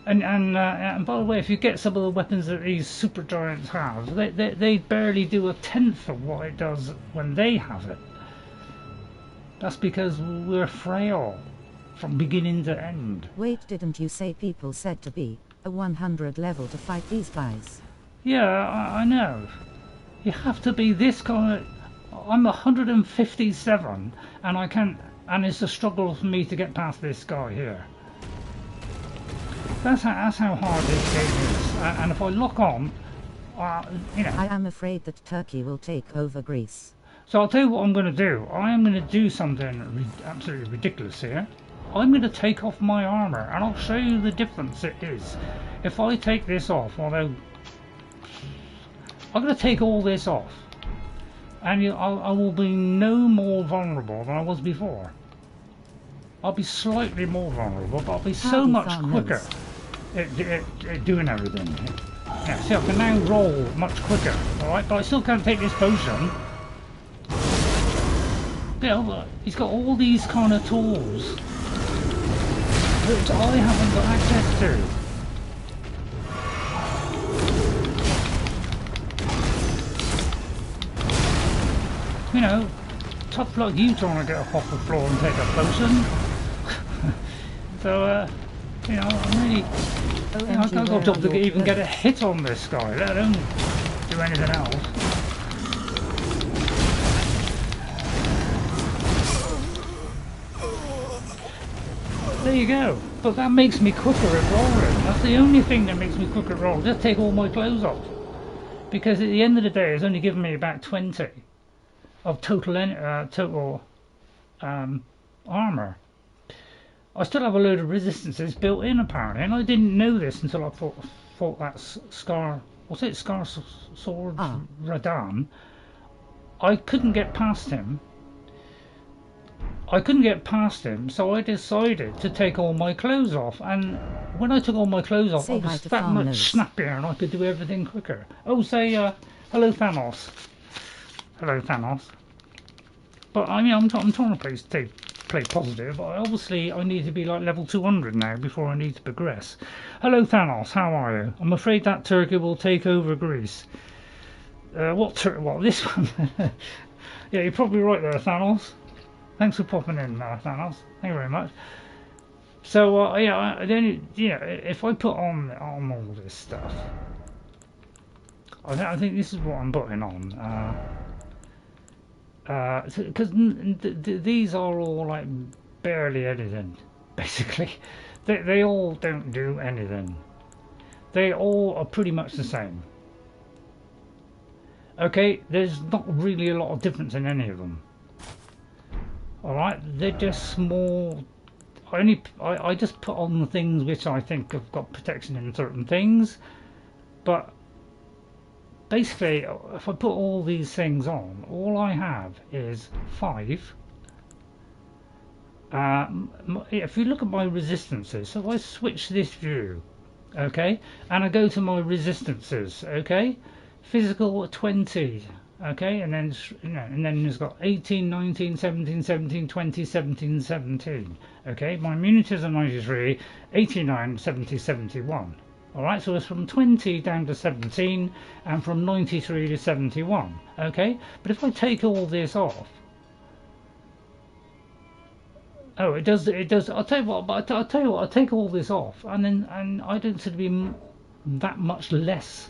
And by the way, if you get some of the weapons that these super giants have, they barely do a tenth of what it does when they have it. That's because we're frail from beginning to end. Wait, didn't you say people said to be a 100 level to fight these guys? Yeah, I know. You have to be this kind of... I'm 157 and I can't... And it's a struggle for me to get past this guy here. That's how hard this game is. And if I lock on, you know... I am afraid that Turkey will take over Greece. So I'll tell you what I'm going to do. I am going to do something absolutely ridiculous here. I'm going to take off my armour, and I'll show you the difference it is. If I take this off, although... I'm going to take all this off. And I will be no more vulnerable than I was before. I'll be slightly more vulnerable, but I'll be so much quicker at doing everything. Yeah, see, I can now roll much quicker, alright? But I still can't take this potion. You know, he's got all these kind of tools which I haven't got access to. know, tough luck you trying to get up off the floor and take a potion. So, you know, I'm really, I can't go up to even get a hit on this guy, let alone do anything else. There you go. But that makes me quicker at rolling. That's the only thing that makes me quicker at rolling. Just take all my clothes off. Because at the end of the day, it's only given me about 20 of total armour. I still have a load of resistances built in apparently, and I didn't know this until I fought that Scar. What's it? Scar Sword Radan. I couldn't get past him. So I decided to take all my clothes off, and when I took all my clothes off, I was that much snappier and I could do everything quicker. Oh, say hello Thanos. Hello Thanos. But I mean, I'm trying to play positive, but obviously I need to be like level 200 now before I need to progress. Hello Thanos, how are you? I'm afraid that turkey will take over Greece. What this one? Yeah, you're probably right there, Thanos. Thanks for popping in, Thanos. Thank you very much. So yeah, then if I put on all this stuff, I think this is what I'm putting on. Because these are all like barely anything, basically. They all don't do anything. They all are pretty much the same. Okay, there's not really a lot of difference in any of them. Alright, they're just small. I just put on the things which I think have got protection in certain things, but basically if I put all these things on, all I have is 5. If you look at my resistances, so if I switch this view, okay, and I go to my resistances, okay, physical 20, okay, and then and then it's got 18, 19, 17, 17, 20, 17, 17. Okay, my immunities are 93, 89, 70, 71. Alright, so it's from 20 down to 17 and from 93 to 71. Okay, but if I take all this off, oh, it does. I'll tell you what. But I'll tell you what. I'll take all this off, and I don't seem to be that much less.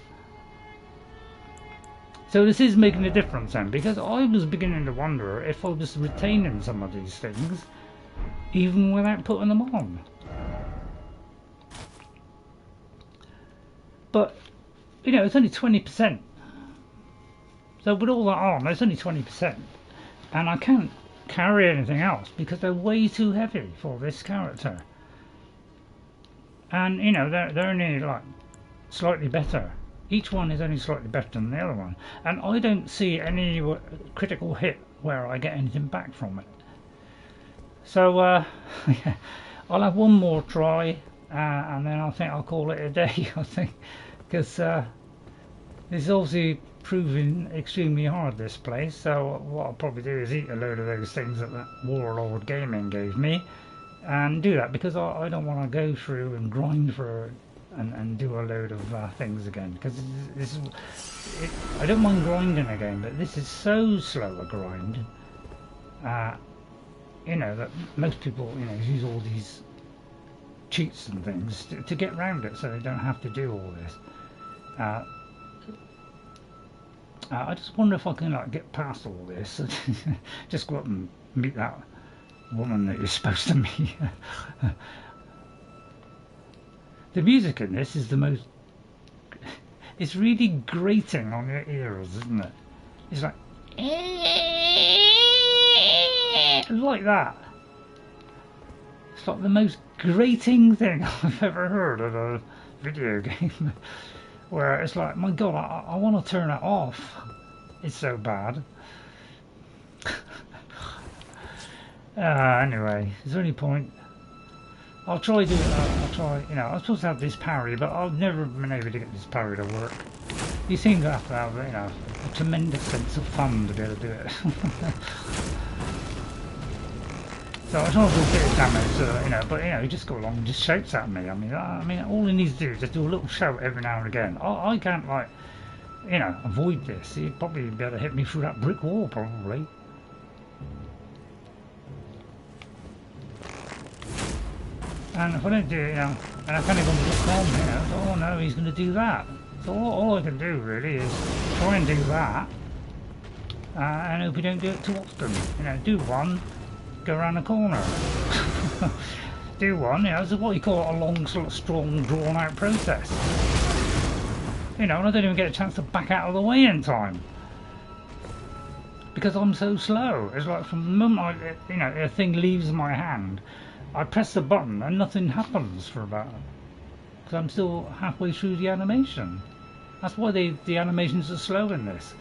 So this is making a difference then, because I was beginning to wonder if I was retaining some of these things even without putting them on. But it's only 20%. So with all that on, it's only 20%, and I can't carry anything else because they're way too heavy for this character. And they're only like slightly better. Each one is only slightly better than the other one, and I don't see any critical hit where I get anything back from it. So yeah, I'll have one more try, and then I think I'll call it a day. I think, because this is obviously proving extremely hard, this place. So what I'll probably do is eat a load of those things that Warlord Gaming gave me, and do that, because I don't want to go through and grind for and do a load of things again, because I don't mind grinding again, but this is so slow a grind, that most people use all these cheats and things to get around it, so they don't have to do all this. I just wonder if I can get past all this. Just go up and meet that woman that you're supposed to meet. The music in this is the most... It's really grating on your ears, isn't it? It's like that. It's like the most grating thing I've ever heard of a video game. Where it's like, my God, I want to turn it off. It's so bad. Anyway, is there any point? I'll try doing that. I'll try, I'm supposed to have this parry, but I've never been able to get this parry to work. You seem to have to have, a tremendous sense of fun to be able to do it. So I try to do a bit of damage, but he just go along and just shouts at me. I mean, all he needs to do is just do a little shout every now and again. I can't avoid this. He'd probably be able to hit me through that brick wall, probably. And if I don't do it, you know, and I kind of go look on, you know, so, oh no, he's going to do that. So all I can do really is try and do that, and hope you don't do it too often. You know, do one, go around the corner. Do one, you know, it's what you call a long, sort of strong, drawn-out process. You know, and I don't even get a chance to back out of the way in time. Because I'm so slow. It's like from the moment you know, a thing leaves my hand, I press the button and nothing happens for about... Because I'm still halfway through the animation. That's why the animations are slow in this.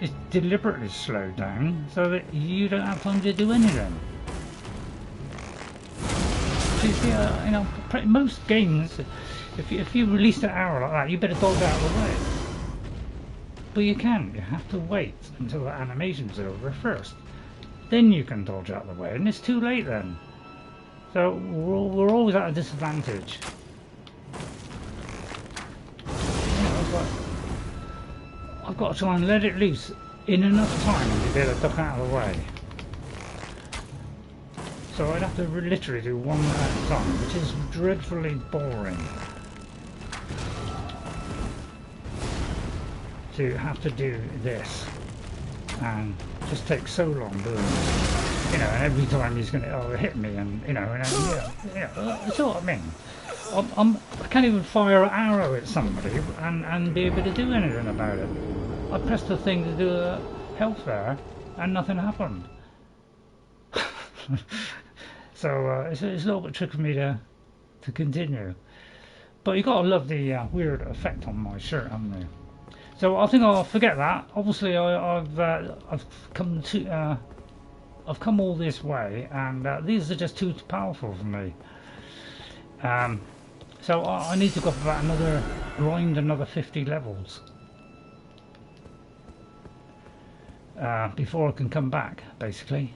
It's deliberately slowed down so that you don't have time to do anything. You know, most games, if you release an arrow like that, you better dodge out of the way. But you can't. You have to wait until the animation's over first. Then you can dodge out of the way, and it's too late then. So we're always at a disadvantage. You know, I've got to try and let it loose in enough time to be able to duck out of the way. So I'd have to literally do one at a time, which is dreadfully boring. To have to do this and just takes so long doing it. You know, and every time he's going to hit me, and you know, that's what I mean. I can't even fire an arrow at somebody and be able to do anything about it. I pressed the thing to do a health there, and nothing happened. So it's a little bit tricky for me to continue. But you got to love the weird effect on my shirt, haven't you? So I think I'll forget that. Obviously, I've come all this way, and these are just too powerful for me. So I need to go for about another 50 levels before I can come back, basically.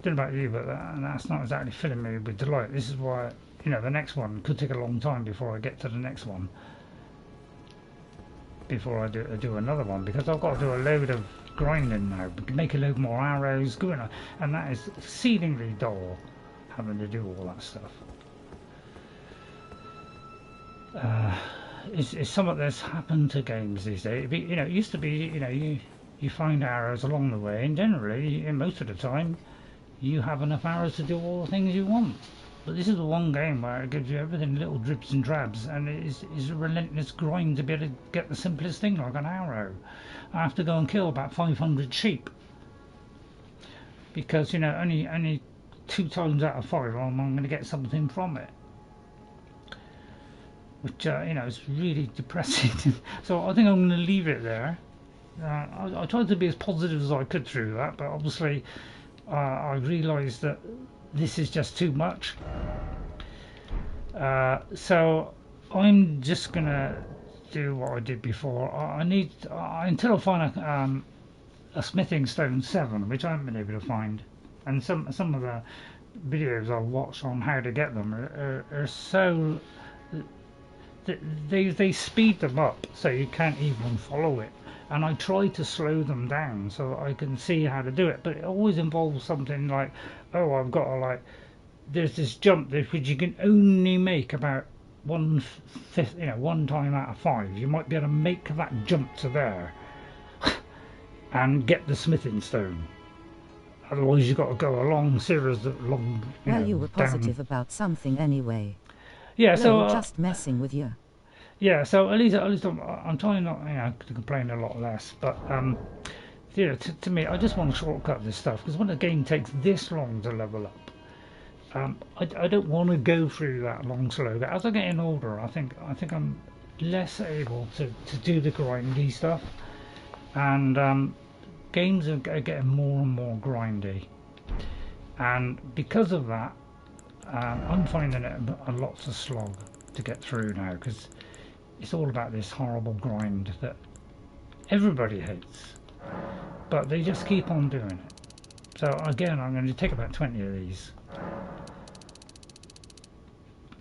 Don't know about you, but that's not exactly filling me with delight. This is why, you know, the next one could take a long time before I get to the next one. Before I do another one, because I've got to do a load of grinding now, make a load more arrows, going on, and that is exceedingly dull, having to do all that stuff. It's something that's happened to games these days. You know, it used to be, you know, you find arrows along the way, and generally, most of the time, you have enough arrows to do all the things you want. But this is the one game where it gives you everything in little drips and drabs, and it is a relentless grind to be able to get the simplest thing like an arrow. I have to go and kill about 500 sheep because, you know, only 2 times out of 5 I'm going to get something from it, which you know, is really depressing. So I think I'm going to leave it there. I tried to be as positive as I could through that, but obviously I realised that this is just too much. So I'm just gonna do what I did before. I need until I find a smithing stone 7, which I haven't been able to find, and some of the videos I've watched on how to get them are so they speed them up so you can't even follow it. And I try to slow them down so I can see how to do it, but it always involves something like, oh, I've got to, like, there's this jump which you can only make about 1/5, you know, 1 time out of 5. You might be able to make that jump to there and get the smithing stone. Otherwise, you've got to go a long series of long. Well, you were positive about something anyway. Yeah, so just messing with you. Yeah, so at least I'm trying not, you know, to complain a lot less. But you know, to me, I just want to shortcut this stuff, because when a game takes this long to level up, I don't want to go through that long slow. As I'm getting older, I think I'm less able to do the grindy stuff, and games are getting more and more grindy, and because of that, I'm finding it a lot of slog to get through now, because it's all about this horrible grind that everybody hates, but they just keep on doing it. So again, I'm going to take about 20 of these,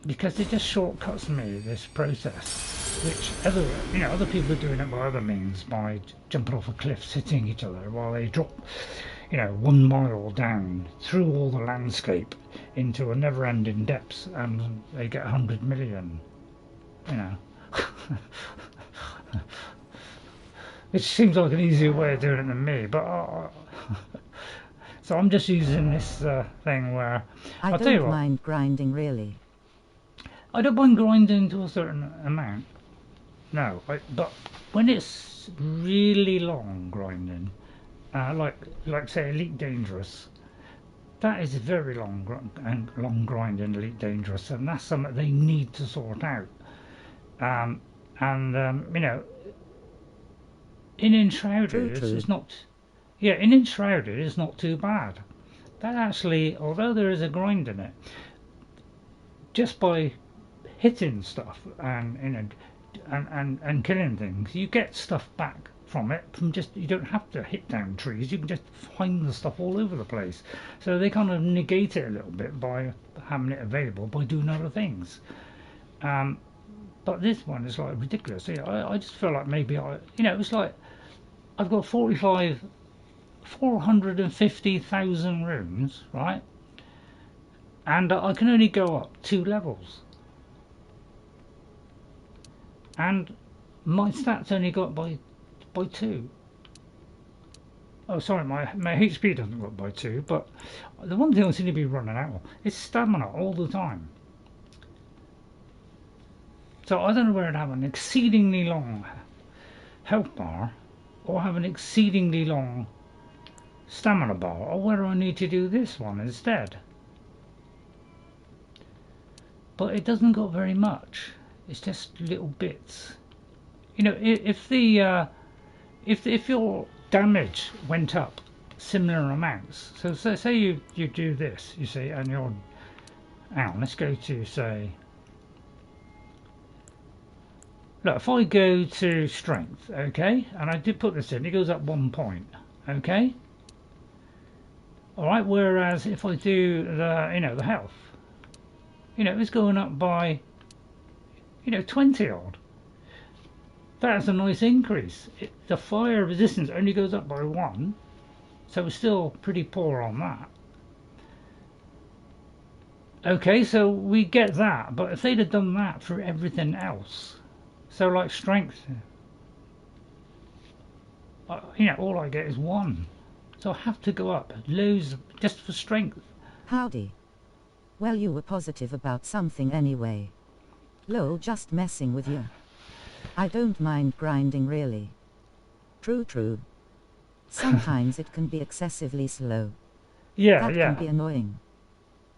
because it just shortcuts me this process, which other people are doing it by other means, by jumping off a cliff, hitting each other while they drop, you know, 1 mile down through all the landscape into a never-ending depths, and they get 100 million, you know. It seems like an easier way of doing it than me, but so I'm just using this thing where I don't mind grinding, really. I don't mind grinding to a certain amount. No, but when it's really long grinding, like say Elite Dangerous, that is very long grinding Elite Dangerous, and that's something they need to sort out. You know, in Enshrouded it's not. Yeah, in Enshrouded it's not too bad. That actually, although there is a grind in it, just by hitting stuff and you know and killing things, you get stuff back from it. From just, you don't have to hit down trees, you can just find the stuff all over the place. So they kind of negate it a little bit by having it available by doing other things. But this one is like ridiculous. You know, I just feel like maybe you know, it's like I've got 450,000 runes, right? And I can only go up 2 levels. And my stats only got by 2. Oh, sorry, my HP doesn't go up by 2, but the one thing I seem to be running out of is stamina all the time. So I don't know whether to have an exceedingly long health bar or have an exceedingly long stamina bar, or whether I need to do this one instead. But it doesn't got very much. It's just little bits. You know, if your damage went up similar amounts, so say you do this, you see, and you're, hang on, let's go to, say, look, if I go to strength, okay, and I did put this in, it goes up 1 point, okay, all right. Whereas if I do the, you know, the health, you know, it's going up by, you know, 20 odd. That's a nice increase. The fire resistance only goes up by 1, so it's still pretty poor on that. Okay, so we get that, but if they'd have done that for everything else, so like strength, you know, all I get is 1, so I have to go up loads just for strength. Howdy. Well, you were positive about something anyway. Lol, just messing with you. I don't mind grinding, really. True. Sometimes it can be excessively slow. Yeah, that can be annoying.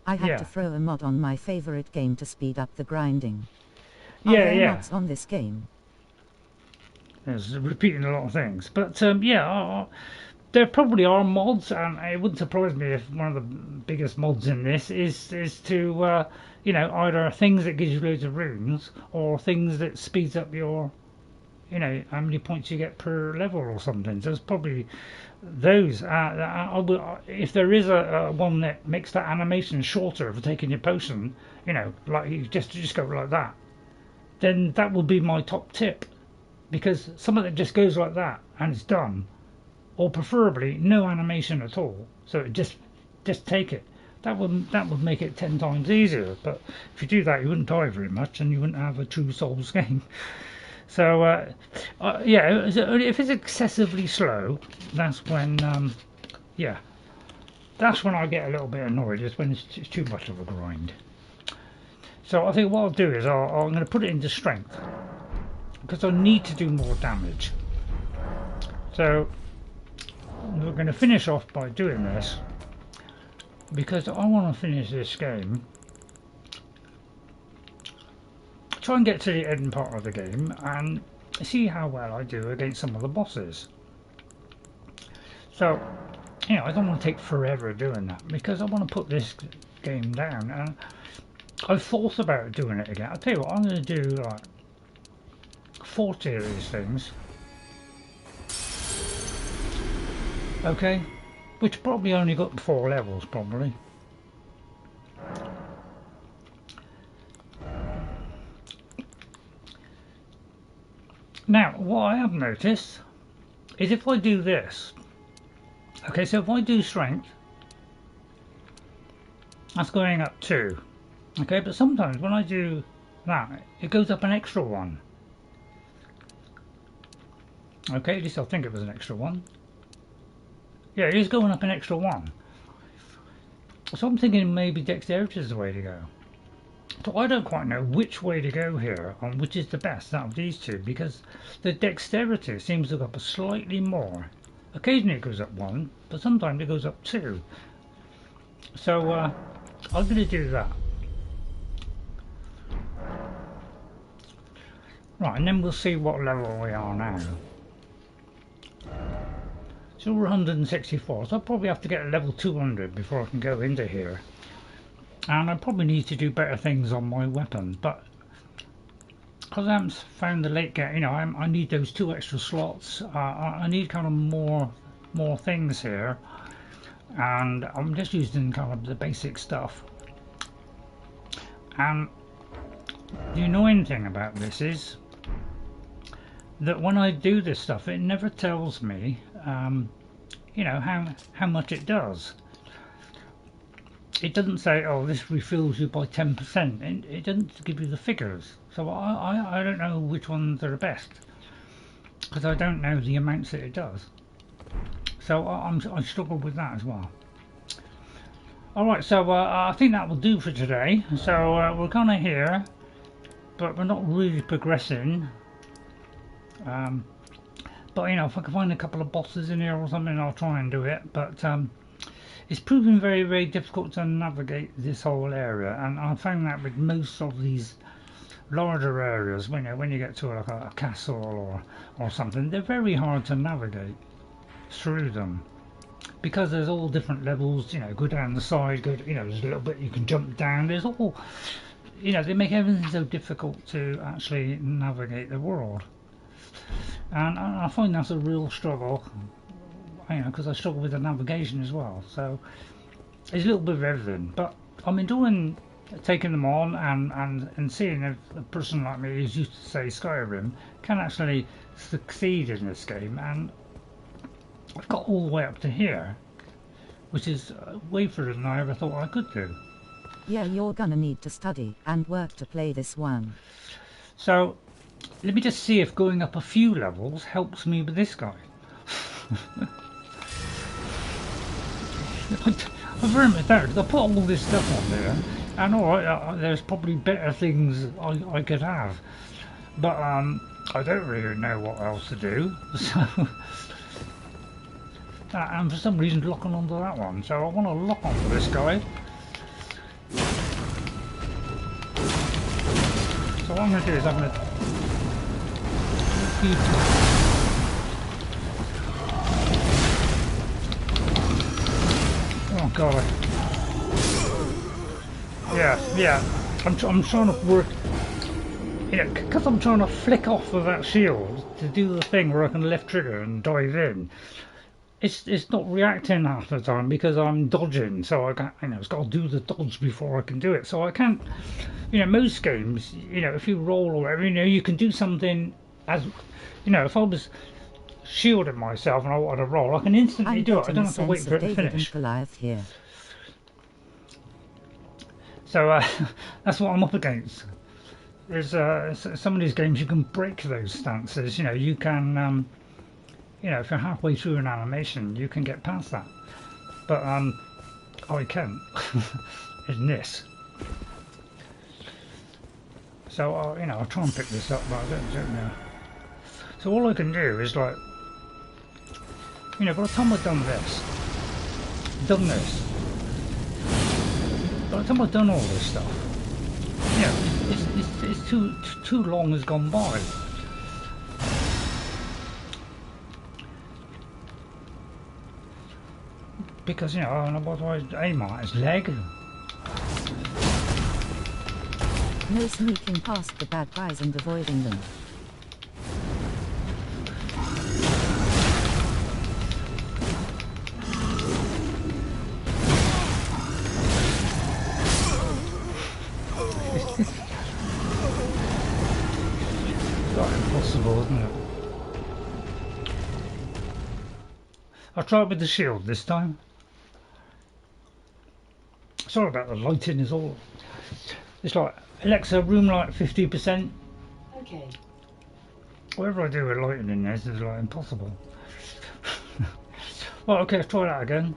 I had to throw a mod on my favorite game to speed up the grinding. Are there mods on this game? There's repeating a lot of things, but there probably are mods, and it wouldn't surprise me if one of the biggest mods in this is to you know, either things that gives you loads of runes or things that speeds up your, you know, how many points you get per level or something. So it's probably those. If there is a one that makes that animation shorter for taking your potion, you know, like you just go like that, then that will be my top tip, because something that just goes like that and it's done, or preferably no animation at all, so it just take it. That would make it 10 times easier. But if you do that, you wouldn't die very much, and you wouldn't have a true Souls game. So yeah, if it's excessively slow, that's when that's when I get a little bit annoyed. Is when it's too much of a grind. So I think what I'll do is I'm going to put it into strength, because I need to do more damage. So we're going to finish off by doing this, because I want to finish this game, try and get to the end part of the game and see how well I do against some of the bosses. So, you know, I don't want to take forever doing that, because I want to put this game down, and I've thought about doing it again. I'll tell you what, I'm going to do like 40 of these things, okay, which probably only got 4 levels probably. Now what I have noticed is if I do this, Okay, so if I do strength, that's going up 2. Okay, but sometimes when I do that, it goes up an extra 1. Okay, at least I think it was an extra 1. Yeah, it is going up an extra 1. So I'm thinking maybe dexterity is the way to go. So I don't quite know which way to go here and which is the best out of these two, because the dexterity seems to go up slightly more. Occasionally it goes up 1, but sometimes it goes up 2. So I'm going to do that. Right, and then we'll see what level we are now. So we're 164, so I'll probably have to get a level 200 before I can go into here. And I probably need to do better things on my weapon, but because I haven't found the late game, you know, I need those 2 extra slots. I need kind of more things here, and I'm just using kind of the basic stuff. And the annoying thing about this is that when I do this stuff, it never tells me, you know, how much it does. It doesn't say, oh, this refills you by 10%. It doesn't give you the figures. So I don't know which ones are the best, because I don't know the amounts that it does. So I struggle with that as well. Alright, so I think that will do for today. So we're kind of here, but we're not really progressing. But you know, if I can find a couple of bosses in here or something, I'll try and do it. But it's proving very, very difficult to navigate this whole area, and I found that with most of these larger areas, when you get to like a castle or something, they're very hard to navigate through them, because there's all different levels. You know, go down the side, go, you know, there's a little bit you can jump down. There's all, you know, they make everything so difficult to actually navigate the world, and I find that's a real struggle. You know, because I struggle with the navigation as well. So it's a little bit of everything, but I'm enjoying taking them on and seeing if a person like me who's used to say Skyrim can actually succeed in this game. And I've got all the way up to here, which is way further than I ever thought I could do. Yeah, you're gonna need to study and work to play this one. So let me just see if going up a few levels helps me with this guy. I very much doubt it. I put all this stuff on there, and alright, there's probably better things I could have, but I don't really know what else to do. So and for some reason locking onto that one, so I want to lock onto this guy. So what I'm going to do is I'm going to oh god. Yeah. I'm trying to work, you know, because I'm trying to flick off of that shield to do the thing where I can left trigger and dive in. It's not reacting half the time because I'm dodging, so I got, you know, it's got to do the dodge before I can do it. So I can't, you know, most games, you know, if you roll or whatever, you know, you can do something as, you know, if I was shielding myself and I wanted to roll, I can instantly do it. I don't have to wait for it to finish. Here. So that's what I'm up against. There's some of these games you can break those stances. You know, you can, you know, if you're halfway through an animation, you can get past that. But I can't in this. So you know, I'll try and pick this up, but I don't know. So all I can do is, like, you know, by the time I've done this, by the time I've done all this stuff, you know, it's too long has gone by. Because, you know, I don't know what do I aim at, his leg. No sneaking past the bad guys and avoiding them. It's not impossible, isn't it? I'll try it with the shield this time. Sorry about the lighting, is all. It's like, Alexa, room light 50%. Okay. Whatever I do with lighting in this is like impossible. Well, okay, let's try that again.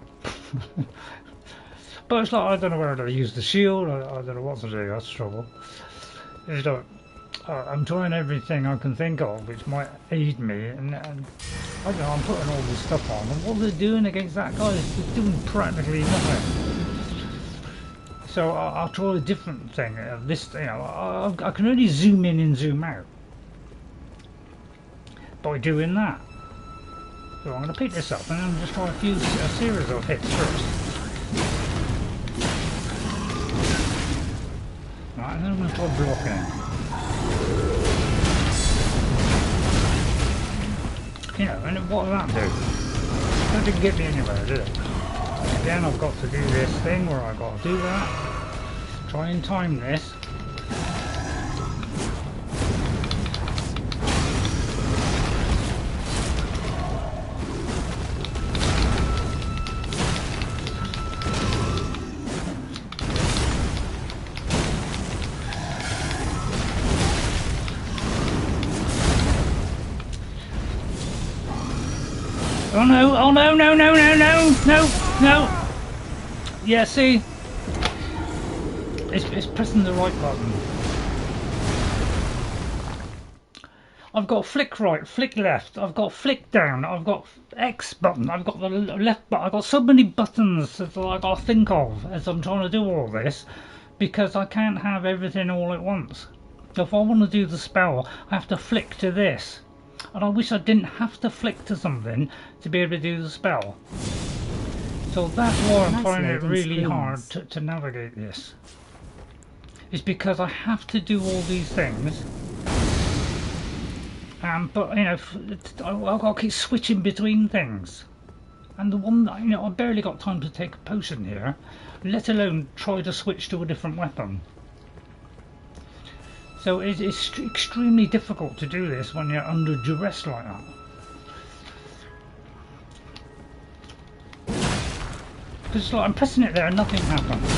But it's like, I don't know whether to use the shield, I don't know what to do, that's the trouble. It's like, I'm trying everything I can think of which might aid me, and I don't know, I'm putting all this stuff on, and what they're doing against that guy is they're doing practically nothing. So I'll try a different thing. This, you know, I can only zoom in and zoom out by doing that. So I'm going to pick this up and then just try a series of hits first. Right, and then I'm going to try blocking. You know, and what will that do? That didn't get me anywhere, did it? Again, I've got to do this thing where I've got to do that. Try and time this. Oh no, oh no, no, no, no, no, no, no. Yeah, see? It's pressing the right button. I've got flick right, flick left, I've got flick down, I've got X button, I've got the left button, I've got so many buttons that I've got to think of as I'm trying to do all this, because I can't have everything all at once. So if I want to do the spell, I have to flick to this. And I wish I didn't have to flick to something to be able to do the spell. So that's why I'm finding it really hard to navigate this. It's because I have to do all these things. But, you know, I've got to keep switching between things. And the one, you know, I've barely got time to take a potion here, let alone try to switch to a different weapon. So it's extremely difficult to do this when you're under duress like that. Because it's like I'm pressing it there and nothing happens.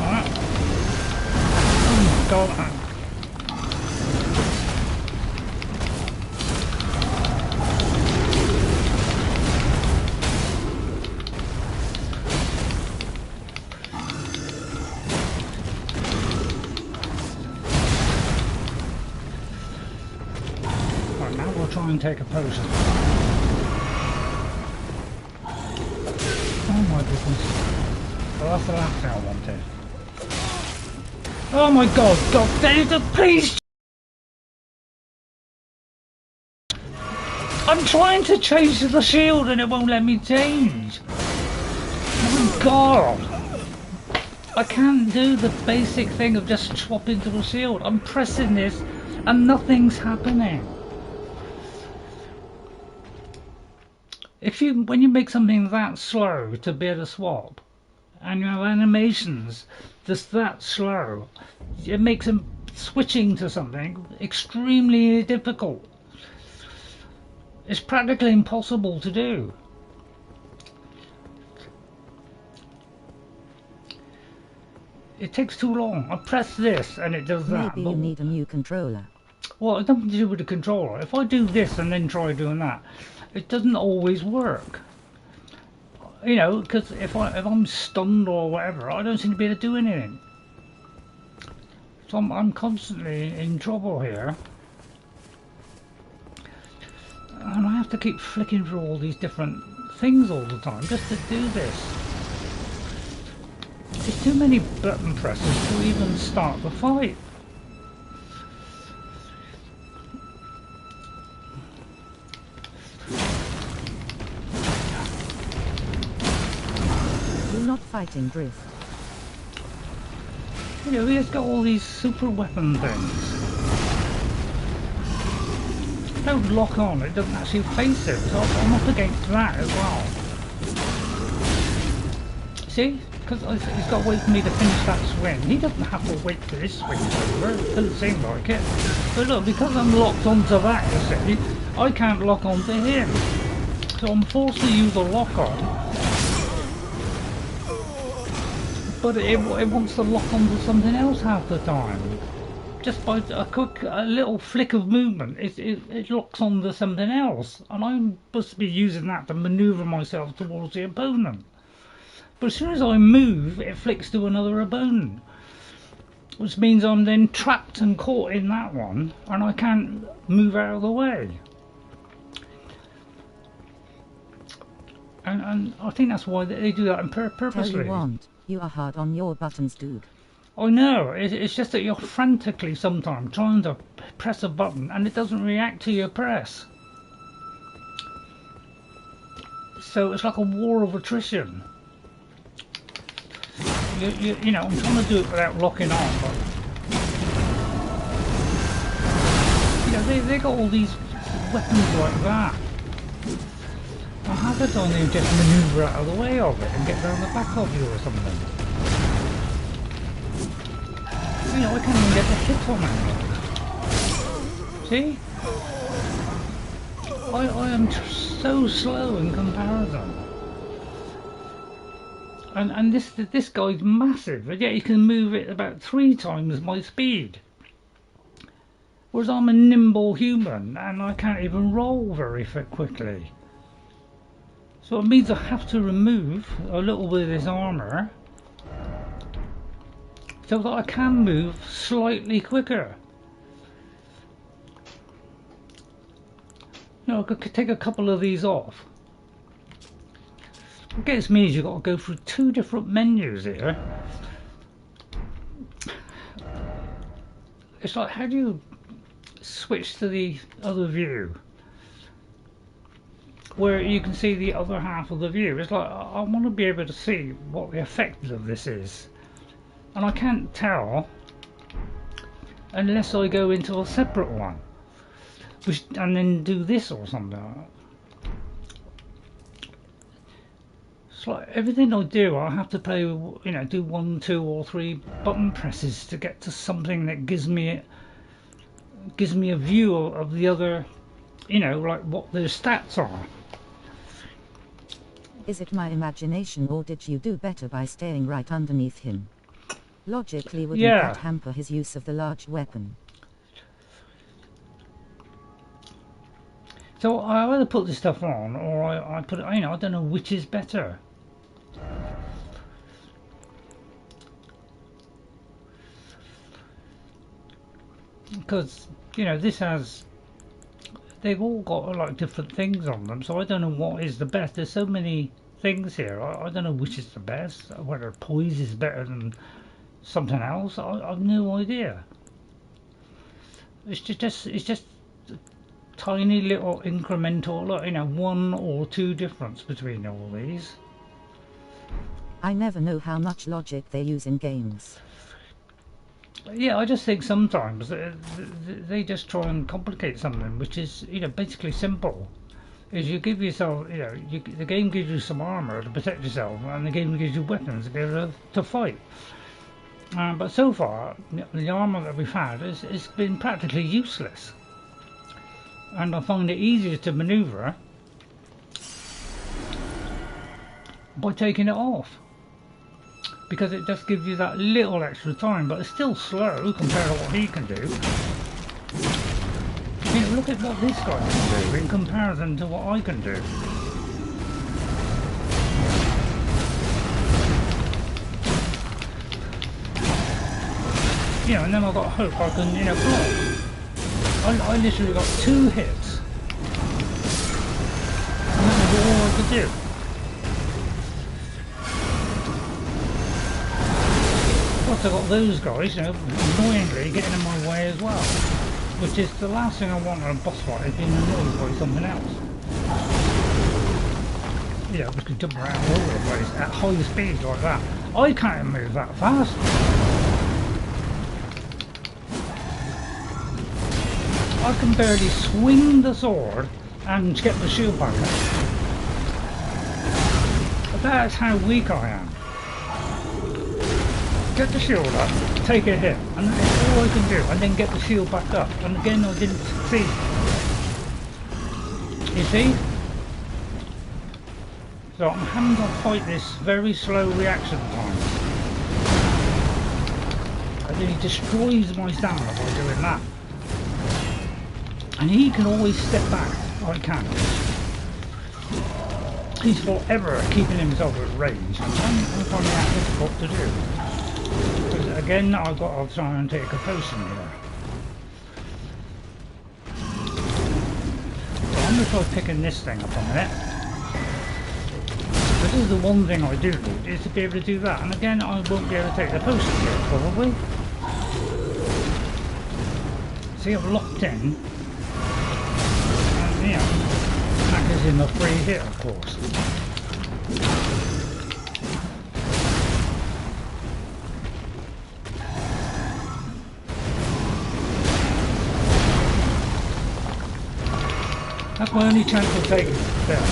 Alright. Oh my god. And take a potion. Oh my goodness. Well, that's the last thing I wanted. Oh my god, God, David, please! I'm trying to change to the shield and it won't let me change. Oh my god. I can't do the basic thing of just swapping to the shield. I'm pressing this and nothing's happening. When you make something that slow to be able to swap, and you have animations just that slow, it makes them switching to something extremely difficult. It's practically impossible to do. It takes too long. I press this and it does that. Maybe you need a new controller. Well, it's nothing to do with the controller. If I do this and then try doing that, it doesn't always work. You know, because if I'm stunned or whatever, I don't seem to be able to do anything. So I'm constantly in trouble here. And I have to keep flicking through all these different things all the time just to do this. There's too many button presses to even start the fight. You're not fighting Drift. You know, he's got all these super weapon things. Don't lock on, it doesn't actually face it, so I'm up against that as well. See? Because he's got to wait for me to finish that swing. He doesn't have to wait for this swing to over. It doesn't seem like it. But look, because I'm locked onto that, you see, I can't lock onto him. So I'm forced to use a lock on. But it wants to lock onto something else half the time. Just by a little flick of movement, it locks onto something else. And I'm supposed to be using that to manoeuvre myself towards the opponent. But as soon as I move, it flicks to another opponent. Which means I'm then trapped and caught in that one, and I can't move out of the way. And I think that's why they do that purposely. Tell you want, you are hard on your buttons, dude. I know, it's just that you're frantically sometimes trying to press a button and it doesn't react to your press. So it's like a war of attrition. You know, I'm trying to do it without locking on, but you know, they got all these weapons like that. Well, half the time they just manoeuvre out of the way of it and get round the back of you or something. You know, I can't even get the hit on that. See? I am so slow in comparison. And this guy's massive, and yet he can move it about 3 times my speed. Whereas I'm a nimble human and I can't even roll very quickly. So it means I have to remove a little bit of this armour so that I can move slightly quicker. You know, I could take a couple of these off. What gets me is you've got to go through 2 different menus here. It's like, how do you switch to the other view where you can see the other half of the view? It's like, I want to be able to see what the effect of this is, and I can't tell unless I go into a separate one, and then do this or something like that. It's like everything I do, I have to play, you know, do 1, 2 or 3 button presses to get to something that gives me a view of the other, you know, like what their stats are. Is it my imagination, or did you do better by staying right underneath him? Logically, wouldn't that hamper his use of the large weapon? So I either put this stuff on, or I put it, you know, I don't know which is better. Because, you know, this has, they've all got like different things on them, so I don't know what is the best. There's so many things here, I don't know which is the best, whether poise is better than something else, I've no idea. It's just tiny little incremental, you know, 1 or 2 difference between all these. I never know how much logic they use in games. Yeah, I just think sometimes they just try and complicate something which is, you know, basically simple. Is you give yourself, you know, the game gives you some armour to protect yourself, and the game gives you weapons to be able to fight. But so far, the armour that we've had has been practically useless. And I find it easier to manoeuvre by taking it off, because it just gives you that little extra time, but it's still slow compared to what he can do. You know, look at what this guy can do in comparison to what I can do. You know, and then I've got hope I can, you know, block. I literally got 2 hits, and that was all I could do. Plus I've got those guys, you know, annoyingly getting in my way as well, which is the last thing I want in a boss fight, is being annoyed by something else. You know, we can jump around all over the place at high speed like that. I can't move that fast. I can barely swing the sword and get the shield back up. But that's how weak I am. Get the shield up, take a hit, and that's all I can do, and then get the shield back up. And again, I didn't succeed. You see? So I'm having to fight this very slow reaction time. And then he destroys my stamina by doing that. And he can always step back. I can't. He's forever keeping himself at range. I'm finding that difficult to do. Because again, I've got to try and take a potion here. So I'm going to try picking this thing up a minute. This is the one thing I do need, is to be able to do that. And again, I won't be able to take the potion here, probably. See, I've locked in. And, yeah, that gives him a free hit, of course. That's my only chance of taking it there.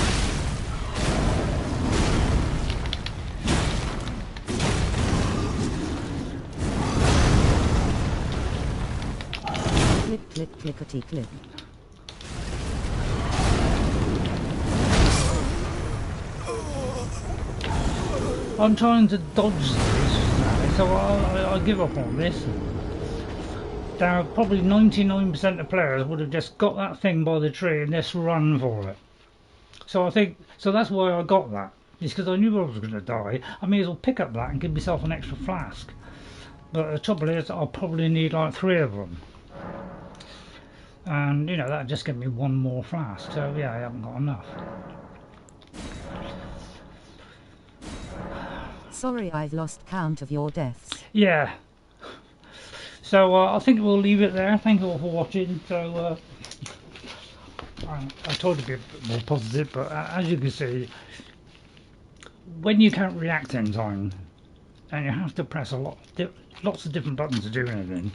Click, click, clickety, click. I'm trying to dodge these now, so I'll give up on this. Now, probably 99% of players would have just got that thing by the tree and just run for it. So I think, so that's why I got that. It's because I knew I was going to die. I may as well pick up that and give myself an extra flask. But the trouble is, I'll probably need like 3 of them. And, you know, that'll just give me 1 more flask. So, yeah, I haven't got enough. Sorry, I've lost count of your deaths. Yeah. So I think we'll leave it there. Thank you all for watching. So I tried to be a bit more positive, but as you can see, when you can't react in time, and you have to press lots of different buttons to do anything.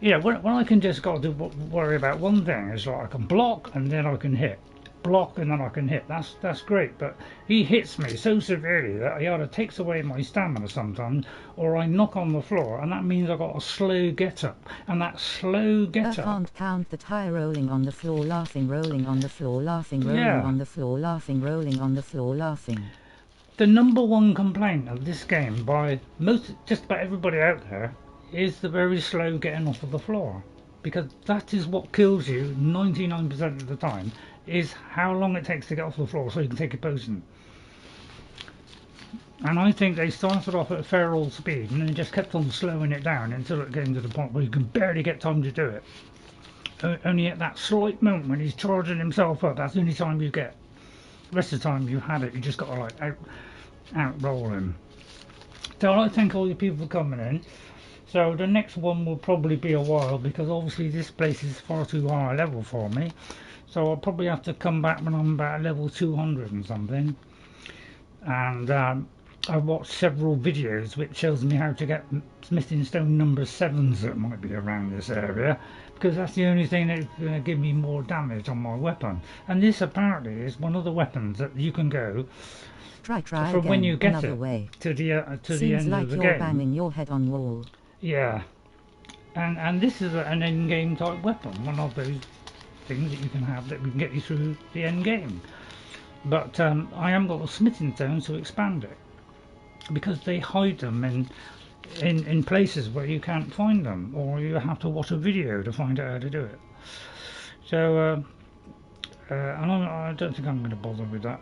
You know, when I can just got to worry about one thing, it's like I can block and then I can hit. Block and then I can hit. That's great, but he hits me so severely that he either takes away my stamina sometimes, or I knock on the floor, and that means I've got a slow get up, and that slow get up. I can't count the tire rolling on the floor, laughing, rolling on the floor, laughing, rolling on the floor, laughing, rolling on the floor, laughing. The #1 complaint of this game by just about everybody out there is the very slow getting off of the floor, because that is what kills you 99% of the time. Is how long it takes to get off the floor so you can take a potion. And I think they started off at a feral speed and then just kept on slowing it down until it came to the point where you can barely get time to do it. Only at that slight moment when he's charging himself up, that's the only time you get. The rest of the time you had it, you just got to like out roll him. So I'd like to thank all you people for coming in. So the next one will probably be a while, because obviously this place is far too high a level for me. So I'll probably have to come back when I'm about level 200 and something. And I've watched several videos which shows me how to get smithing stone number 7s that might be around this area, because that's the only thing that's going to give me more damage on my weapon. And this apparently is one of the weapons that you can go Try from again, when you get another it way. to the end like of the you're game. Banging your head on wall. Yeah, and this is an end game type weapon, one of those things that you can have that can get you through the end game. But I haven't got the smithing stones to expand it, because they hide them in places where you can't find them, or you have to watch a video to find out how to do it. So and I don't think I'm going to bother with that.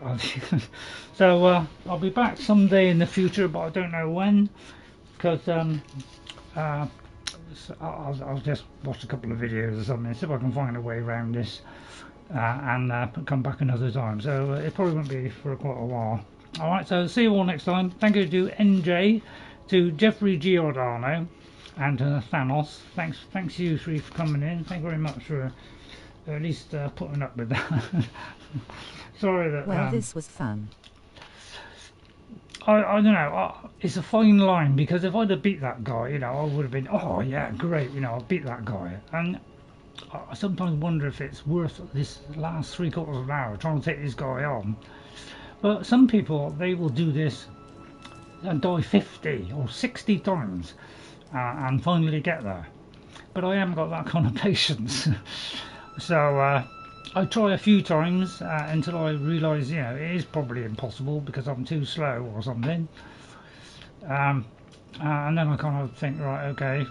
So I'll be back someday in the future, but I don't know when, because I'll just watch a couple of videos or something, see if I can find a way around this, and come back another time. So it probably won't be for quite a while. Alright, so see you all next time. Thank you to NJ, to Jeffrey Giordano, and to Thanos. Thanks you three for coming in. Thank you very much for at least putting up with that. Sorry that... Well, this was fun. I don't know, it's a fine line, because if I'd have beat that guy, you know, I would have been, oh yeah, great, you know, I beat that guy. And I sometimes wonder if it's worth this last 3/4 of an hour trying to take this guy on. But some people, they will do this and die 50 or 60 times and finally get there. But I haven't got that kind of patience. So I try a few times until I realise, you know, it is probably impossible because I'm too slow or something. And then I kind of think, right, okay,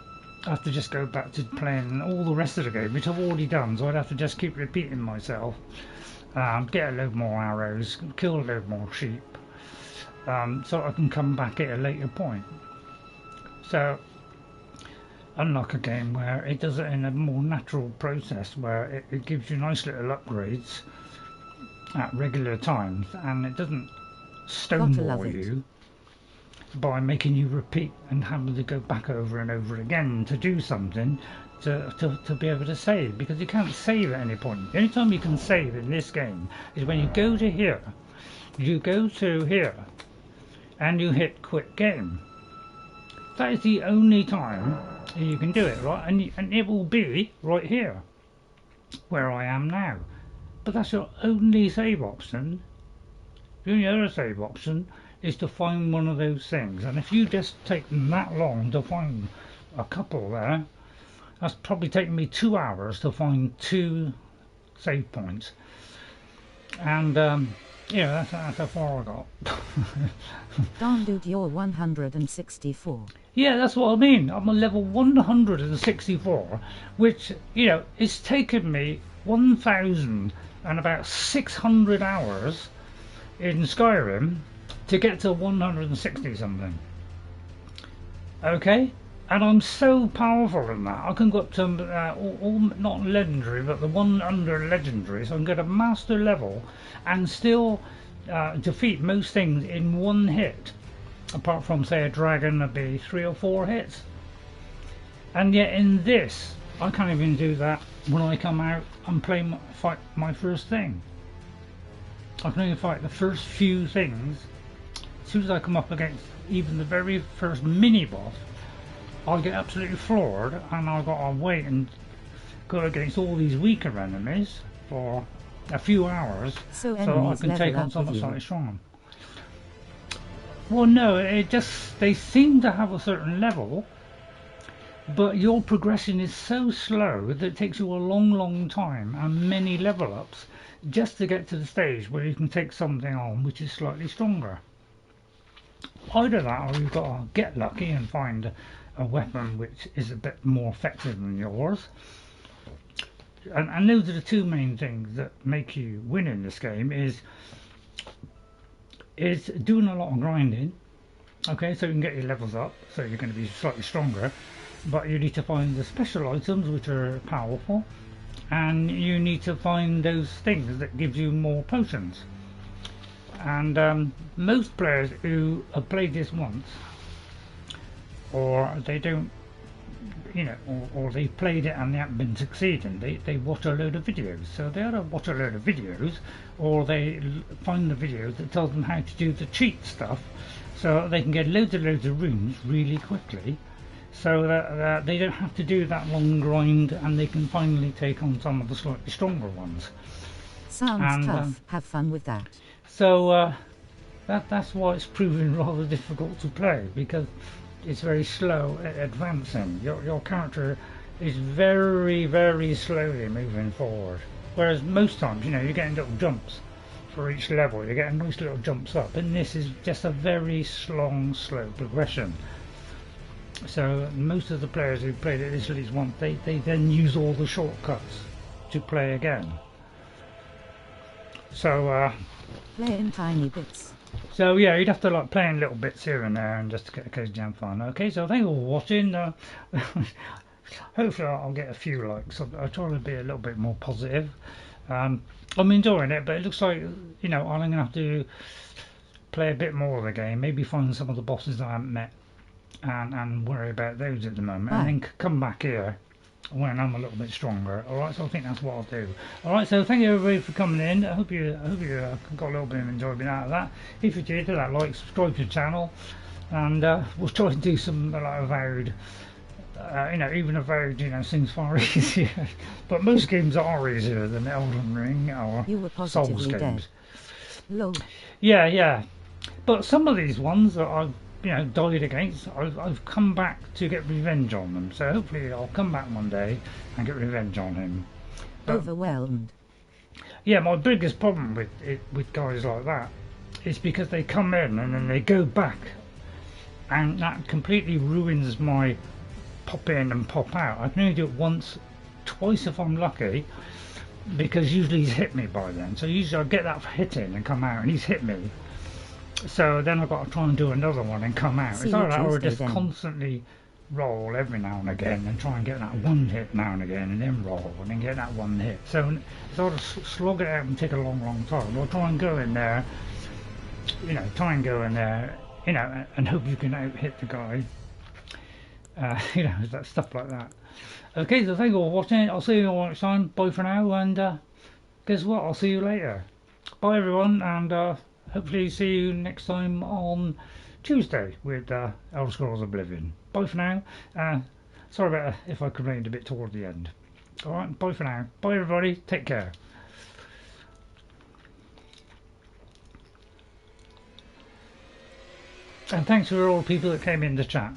I have to just go back to playing all the rest of the game, which I've already done, so I'd have to just keep repeating myself. Get a load more arrows, kill a load more sheep, so I can come back at a later point. So, unlike a game where it does it in a more natural process, where it gives you nice little upgrades at regular times, and it doesn't stonewall you by making you repeat and having to go back over and over again to do something to be able to save, because you can't save at any point. The only time you can save in this game is when you go to here, and you hit quit game. That is the only time you can do it, right? And it will be right here where I am now, but that's your only save option. The only other save option is to find one of those things, and if you just take that long to find a couple there, that's probably taken me 2 hours to find 2 save points, and yeah, that's how far I got. Darn dude, you're 164. Yeah, that's what I mean. I'm on level 164, which, you know, it's taken me 1,000 and about 600 hours in Skyrim to get to 160 something. Okay, and I'm so powerful in that. I can go up to all not legendary, but the one under legendary, so I can get a master level and still defeat most things in one hit, apart from, say, a dragon, that'd be 3 or 4 hits. And yet in this, I can't even do that when I come out and fight my first thing. I can only fight the first few things. As soon as I come up against even the very first mini boss, I get absolutely floored, and I've got to wait and go against all these weaker enemies for a few hours so I can take on something slightly stronger. Well, no, they seem to have a certain level, but your progression is so slow that it takes you a long time and many level ups just to get to the stage where you can take something on which is slightly stronger. Either that, or you've got to get lucky and find a weapon which is a bit more effective than yours. And those are the 2 main things that make you win in this game, is doing a lot of grinding. Okay, so you can get your levels up, so you're going to be slightly stronger, but you need to find the special items which are powerful, and you need to find those things that give you more potions. And most players who have played this once, or they don't, you know, or they've played it and they haven't been succeeding, they watch a load of videos. So they either watch a load of videos, or they find the videos that tell them how to do the cheat stuff, so they can get loads of runes really quickly, so that they don't have to do that long grind, and they can finally take on some of the slightly stronger ones. Sounds tough. Have fun with that. So that's why it's proving rather difficult to play, because it's very slow at advancing. Your character is very slowly moving forward, whereas most times, you know, you're getting little jumps for each level, you're getting nice little jumps up, and this is just a very slow progression. So most of the players who played it at least once, they then use all the shortcuts to play again. So play in tiny bits. So yeah, you'd have to like play in little bits here and there, and just to get occasionally have fun. Okay, so thank you for watching. Hopefully I'll get a few likes. I'll try to be a little bit more positive. I'm enjoying it, but it looks like, you know, I'm going to have to play a bit more of the game, maybe find some of the bosses I haven't met, and worry about those at the moment, and then come back here when I'm a little bit stronger. Alright, so I think that's what I'll do. Alright, so thank you everybody for coming in. I hope you got a little bit of enjoyment out of that. If you did, do that like, subscribe to the channel, and we'll try to do some like avowed, you know, even avowed, you know, things far easier. But most games are easier than Elden Ring or Souls games. Yeah, but some of these ones that I've, you know, died against, I've come back to get revenge on them. So hopefully I'll come back one day and get revenge on him. But, overwhelmed. yeah, my biggest problem with guys like that is because they come in and then they go back, and that completely ruins my pop in and pop out. I can only do it once, twice if I'm lucky, because usually he's hit me by then. So usually I get that hit in and come out, and he's hit me. So then I've got to try and do another one and come out. See It's like you that, or Tuesday just then. constantly roll every now and again and try and get that one hit now and again, and then roll and then get that one hit. So sort of slog it out and take a long time. Or try and go in there, you know, and hope you can out hit the guy. You know, that stuff like that. Okay, so thank you all for watching. I'll see you all next time. Bye for now, and guess what? I'll see you later. Bye everyone, and hopefully see you next time on Tuesday with Elder Scrolls Oblivion. Bye for now. Sorry about if I complained a bit toward the end. Alright, bye for now. Bye everybody, take care. And thanks for all the people that came in the chat.